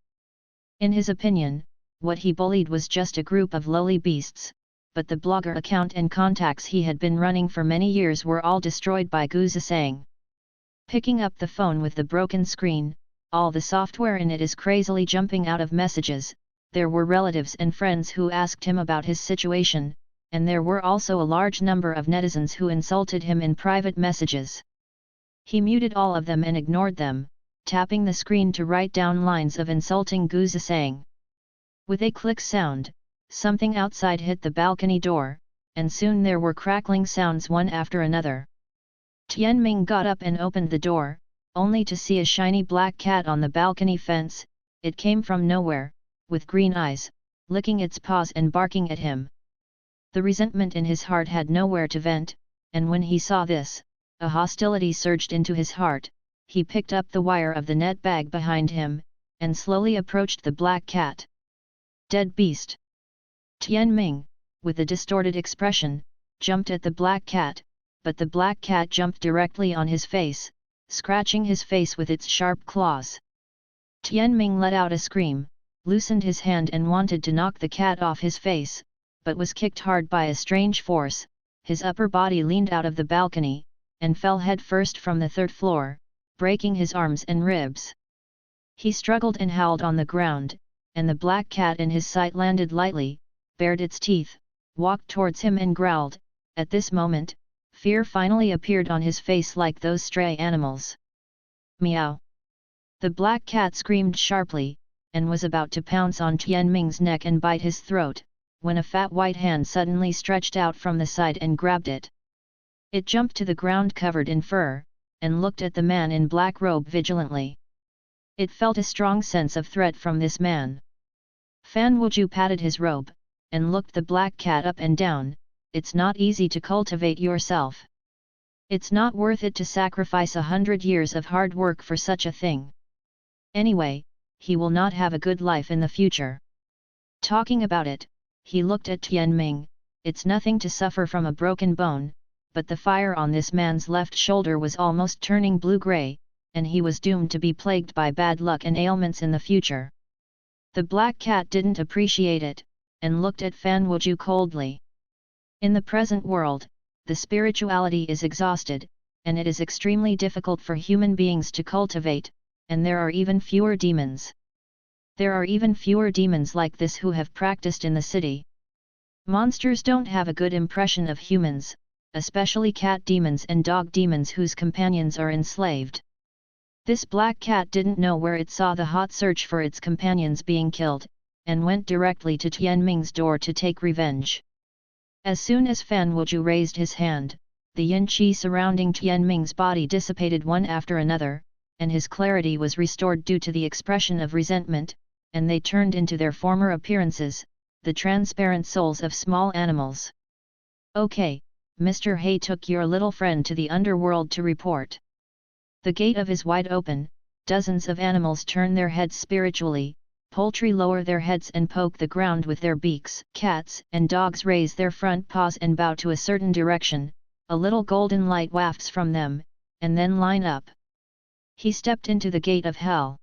In his opinion, what he bullied was just a group of lowly beasts, but the blogger account and contacts he had been running for many years were all destroyed by Gu Zisang. Picking up the phone with the broken screen, all the software in it is crazily jumping out of messages. There were relatives and friends who asked him about his situation, and there were also a large number of netizens who insulted him in private messages. He muted all of them and ignored them, tapping the screen to write down lines of insulting Gu Zisang. With a click sound, something outside hit the balcony door, and soon there were crackling sounds one after another. Tian Ming got up and opened the door, only to see a shiny black cat on the balcony fence. It came from nowhere, with green eyes, licking its paws and barking at him. The resentment in his heart had nowhere to vent, and when he saw this, a hostility surged into his heart. He picked up the wire of the net bag behind him, and slowly approached the black cat. "Dead beast!" Tian Ming, with a distorted expression, jumped at the black cat, but the black cat jumped directly on his face, scratching his face with its sharp claws. Tian Ming let out a scream, loosened his hand and wanted to knock the cat off his face, but was kicked hard by a strange force. His upper body leaned out of the balcony, and fell head-first from the 3rd floor, breaking his arms and ribs. He struggled and howled on the ground, and the black cat in his sight landed lightly, bared its teeth, walked towards him and growled. At this moment, fear finally appeared on his face like those stray animals. "Meow!" The black cat screamed sharply, and was about to pounce on Tian Ming's neck and bite his throat, when a fat white hand suddenly stretched out from the side and grabbed it. It jumped to the ground covered in fur, and looked at the man in black robe vigilantly. It felt a strong sense of threat from this man. Fan Wuju patted his robe, and looked the black cat up and down. "It's not easy to cultivate yourself. It's not worth it to sacrifice 100 years of hard work for such a thing. Anyway, he will not have a good life in the future." Talking about it, he looked at Tian Ming. "It's nothing to suffer from a broken bone, but the fire on this man's left shoulder was almost turning blue-grey, and he was doomed to be plagued by bad luck and ailments in the future." The black cat didn't appreciate it, and looked at Fan Wuju coldly. In the present world, the spirituality is exhausted, and it is extremely difficult for human beings to cultivate, and there are even fewer demons. There are even fewer demons like this who have practiced in the city. Monsters don't have a good impression of humans, especially cat demons and dog demons whose companions are enslaved. This black cat didn't know where it saw the hot search for its companions being killed, and went directly to Tian Ming's door to take revenge. As soon as Fan Wuju raised his hand, the yin qi surrounding Tian Ming's body dissipated one after another, and his clarity was restored due to the expression of resentment, and they turned into their former appearances, the transparent souls of small animals. Okay, Mr. He took your little friend to the underworld to report. The gate of is wide open, dozens of animals turn their heads spiritually, poultry lower their heads and poke the ground with their beaks, cats and dogs raise their front paws and bow to a certain direction, a little golden light wafts from them, and then line up. He stepped into the gate of hell.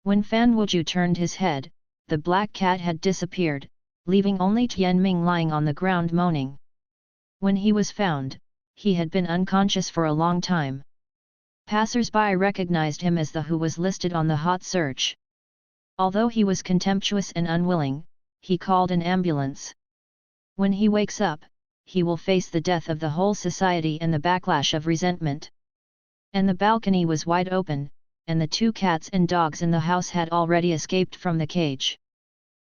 When Fan Wuju turned his head, the black cat had disappeared, leaving only Tian Ming lying on the ground moaning. When he was found, he had been unconscious for a long time. Passers-by recognized him as the who was listed on the hot search. Although he was contemptuous and unwilling, he called an ambulance. When he wakes up, he will face the death of the whole society and the backlash of resentment. And the balcony was wide open, and the two cats and dogs in the house had already escaped from the cage.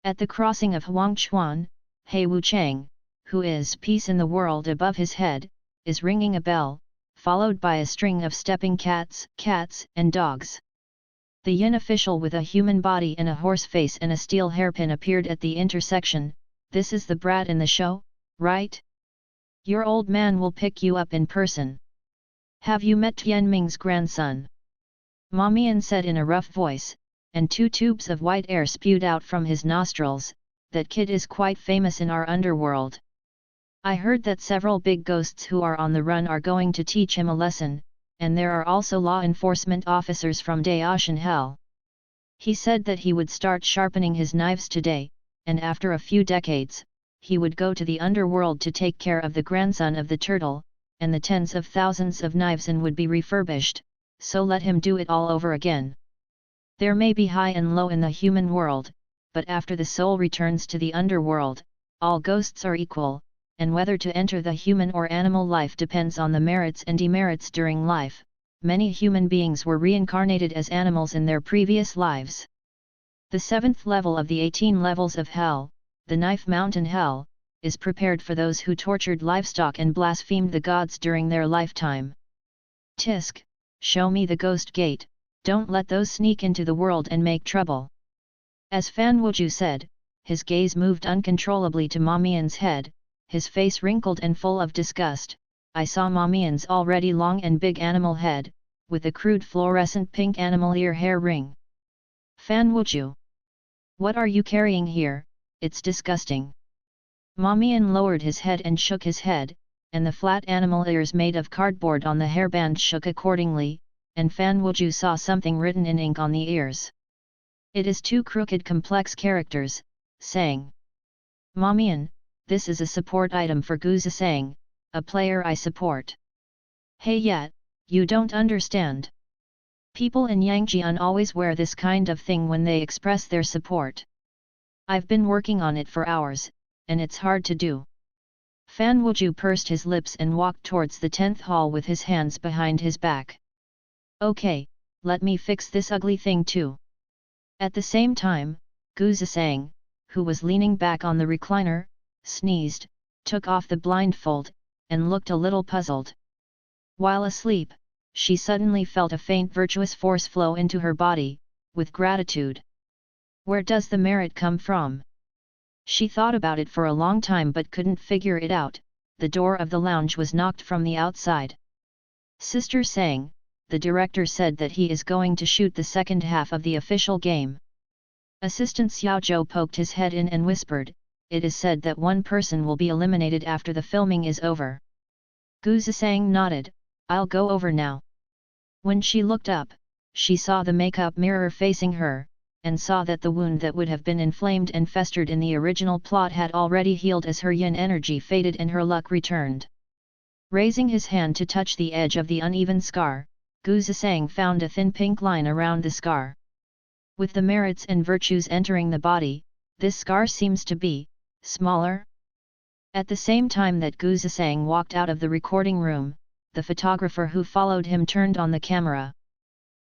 At the crossing of Huangchuan, He Wuchang, who is peace in the world above his head, is ringing a bell, followed by a string of stepping cats and dogs. The yin official with a human body and a horse face and a steel hairpin appeared at the intersection. This is the brat in the show, right? Your old man will pick you up in person. Have you met Tian Ming's grandson? Ma Mian said in a rough voice, and 2 tubes of white air spewed out from his nostrils. That kid is quite famous in our underworld. I heard that several big ghosts who are on the run are going to teach him a lesson, and there are also law enforcement officers from Daoshan Hell. He said that he would start sharpening his knives today, and after a few decades, he would go to the underworld to take care of the grandson of the turtle, and the tens of thousands of knives and would be refurbished, so let him do it all over again. There may be high and low in the human world, but after the soul returns to the underworld, all ghosts are equal, and whether to enter the human or animal life depends on the merits and demerits during life. Many human beings were reincarnated as animals in their previous lives. The 7th level of the 18 levels of hell, the Knife Mountain Hell, is prepared for those who tortured livestock and blasphemed the gods during their lifetime. Tisk, show me the ghost gate, don't let those sneak into the world and make trouble. As Fan Wuju said, his gaze moved uncontrollably to Ma Mian's head, his face wrinkled and full of disgust. I saw Ma Mian's already long and big animal head, with a crude fluorescent pink animal ear hair ring. Fan Wuju, what are you carrying here? It's disgusting. Ma Mian lowered his head and shook his head, and the flat animal ears made of cardboard on the hairband shook accordingly, and Fan Wuju saw something written in ink on the ears. It is 2 crooked complex characters, saying, Ma Mian, this is a support item for Gu Zisang, a player I support. Hey yet, you don't understand. People in Yangjian always wear this kind of thing when they express their support. I've been working on it for hours, and it's hard to do. Fan Wuju pursed his lips and walked towards the 10th hall with his hands behind his back. Okay, let me fix this ugly thing too. At the same time, Gu Zisang, who was leaning back on the recliner, sneezed, took off the blindfold, and looked a little puzzled. While asleep, she suddenly felt a faint virtuous force flow into her body, with gratitude. Where does the merit come from? She thought about it for a long time but couldn't figure it out. The door of the lounge was knocked from the outside. Sister Sang, the director said that he is going to shoot the second half of the official game. Assistant Xiao Zhou poked his head in and whispered, it is said that one person will be eliminated after the filming is over. Gu Zisang nodded, I'll go over now. When she looked up, she saw the makeup mirror facing her, and saw that the wound that would have been inflamed and festered in the original plot had already healed as her yin energy faded and her luck returned. Raising his hand to touch the edge of the uneven scar, Gu Zisang found a thin pink line around the scar. With the merits and virtues entering the body, this scar seems to be smaller. At the same time that Gu Zisang walked out of the recording room, the photographer who followed him turned on the camera.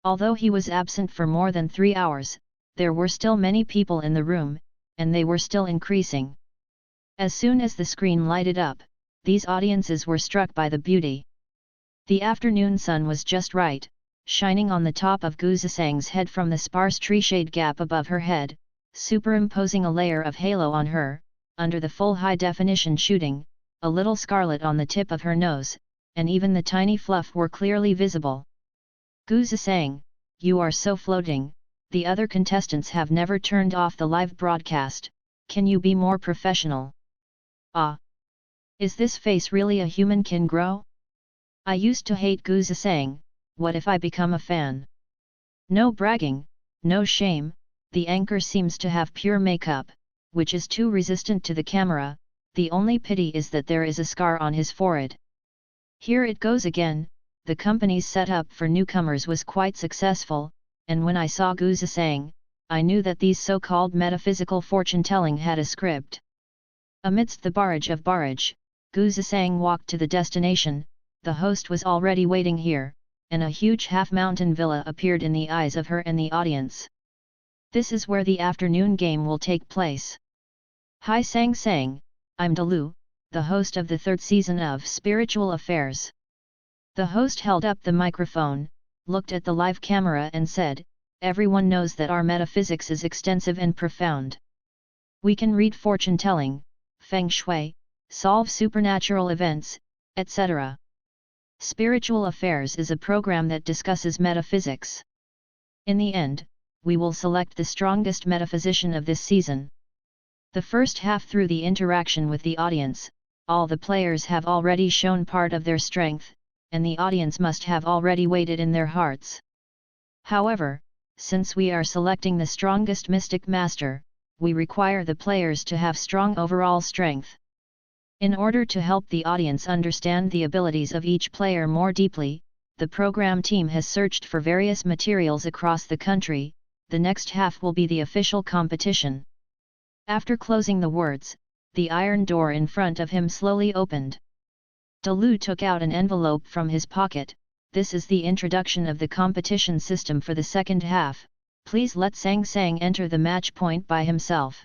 Although he was absent for more than 3 hours, there were still many people in the room, and they were still increasing. As soon as the screen lighted up, these audiences were struck by the beauty. The afternoon sun was just right, shining on the top of Gu Zisang's head from the sparse tree shade gap above her head, superimposing a layer of halo on her, under the full high-definition shooting, a little scarlet on the tip of her nose, and even the tiny fluff were clearly visible. Gu Zisang, you are so floating, the other contestants have never turned off the live broadcast, can you be more professional? Ah! Is this face really a human can grow? I used to hate Gu Zisang, what if I become a fan? No bragging, no shame, the anchor seems to have pure makeup, which is too resistant to the camera, the only pity is that there is a scar on his forehead. Here it goes again, the company's setup for newcomers was quite successful, and when I saw Gu Zisang, I knew that these so-called metaphysical fortune-telling had a script. Amidst the barrage of barrage, Gu Zisang walked to the destination, the host was already waiting here, and a huge half-mountain villa appeared in the eyes of her and the audience. This is where the afternoon game will take place. Hi Sang Sang, I'm Dalu, the host of the 3rd season of Spiritual Affairs. The host held up the microphone, looked at the live camera and said, everyone knows that our metaphysics is extensive and profound. We can read fortune-telling, feng shui, solve supernatural events, etc. Spiritual Affairs is a program that discusses metaphysics. In the end, we will select the strongest metaphysician of this season. The first half through the interaction with the audience, all the players have already shown part of their strength, and the audience must have already waited in their hearts. However, since we are selecting the strongest mystic master, we require the players to have strong overall strength. In order to help the audience understand the abilities of each player more deeply, the program team has searched for various materials across the country. The next half will be the official competition. After closing the words, the iron door in front of him slowly opened. Dalu took out an envelope from his pocket. This is the introduction of the competition system for the second half. Please let Sang Sang enter the match point by himself.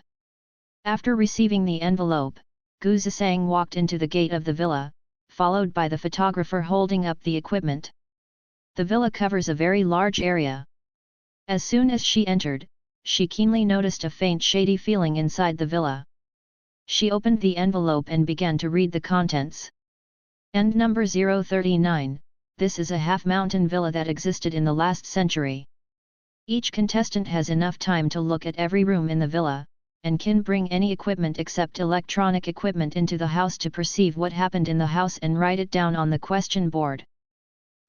After receiving the envelope, Gu Zisang walked into the gate of the villa, followed by the photographer holding up the equipment. The villa covers a very large area. As soon as she entered, she keenly noticed a faint shady feeling inside the villa. She opened the envelope and began to read the contents. End number 039, this is a half-mountain villa that existed in the last century. Each contestant has enough time to look at every room in the villa, and can bring any equipment except electronic equipment into the house to perceive what happened in the house and write it down on the question board.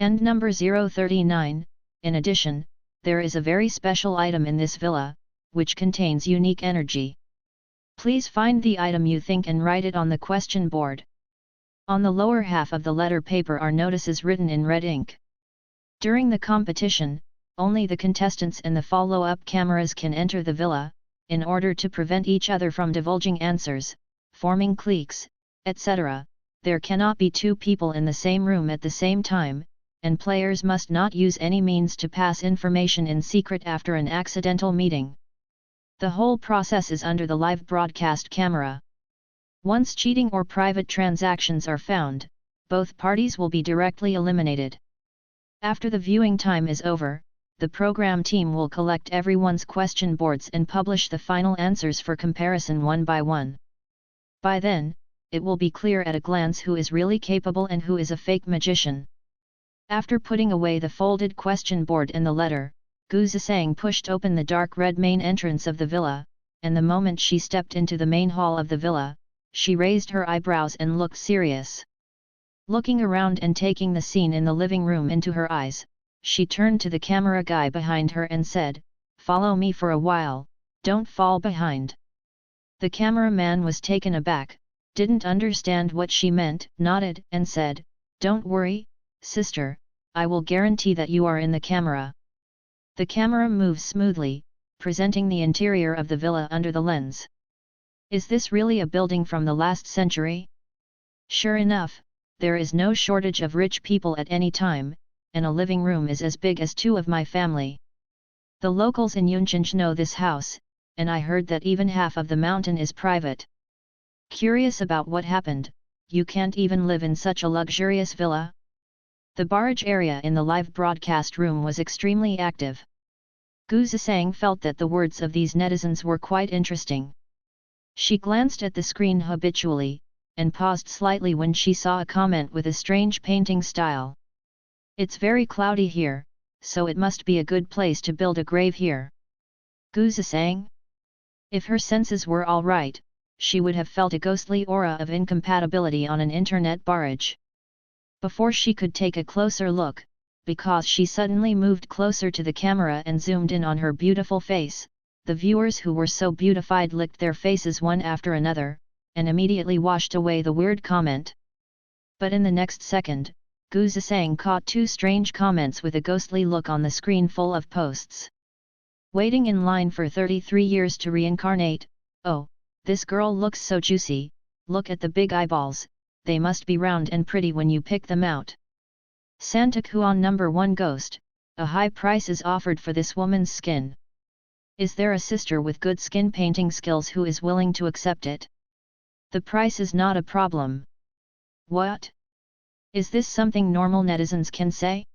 End number 039, in addition, there is a very special item in this villa, which contains unique energy. Please find the item you think and write it on the question board. On the lower half of the letter paper are notices written in red ink. During the competition, only the contestants and the follow-up cameras can enter the villa, in order to prevent each other from divulging answers, forming cliques, etc. There cannot be 2 people in the same room at the same time, and players must not use any means to pass information in secret after an accidental meeting. The whole process is under the live broadcast camera. Once cheating or private transactions are found, both parties will be directly eliminated. After the viewing time is over, the program team will collect everyone's question boards and publish the final answers for comparison one by one. By then, it will be clear at a glance who is really capable and who is a fake magician. After putting away the folded question board and the letter, Gu Zisang pushed open the dark red main entrance of the villa, and the moment she stepped into the main hall of the villa, she raised her eyebrows and looked serious. Looking around and taking the scene in the living room into her eyes, she turned to the camera guy behind her and said, follow me for a while, don't fall behind." The cameraman was taken aback, didn't understand what she meant, nodded and said, "Don't worry, sister, I will guarantee that you are in the camera." The camera moves smoothly, presenting the interior of the villa under the lens. Is this really a building from the last century? Sure enough, there is no shortage of rich people at any time, and a living room is as big as two of my family. The locals in Yuncheng know this house, and I heard that even half of the mountain is private. Curious about what happened, you can't even live in such a luxurious villa? The barrage area in the live broadcast room was extremely active. Gu Zisang felt that the words of these netizens were quite interesting. She glanced at the screen habitually, and paused slightly when she saw a comment with a strange painting style. "It's very cloudy here, so it must be a good place to build a grave here." Gu Zisang? If her senses were all right, she would have felt a ghostly aura of incompatibility on an internet barrage. Before she could take a closer look, because she suddenly moved closer to the camera and zoomed in on her beautiful face, the viewers who were so beautified licked their faces one after another, and immediately washed away the weird comment. But in the next second, Gu Zisang caught two strange comments with a ghostly look on the screen full of posts. "Waiting in line for 33 years to reincarnate, oh, this girl looks so juicy, look at the big eyeballs, they must be round and pretty when you pick them out. Santa Kuan number 1 ghost, a high price is offered for this woman's skin. Is there a sister with good skin painting skills who is willing to accept it? The price is not a problem." What? Is this something normal netizens can say?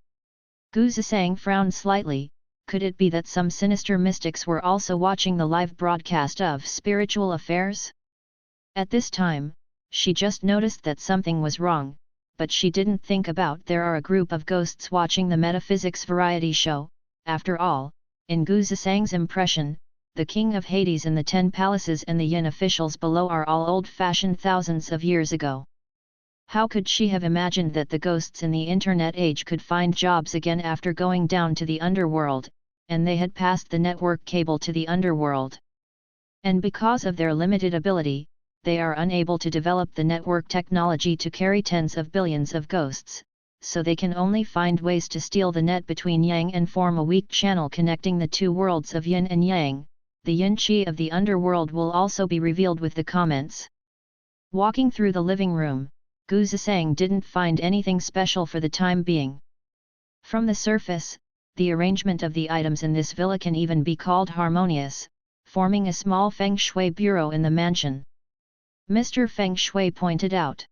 Gu Zisang frowned slightly. Could it be that some sinister mystics were also watching the live broadcast of spiritual affairs? At this time, she just noticed that something was wrong, but she didn't think about there are a group of ghosts watching the metaphysics variety show. After all, in Gu Zisang's impression, the king of Hades and the 10 palaces and the Yin officials below are all old-fashioned thousands of years ago. How could she have imagined that the ghosts in the internet age could find jobs again after going down to the underworld, and they had passed the network cable to the underworld? And because of their limited ability, they are unable to develop the network technology to carry tens of billions of ghosts, so they can only find ways to steal the net between Yang and form a weak channel connecting the two worlds of Yin and Yang. The Yin Qi of the underworld will also be revealed with the comments. Walking through the living room, Gu Zisang didn't find anything special for the time being. From the surface, the arrangement of the items in this villa can even be called harmonious, forming a small feng shui bureau in the mansion. Mr. Feng Shui pointed out.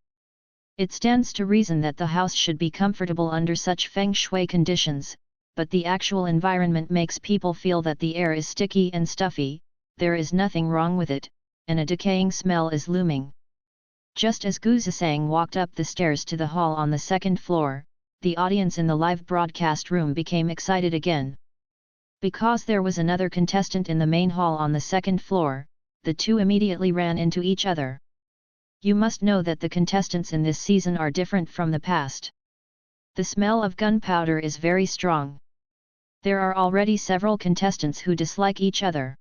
It stands to reason that the house should be comfortable under such feng shui conditions, but the actual environment makes people feel that the air is sticky and stuffy. There is nothing wrong with it, and a decaying smell is looming. Just as Gu Zisang walked up the stairs to the hall on the second floor, the audience in the live broadcast room became excited again. Because there was another contestant in the main hall on the second floor, the two immediately ran into each other. You must know that the contestants in this season are different from the past. The smell of gunpowder is very strong. There are already several contestants who dislike each other.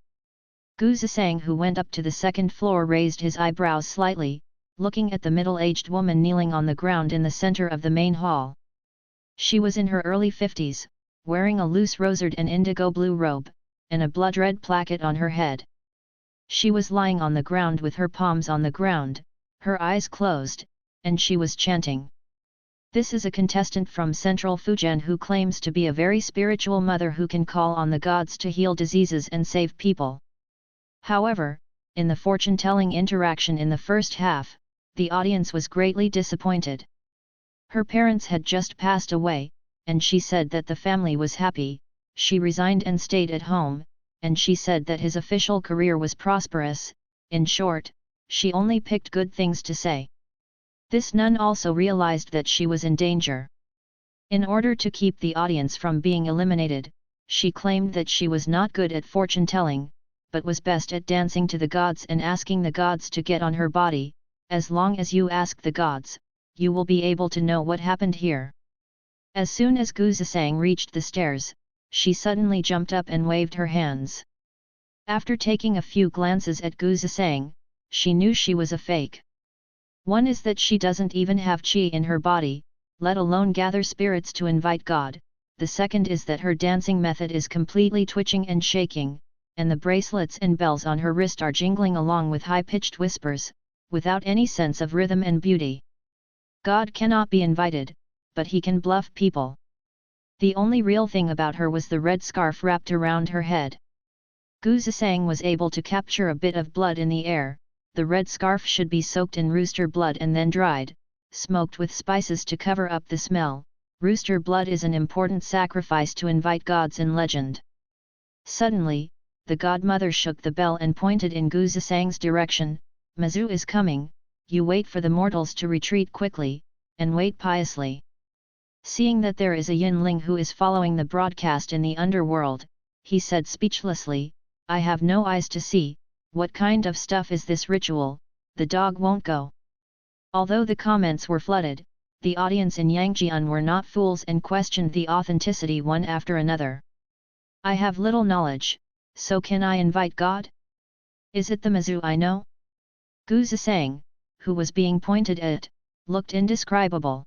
Gu Zisang, who went up to the second floor, raised his eyebrows slightly, looking at the middle-aged woman kneeling on the ground in the center of the main hall. She was in her early 50s, wearing a loose rosered and indigo blue robe, and a blood-red placket on her head. She was lying on the ground with her palms on the ground, her eyes closed, and she was chanting. This is a contestant from Central Fujian who claims to be a very spiritual mother who can call on the gods to heal diseases and save people. However, in the fortune-telling interaction in the first half, the audience was greatly disappointed. Her parents had just passed away, and she said that the family was happy. She resigned and stayed at home, and she said that his official career was prosperous. In short, she only picked good things to say. This nun also realized that she was in danger. In order to keep the audience from being eliminated, she claimed that she was not good at fortune-telling, but was best at dancing to the gods and asking the gods to get on her body. As long as you ask the gods, you will be able to know what happened here. As soon as Gu Zisang reached the stairs, she suddenly jumped up and waved her hands. After taking a few glances at Gu Zisang, she knew she was a fake. One is that she doesn't even have qi in her body, let alone gather spirits to invite God. The second is that her dancing method is completely twitching and shaking, and the bracelets and bells on her wrist are jingling along with high-pitched whispers, without any sense of rhythm and beauty. God cannot be invited, but he can bluff people. The only real thing about her was the red scarf wrapped around her head. Gu Zisang was able to capture a bit of blood in the air. The red scarf should be soaked in rooster blood and then dried, smoked with spices to cover up the smell. Rooster blood is an important sacrifice to invite gods in legend. Suddenly, the godmother shook the bell and pointed in Gu Zisang's direction. Mazu is coming, you wait for the mortals to retreat quickly, and wait piously. Seeing that there is a Yinling who is following the broadcast in the underworld, he said speechlessly, I have no eyes to see, what kind of stuff is this ritual, the dog won't go. Although the comments were flooded, the audience in Yangjian were not fools and questioned the authenticity one after another. I have little knowledge, so can I invite God? Is it the Mazu I know? Gu Zisang, who was being pointed at, looked indescribable.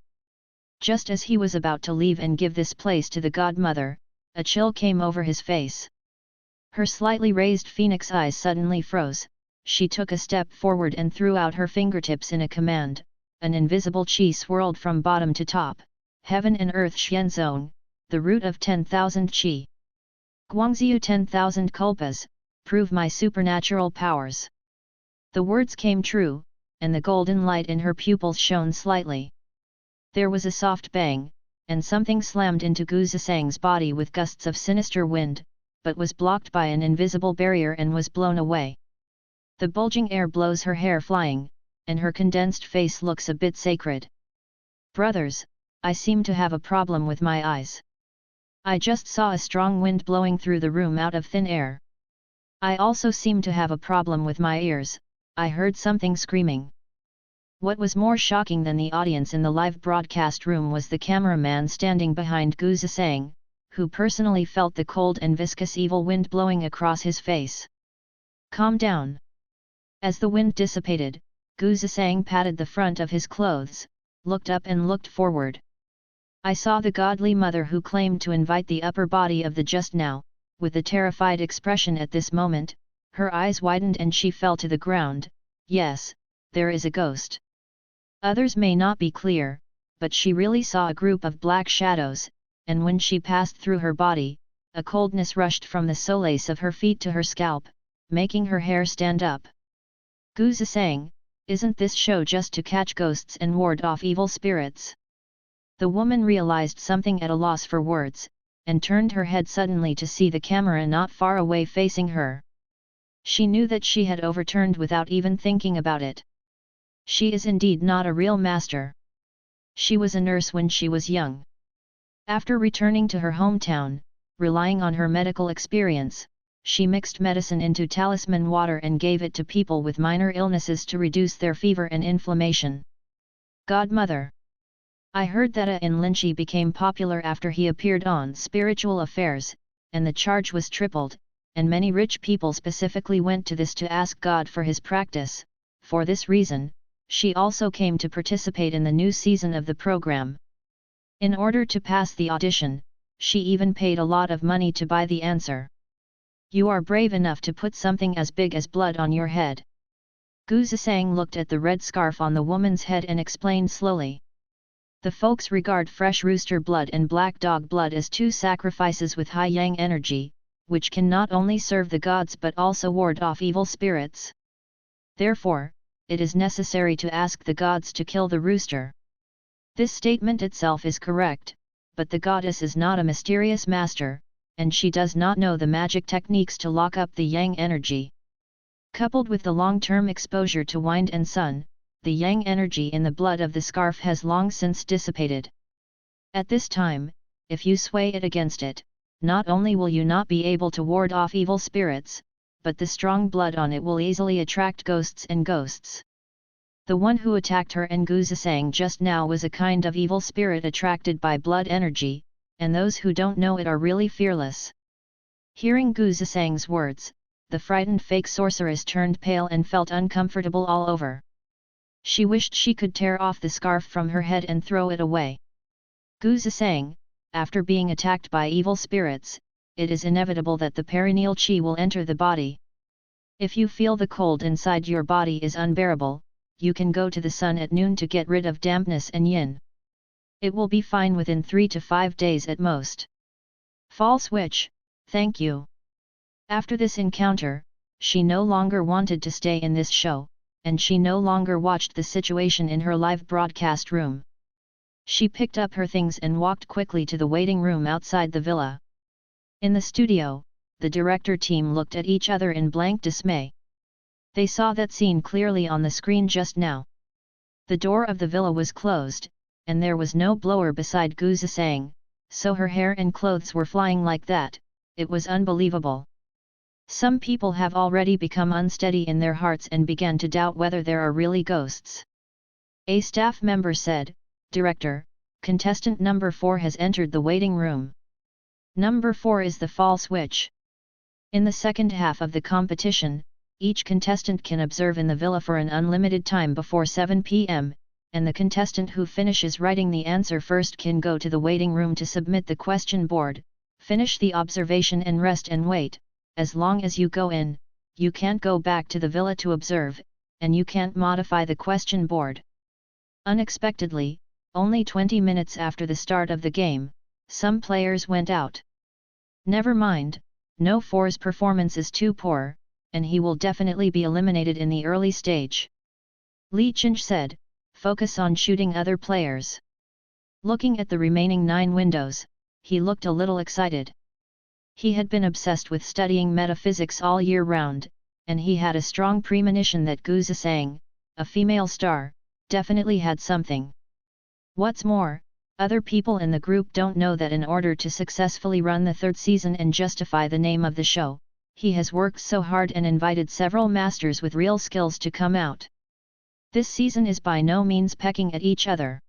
Just as he was about to leave and give this place to the godmother, a chill came over his face. Her slightly raised phoenix eyes suddenly froze. She took a step forward and threw out her fingertips in a command. An invisible qi swirled from bottom to top. Heaven and earth Xianzong, the root of 10,000 qi. Guangziu 10,000 kulpas, prove my supernatural powers. The words came true, and the golden light in her pupils shone slightly. There was a soft bang, and something slammed into Gu Zisang's body with gusts of sinister wind, but was blocked by an invisible barrier and was blown away. The bulging air blows her hair flying, and her condensed face looks a bit sacred. Brothers, I seem to have a problem with my eyes. I just saw a strong wind blowing through the room out of thin air. I also seem to have a problem with my ears, I heard something screaming. What was more shocking than the audience in the live broadcast room was the cameraman standing behind Gu Zisang, who personally felt the cold and viscous evil wind blowing across his face. Calm down. As the wind dissipated, Gu Zisang patted the front of his clothes, looked up and looked forward. I saw the godly mother who claimed to invite the upper body of the just now, with a terrified expression at this moment, her eyes widened and she fell to the ground. Yes, there is a ghost. Others may not be clear, but she really saw a group of black shadows, and when she passed through her body, a coldness rushed from the solace of her feet to her scalp, making her hair stand up. Gu Zisang, isn't this show just to catch ghosts and ward off evil spirits? The woman realized something at a loss for words, and turned her head suddenly to see the camera not far away facing her. She knew that she had overturned without even thinking about it. She is indeed not a real master. She was a nurse when she was young. After returning to her hometown, relying on her medical experience, she mixed medicine into talisman water and gave it to people with minor illnesses to reduce their fever and inflammation. Godmother. I heard that in Linchi became popular after he appeared on Spiritual Affairs, and the charge was tripled, and many rich people specifically went to this to ask God for his practice. For this reason, she also came to participate in the new season of the program. In order to pass the audition, she even paid a lot of money to buy the answer. You are brave enough to put something as big as blood on your head. Gu Zisang looked at the red scarf on the woman's head and explained slowly. The folks regard fresh rooster blood and black dog blood as two sacrifices with high yang energy, which can not only serve the gods but also ward off evil spirits. Therefore, it is necessary to ask the gods to kill the rooster. This statement itself is correct, but the goddess is not a mysterious master, and she does not know the magic techniques to lock up the yang energy. Coupled with the long-term exposure to wind and sun, the yang energy in the blood of the scarf has long since dissipated. At this time, if you sway it against it, not only will you not be able to ward off evil spirits, but the strong blood on it will easily attract ghosts and ghosts. The one who attacked her and Gu Zisang just now was a kind of evil spirit attracted by blood energy, and those who don't know it are really fearless." Hearing Gu Zisang's words, the frightened fake sorceress turned pale and felt uncomfortable all over. She wished she could tear off the scarf from her head and throw it away. Gu Zisang, after being attacked by evil spirits, it is inevitable that the perineal qi will enter the body. If you feel the cold inside your body is unbearable, you can go to the sun at noon to get rid of dampness and yin. It will be fine within 3 to 5 days at most. False witch, thank you. After this encounter, she no longer wanted to stay in this show, and she no longer watched the situation in her live broadcast room. She picked up her things and walked quickly to the waiting room outside the villa. In the studio, the director team looked at each other in blank dismay. They saw that scene clearly on the screen just now. The door of the villa was closed, and there was no blower beside Gu Zisang, so her hair and clothes were flying like that. It was unbelievable. Some people have already become unsteady in their hearts and began to doubt whether there are really ghosts. A staff member said, "Director, contestant number 4 has entered the waiting room. Number 4 is the false witch." In the second half of the competition, each contestant can observe in the villa for an unlimited time before 7 p.m., and the contestant who finishes writing the answer first can go to the waiting room to submit the question board, finish the observation and rest and wait. As long as you go in, you can't go back to the villa to observe, and you can't modify the question board. Unexpectedly, only 20 minutes after the start of the game, some players went out. Never mind, No 4's performance is too poor, and he will definitely be eliminated in the early stage. Li Qinj said, "Focus on shooting other players." Looking at the remaining 9 windows, he looked a little excited. He had been obsessed with studying metaphysics all year round, and he had a strong premonition that Gu Zisang, a female star, definitely had something. What's more, other people in the group don't know that in order to successfully run the 3rd season and justify the name of the show, he has worked so hard and invited several masters with real skills to come out. This season is by no means pecking at each other.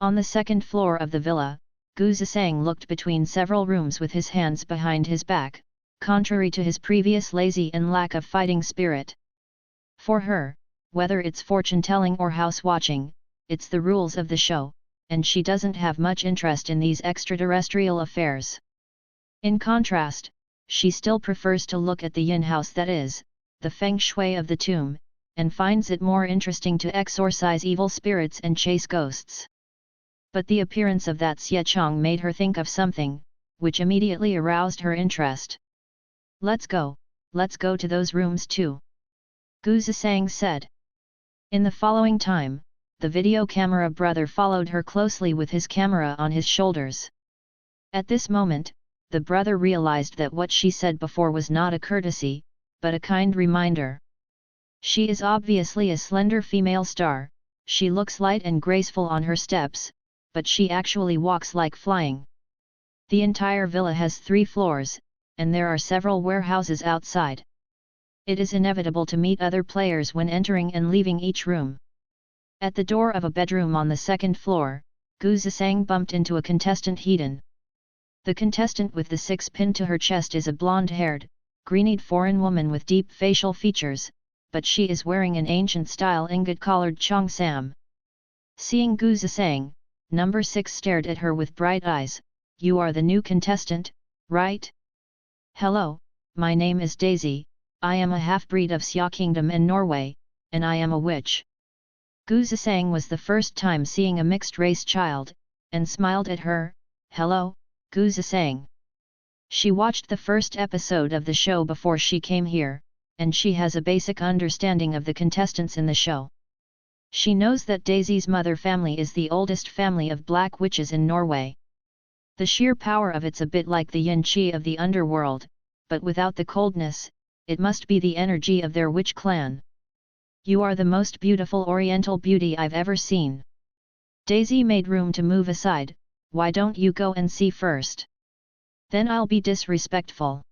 On the 2nd floor of the villa, Gu Zisang looked between several rooms with his hands behind his back, contrary to his previous lazy and lack of fighting spirit. For her, whether it's fortune-telling or house-watching, it's the rules of the show, and she doesn't have much interest in these extraterrestrial affairs. In contrast, she still prefers to look at the yin house, that is, the feng shui of the tomb, and finds it more interesting to exorcise evil spirits and chase ghosts. But the appearance of that Xie Chong made her think of something, which immediately aroused her interest. Let's go to those rooms too," Gu Zisang said. In the following time, the video camera brother followed her closely with his camera on his shoulders. At this moment, the brother realized that what she said before was not a courtesy, but a kind reminder. She is obviously a slender female star, she looks light and graceful on her steps, but she actually walks like flying. The entire villa has 3 floors, and there are several warehouses outside. It is inevitable to meet other players when entering and leaving each room. At the door of a bedroom on the 2nd floor, Gu Zisang bumped into a contestant Heaton. The contestant with the 6 pin to her chest is a blonde-haired, green-eyed foreign woman with deep facial features, but she is wearing an ancient-style ingot-collared cheongsam. Seeing Gu Zisang, number 6 stared at her with bright eyes. "You are the new contestant, right?" "Hello, my name is Daisy, I am a half-breed of Xia Kingdom and Norway, and I am a witch." Gu Zisang was the first time seeing a mixed-race child, and smiled at her. "Hello, Gu Zisang." She watched the first episode of the show before she came here, and she has a basic understanding of the contestants in the show. She knows that Daisy's mother family is the oldest family of black witches in Norway. The sheer power of it's a bit like the yin qi of the underworld, but without the coldness, it must be the energy of their witch clan. "You are the most beautiful oriental beauty I've ever seen." Daisy made room to move aside. "Why don't you go and see first? Then I'll be disrespectful."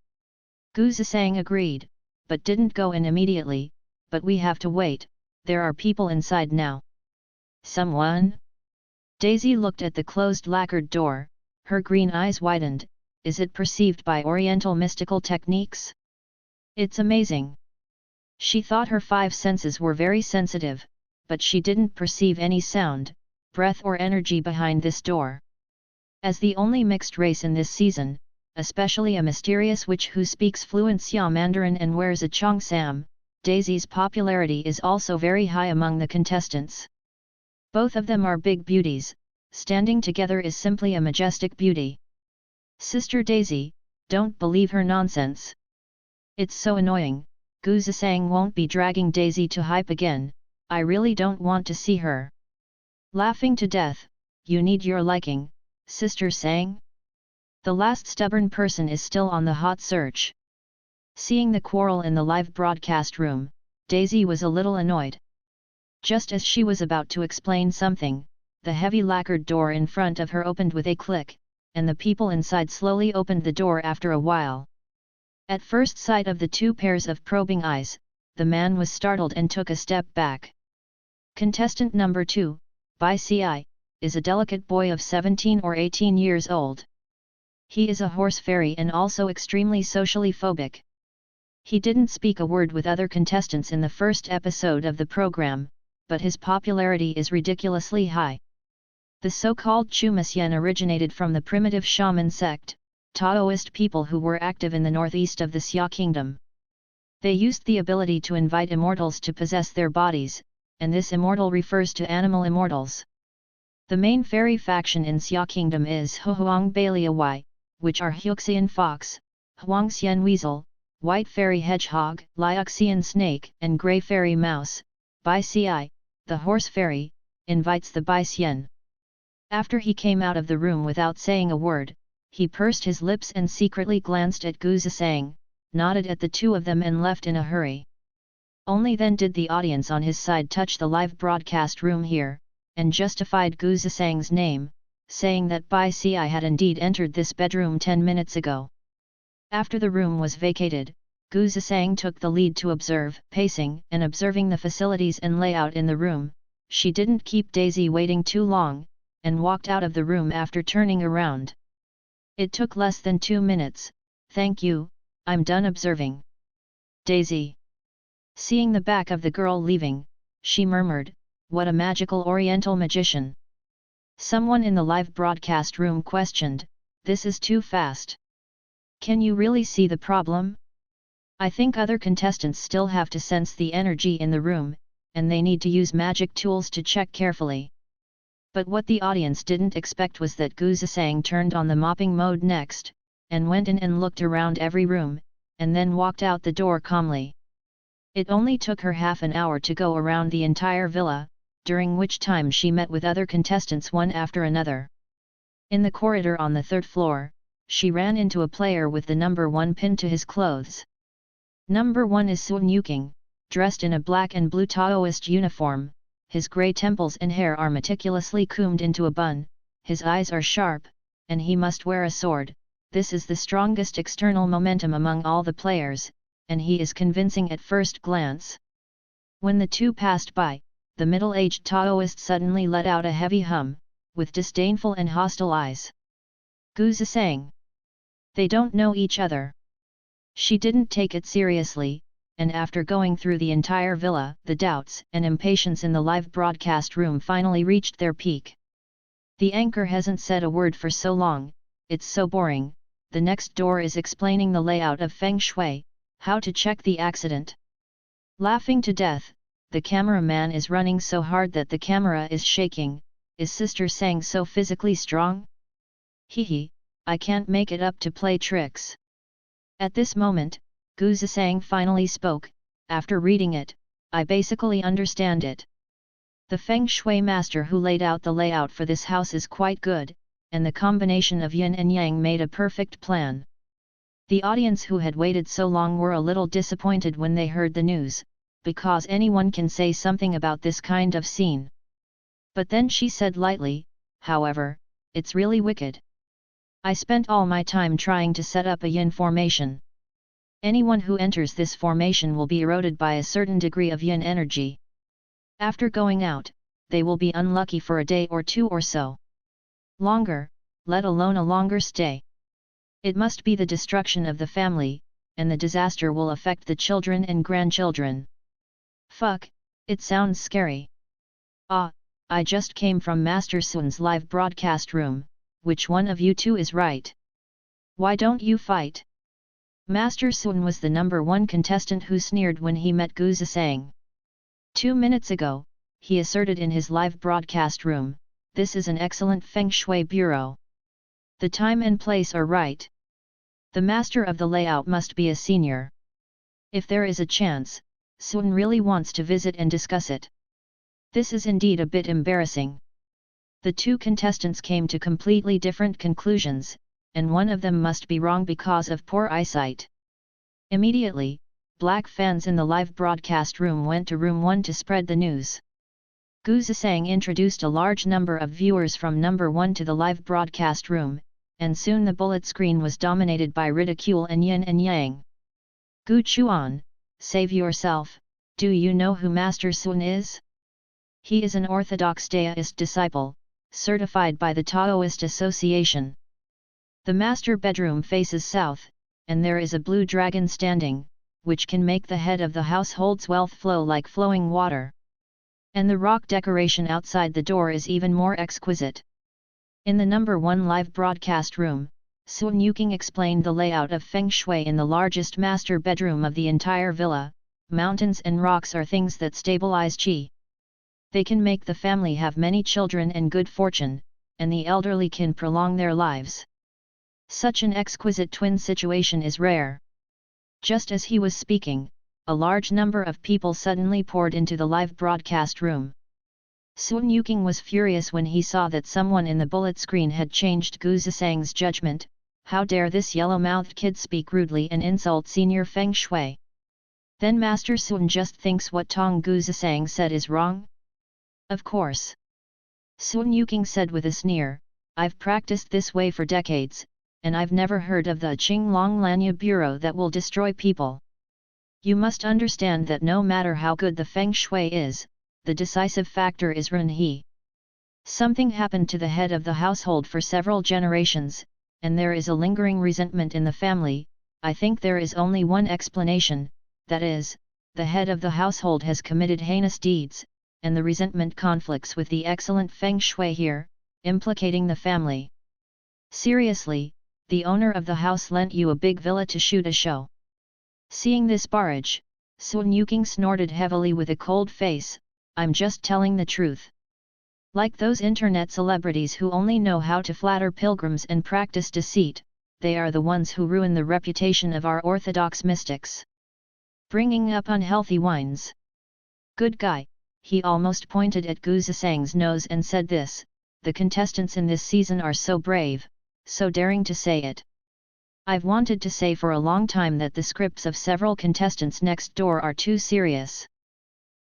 Gu Zisang agreed, but didn't go in immediately. "But we have to wait, there are people inside now." "Someone?" Daisy looked at the closed lacquered door. Her green eyes widened. Is it perceived by Oriental mystical techniques? It's amazing. She thought her five senses were very sensitive, but she didn't perceive any sound, breath or energy behind this door. As the only mixed race in this season, especially a mysterious witch who speaks fluent Xia Mandarin and wears a cheongsam, Daisy's popularity is also very high among the contestants. Both of them are big beauties, standing together is simply a majestic beauty. Sister Daisy, don't believe her nonsense. It's so annoying, Gu Zisang won't be dragging Daisy to hype again, I really don't want to see her. Laughing to death, you need your liking, Sister sang. The last stubborn person is still on the hot search. Seeing the quarrel in the live broadcast room, Daisy was a little annoyed. Just as she was about to explain something, the heavy lacquered door in front of her opened with a click, and the people inside slowly opened the door after a while. At first sight of the two pairs of probing eyes, the man was startled and took a step back. Contestant number 2, Bai Ci, is a delicate boy of 17 or 18 years old. He is a horse fairy and also extremely socially phobic. He didn't speak a word with other contestants in the first episode of the program, but his popularity is ridiculously high. The so-called Chumasyen originated from the primitive shaman sect, Taoist people who were active in the northeast of the Xia kingdom. They used the ability to invite immortals to possess their bodies, and this immortal refers to animal immortals. The main fairy faction in Xia kingdom is Huang Baliawai, which are Huxian fox, Huangxian weasel, white fairy hedgehog, Liuxian snake, and grey fairy mouse. Bai Ci, the horse fairy, invites the Bai Xian. After he came out of the room without saying a word, he pursed his lips and secretly glanced at Gu Zisang, nodded at the two of them and left in a hurry. Only then did the audience on his side touch the live broadcast room here, and justified Gu Zisang's name, saying that Bai Ci had indeed entered this bedroom 10 minutes ago. After the room was vacated, Gu Zisang took the lead to observe, pacing and observing the facilities and layout in the room. She didn't keep Daisy waiting too long, and walked out of the room after turning around. It took less than 2 minutes, thank you, I'm done observing. Daisy. Seeing the back of the girl leaving, she murmured, what a magical oriental magician. Someone in the live broadcast room questioned, this is too fast. Can you really see the problem? I think other contestants still have to sense the energy in the room, and they need to use magic tools to check carefully. But what the audience didn't expect was that Gu Zisang turned on the mopping mode next, and went in and looked around every room, and then walked out the door calmly. It only took her half an hour to go around the entire villa, during which time she met with other contestants one after another. In the corridor on the 3rd floor, she ran into a player with the number 1 pinned to his clothes. Number 1 is Sun Yuking, dressed in a black and blue Taoist uniform, his grey temples and hair are meticulously combed into a bun, his eyes are sharp, and he must wear a sword. This is the strongest external momentum among all the players, and he is convincing at first glance. When the two passed by, the middle-aged Taoist suddenly let out a heavy hum, with disdainful and hostile eyes. Gu Zisang. They don't know each other. She didn't take it seriously, and after going through the entire villa, the doubts and impatience in the live broadcast room finally reached their peak. The anchor hasn't said a word for so long, it's so boring. The next door is explaining the layout of Feng Shui, how to check the accident. Laughing to death, the cameraman is running so hard that the camera is shaking. Is Sister Sang so physically strong? Hee, I can't make it up to play tricks. At this moment, Gu Zisang finally spoke, after reading it, I basically understand it. The Feng Shui master who laid out the layout for this house is quite good, and the combination of yin and yang made a perfect plan. The audience who had waited so long were a little disappointed when they heard the news, because anyone can say something about this kind of scene. But then she said lightly, however, it's really wicked. I spent all my time trying to set up a yin formation. Anyone who enters this formation will be eroded by a certain degree of yin energy. After going out, they will be unlucky for a day or two or so. Longer, let alone a longer stay. It must be the destruction of the family, and the disaster will affect the children and grandchildren. Fuck, it sounds scary. Ah, I just came from Master Sun's live broadcast room, which one of you two is right? Why don't you fight? Master Sun was the number one contestant who sneered when he met Gu Zisang. 2 minutes ago, he asserted in his live broadcast room, this is an excellent feng shui bureau. The time and place are right. The master of the layout must be a senior. If there is a chance, Sun really wants to visit and discuss it. This is indeed a bit embarrassing. The two contestants came to completely different conclusions, and one of them must be wrong because of poor eyesight. Immediately, black fans in the live broadcast room went to room 1 to spread the news. Gu Zisang introduced a large number of viewers from number 1 to the live broadcast room, and soon the bullet screen was dominated by ridicule and yin and yang. Gu Chuan, save yourself, do you know who Master Sun is? He is an orthodox Taoist disciple, certified by the Taoist Association. The master bedroom faces south, and there is a blue dragon standing, which can make the head of the household's wealth flow like flowing water. And the rock decoration outside the door is even more exquisite. In the number 1 live broadcast room, Sun Yuking explained the layout of feng shui in the largest master bedroom of the entire villa. Mountains and rocks are things that stabilize qi. They can make the family have many children and good fortune, and the elderly can prolong their lives. Such an exquisite twin situation is rare. Just as he was speaking, a large number of people suddenly poured into the live broadcast room. Sun Yuking was furious when he saw that someone in the bullet screen had changed Gu Zisang's judgment. How dare this yellow-mouthed kid speak rudely and insult senior feng shui? Then Master Sun just thinks what Tong Gu Zisang said is wrong? Of course. Sun Yuking said with a sneer, I've practiced this way for decades, and I've never heard of the Qinglong Lanya Bureau that will destroy people. You must understand that no matter how good the feng shui is, the decisive factor is Ren He. Something happened to the head of the household for several generations, and there is a lingering resentment in the family. I think there is only one explanation, that is, the head of the household has committed heinous deeds, and the resentment conflicts with the excellent feng shui here, implicating the family. Seriously, the owner of the house lent you a big villa to shoot a show. Seeing this barrage, Sun Yuking snorted heavily with a cold face, I'm just telling the truth. Like those internet celebrities who only know how to flatter pilgrims and practice deceit, they are the ones who ruin the reputation of our orthodox mystics. Bringing up unhealthy wines. Good guy, he almost pointed at Gu Zisang's nose and said this, the contestants in this season are so brave, so daring to say it. I've wanted to say for a long time that the scripts of several contestants next door are too serious.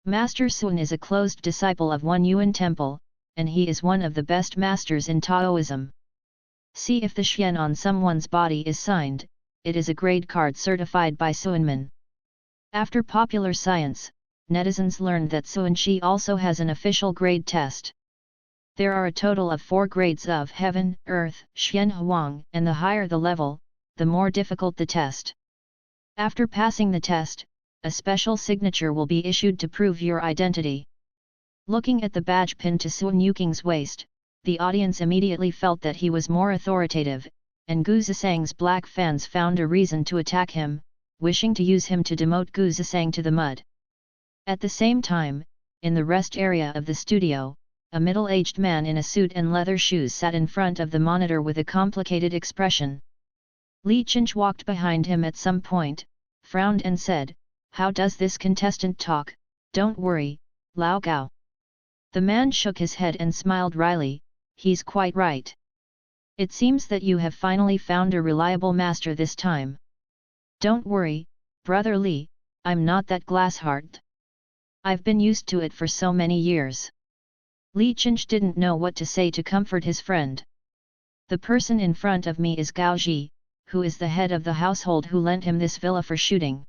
Master Sun is a closed disciple of One Yuan Temple, and he is one of the best masters in Taoism. See if the Xian on someone's body is signed, it is a grade card certified by Suanman. After popular science, netizens learned that Suan Qi also has an official grade test. There are a total of 4 grades of Heaven, Earth, Xian Huang, and the higher the level, the more difficult the test. After passing the test, a special signature will be issued to prove your identity. Looking at the badge pinned to Sun Yuking's waist, the audience immediately felt that he was more authoritative, and Gu Zisang's black fans found a reason to attack him, wishing to use him to demote Gu Zisang to the mud. At the same time, in the rest area of the studio, a middle-aged man in a suit and leather shoes sat in front of the monitor with a complicated expression. Li Chinch walked behind him at some point, frowned and said, how does this contestant talk? Don't worry, Lao Gao. The man shook his head and smiled wryly, he's quite right. It seems that you have finally found a reliable master this time. Don't worry, Brother Li, I'm not that glass-hearted. I've been used to it for so many years. Li Chinch didn't know what to say to comfort his friend. The person in front of me is Gao Ji, who is the head of the household who lent him this villa for shooting.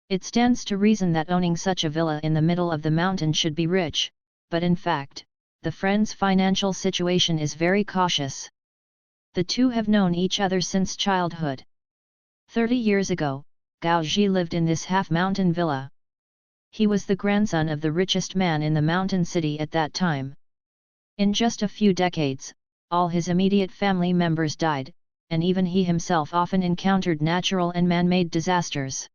It stands to reason that owning such a villa in the middle of the mountain should be rich, but in fact, the friend's financial situation is very cautious. The two have known each other since childhood. 30 years ago, Gao Ji lived in this half-mountain villa. He was the grandson of the richest man in the mountain city at that time. In just a few decades, all his immediate family members died, and even he himself often encountered natural and man-made disasters.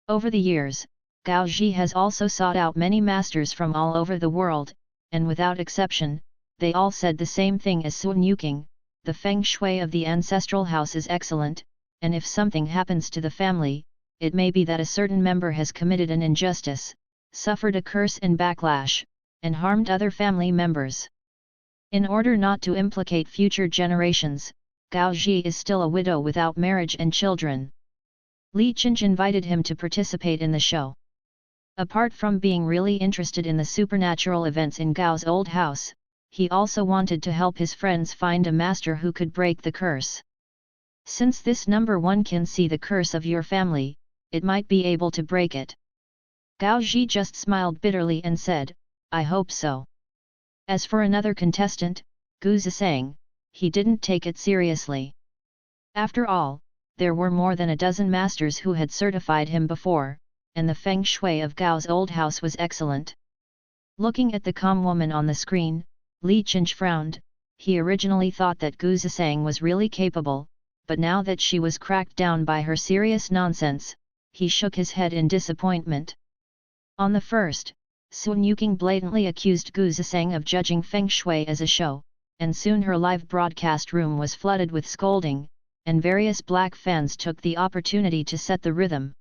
Over the years, Gao Ji has also sought out many masters from all over the world, and without exception, they all said the same thing as Sun Yuking: the feng shui of the ancestral house is excellent, and if something happens to the family, it may be that a certain member has committed an injustice, suffered a curse and backlash, and harmed other family members. In order not to implicate future generations, Gao Ji is still a widow without marriage and children. Li Qinj invited him to participate in the show. Apart from being really interested in the supernatural events in Gao's old house, he also wanted to help his friends find a master who could break the curse. Since this number one can see the curse of your family, it might be able to break it. Gao Ji just smiled bitterly and said, "I hope so." As for another contestant, Gu Zisang, he didn't take it seriously. After all, there were more than a dozen masters who had certified him before, and the feng shui of Gao's old house was excellent. Looking at the calm woman on the screen, Li Qinj frowned. He originally thought that Gu Zisang was really capable, but now that she was cracked down by her serious nonsense, he shook his head in disappointment. On the first, Sun Yuking blatantly accused Gu Zisang of judging feng shui as a show, and soon her live broadcast room was flooded with scolding, and various black fans took the opportunity to set the rhythm.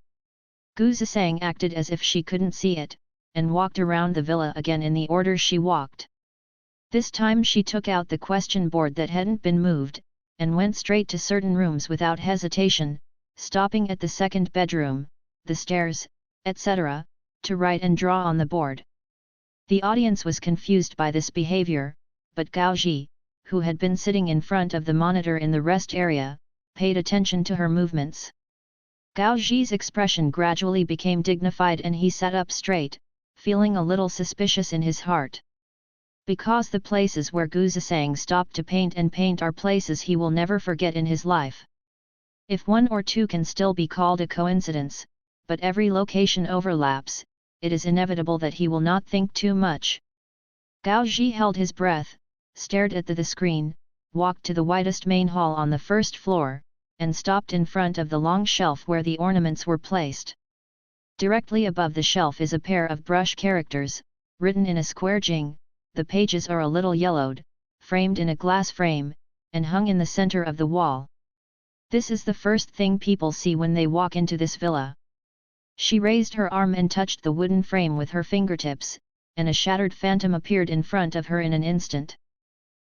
Gu Zisang acted as if she couldn't see it, and walked around the villa again in the order she walked. This time she took out the question board that hadn't been moved, and went straight to certain rooms without hesitation, stopping at the second bedroom, the stairs, etc., to write and draw on the board. The audience was confused by this behavior, but Gao Ji, who had been sitting in front of the monitor in the rest area, paid attention to her movements. Gao Ji's expression gradually became dignified and he sat up straight, feeling a little suspicious in his heart. Because the places where Gu Zisang stopped to paint are places he will never forget in his life. If one or two can still be called a coincidence, but every location overlaps, it is inevitable that he will not think too much. Gao Ji held his breath, stared at the screen, walked to the widest main hall on the first floor, and stopped in front of the long shelf where the ornaments were placed. Directly above the shelf is a pair of brush characters, written in a square jing. The pages are a little yellowed, framed in a glass frame, and hung in the center of the wall. This is the first thing people see when they walk into this villa. She raised her arm and touched the wooden frame with her fingertips, and a shattered phantom appeared in front of her in an instant.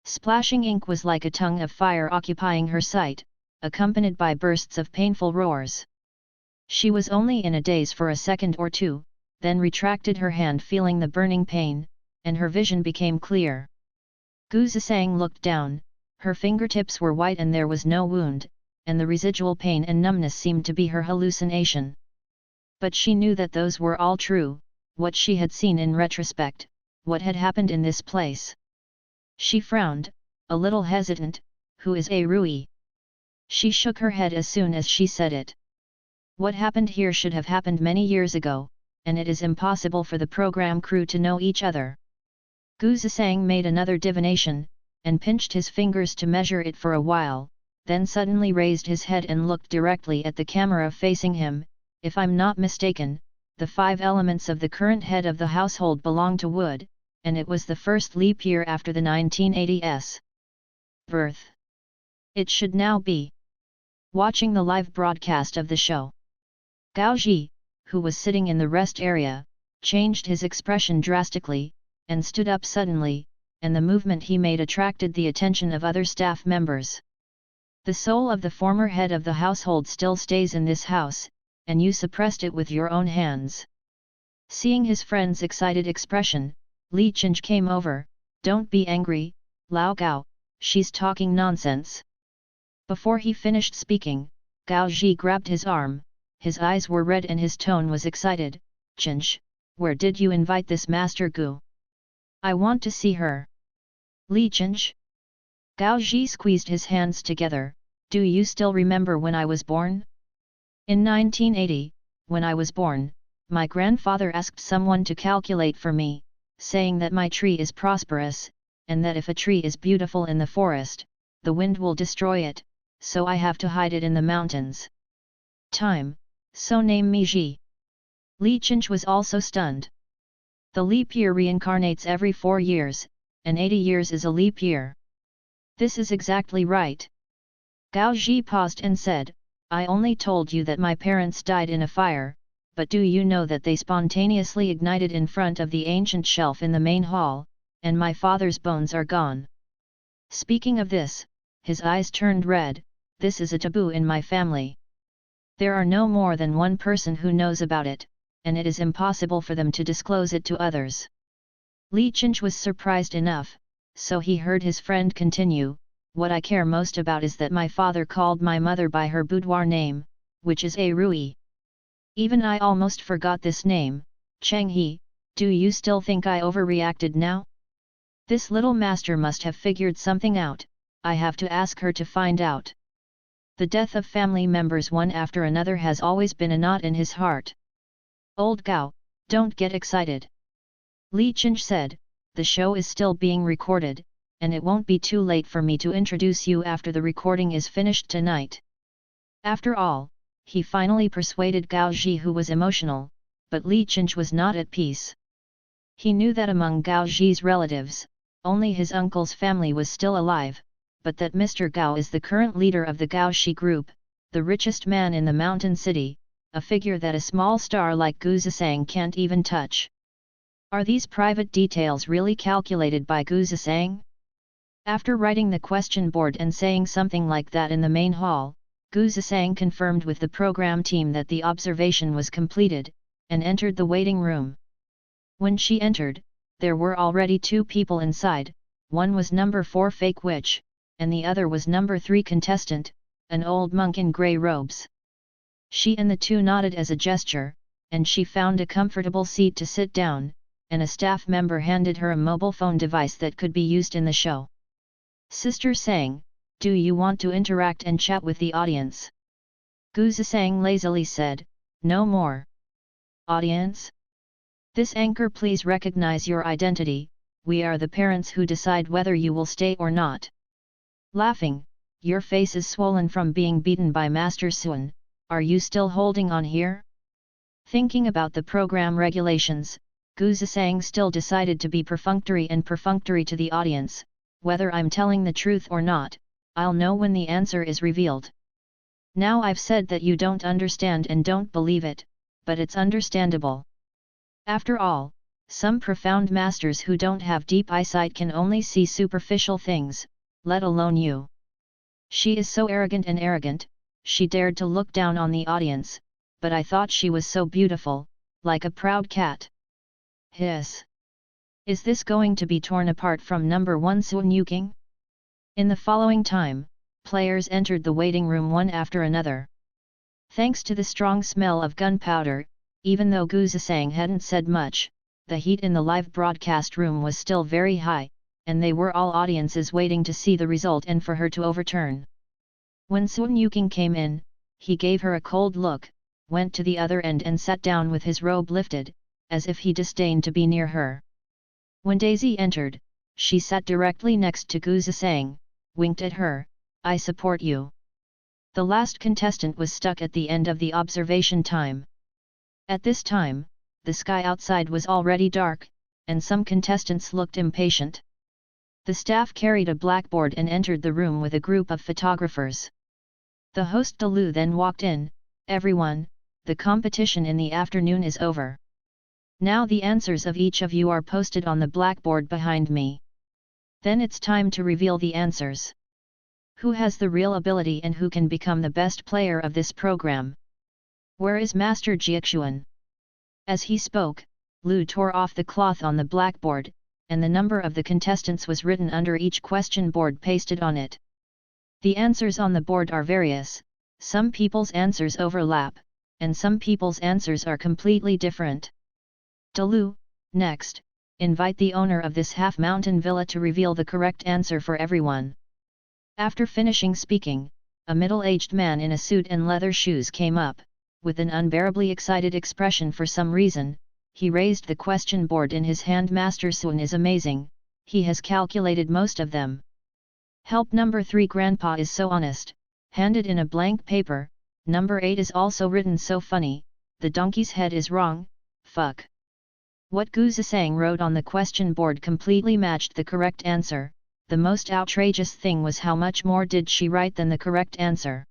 Splashing ink was like a tongue of fire occupying her sight, accompanied by bursts of painful roars. She was only in a daze for a second or two, then retracted her hand feeling the burning pain, and her vision became clear. Gu Zisang looked down, her fingertips were white and there was no wound, and the residual pain and numbness seemed to be her hallucination. But she knew that those were all true, what she had seen in retrospect, what had happened in this place. She frowned, a little hesitant. Who is A Rui? She shook her head as soon as she said it. What happened here should have happened many years ago, and it is impossible for the program crew to know each other. Gu Zisang made another divination, and pinched his fingers to measure it for a while, then suddenly raised his head and looked directly at the camera facing him. If I'm not mistaken, the 5 elements of the current head of the household belong to wood, and it was the first leap year after the 1980s birth. It should now be. Watching the live broadcast of the show, Gao Ji, who was sitting in the rest area, changed his expression drastically, and stood up suddenly, and the movement he made attracted the attention of other staff members. The soul of the former head of the household still stays in this house, and you suppressed it with your own hands. Seeing his friend's excited expression, Li Qinj came over. Don't be angry, Lao Gao, she's talking nonsense. Before he finished speaking, Gao Ji grabbed his arm, his eyes were red and his tone was excited. Qinj, where did you invite this Master Gu? I want to see her. Li Qinj? Gao Ji squeezed his hands together. Do you still remember when I was born? In 1980, when I was born, my grandfather asked someone to calculate for me, saying that my tree is prosperous, and that if a tree is beautiful in the forest, the wind will destroy it, so I have to hide it in the mountains. Time, so name me Ji. Li Qinch was also stunned. The leap year reincarnates every 4 years, and 80 years is a leap year. This is exactly right. Gao Ji paused and said, I only told you that my parents died in a fire, but do you know that they spontaneously ignited in front of the ancient shelf in the main hall, and my father's bones are gone? Speaking of this, his eyes turned red. This is a taboo in my family. There are no more than one person who knows about it, and it is impossible for them to disclose it to others. Li Qinch was surprised enough, so he heard his friend continue, what I care most about is that my father called my mother by her boudoir name, which is A Rui. Even I almost forgot this name, Cheng He. Do you still think I overreacted now? This little master must have figured something out. I have to ask her to find out. The death of family members one after another has always been a knot in his heart. Old Gao, don't get excited. Li Qinch said, the show is still being recorded, and it won't be too late for me to introduce you after the recording is finished tonight. After all, he finally persuaded Gao Ji, who was emotional, but Li Qinch was not at peace. He knew that among Gao Ji's relatives, only his uncle's family was still alive, but that Mr. Gao is the current leader of the Gao Shi group, the richest man in the mountain city, a figure that a small star like Gu Zisang can't even touch. Are these private details really calculated by Gu Zisang? After writing the question board and saying something like that in the main hall, Gu Zisang confirmed with the program team that the observation was completed, and entered the waiting room. When she entered, there were already 2 people inside. One was number 4 fake witch, and the other was number 3 contestant, an old monk in grey robes. She and the 2 nodded as a gesture, and she found a comfortable seat to sit down, and a staff member handed her a mobile phone device that could be used in the show. Sister Sang, do you want to interact and chat with the audience? Gu Zisang lazily said, no more. Audience? This anchor, please recognize your identity. We are the parents who decide whether you will stay or not. Laughing, your face is swollen from being beaten by Master Sun. Are you still holding on here? Thinking about the program regulations, Gu Zisang still decided to be perfunctory to the audience. Whether I'm telling the truth or not, I'll know when the answer is revealed. Now I've said that you don't understand and don't believe it, but it's understandable. After all, some profound masters who don't have deep eyesight can only see superficial things, let alone you. She is so arrogant, she dared to look down on the audience, but I thought she was so beautiful, like a proud cat. Hiss! Is this going to be torn apart from number 1 Sun Yuking? In the following time, players entered the waiting room one after another. Thanks to the strong smell of gunpowder, even though Gu Zisang hadn't said much, the heat in the live broadcast room was still very high, and they were all audiences waiting to see the result and for her to overturn. When Sun Yuking came in, he gave her a cold look, went to the other end and sat down with his robe lifted, as if he disdained to be near her. When Daisy entered, she sat directly next to Gu Zisang, winked at her, I support you. The last contestant was stuck at the end of the observation time. At this time, the sky outside was already dark, and some contestants looked impatient. The staff carried a blackboard and entered the room with a group of photographers. The host Dalu then walked in, everyone, the competition in the afternoon is over. Now the answers of each of you are posted on the blackboard behind me. Then it's time to reveal the answers. Who has the real ability and who can become the best player of this program? Where is Master Jiexuan? As he spoke, Lu tore off the cloth on the blackboard, and the number of the contestants was written under each question board pasted on it. The answers on the board are various, some people's answers overlap, and some people's answers are completely different. Dalu, next, invite the owner of this half-mountain villa to reveal the correct answer for everyone. After finishing speaking, a middle-aged man in a suit and leather shoes came up. With an unbearably excited expression for some reason, he raised the question board in his hand. Master Sun is amazing, he has calculated most of them. Help number 3. Grandpa is so honest, handed in a blank paper. Number 8 is also written so funny, the donkey's head is wrong, fuck. What Guzasang wrote on the question board completely matched the correct answer. The most outrageous thing was how much more did she write than the correct answer.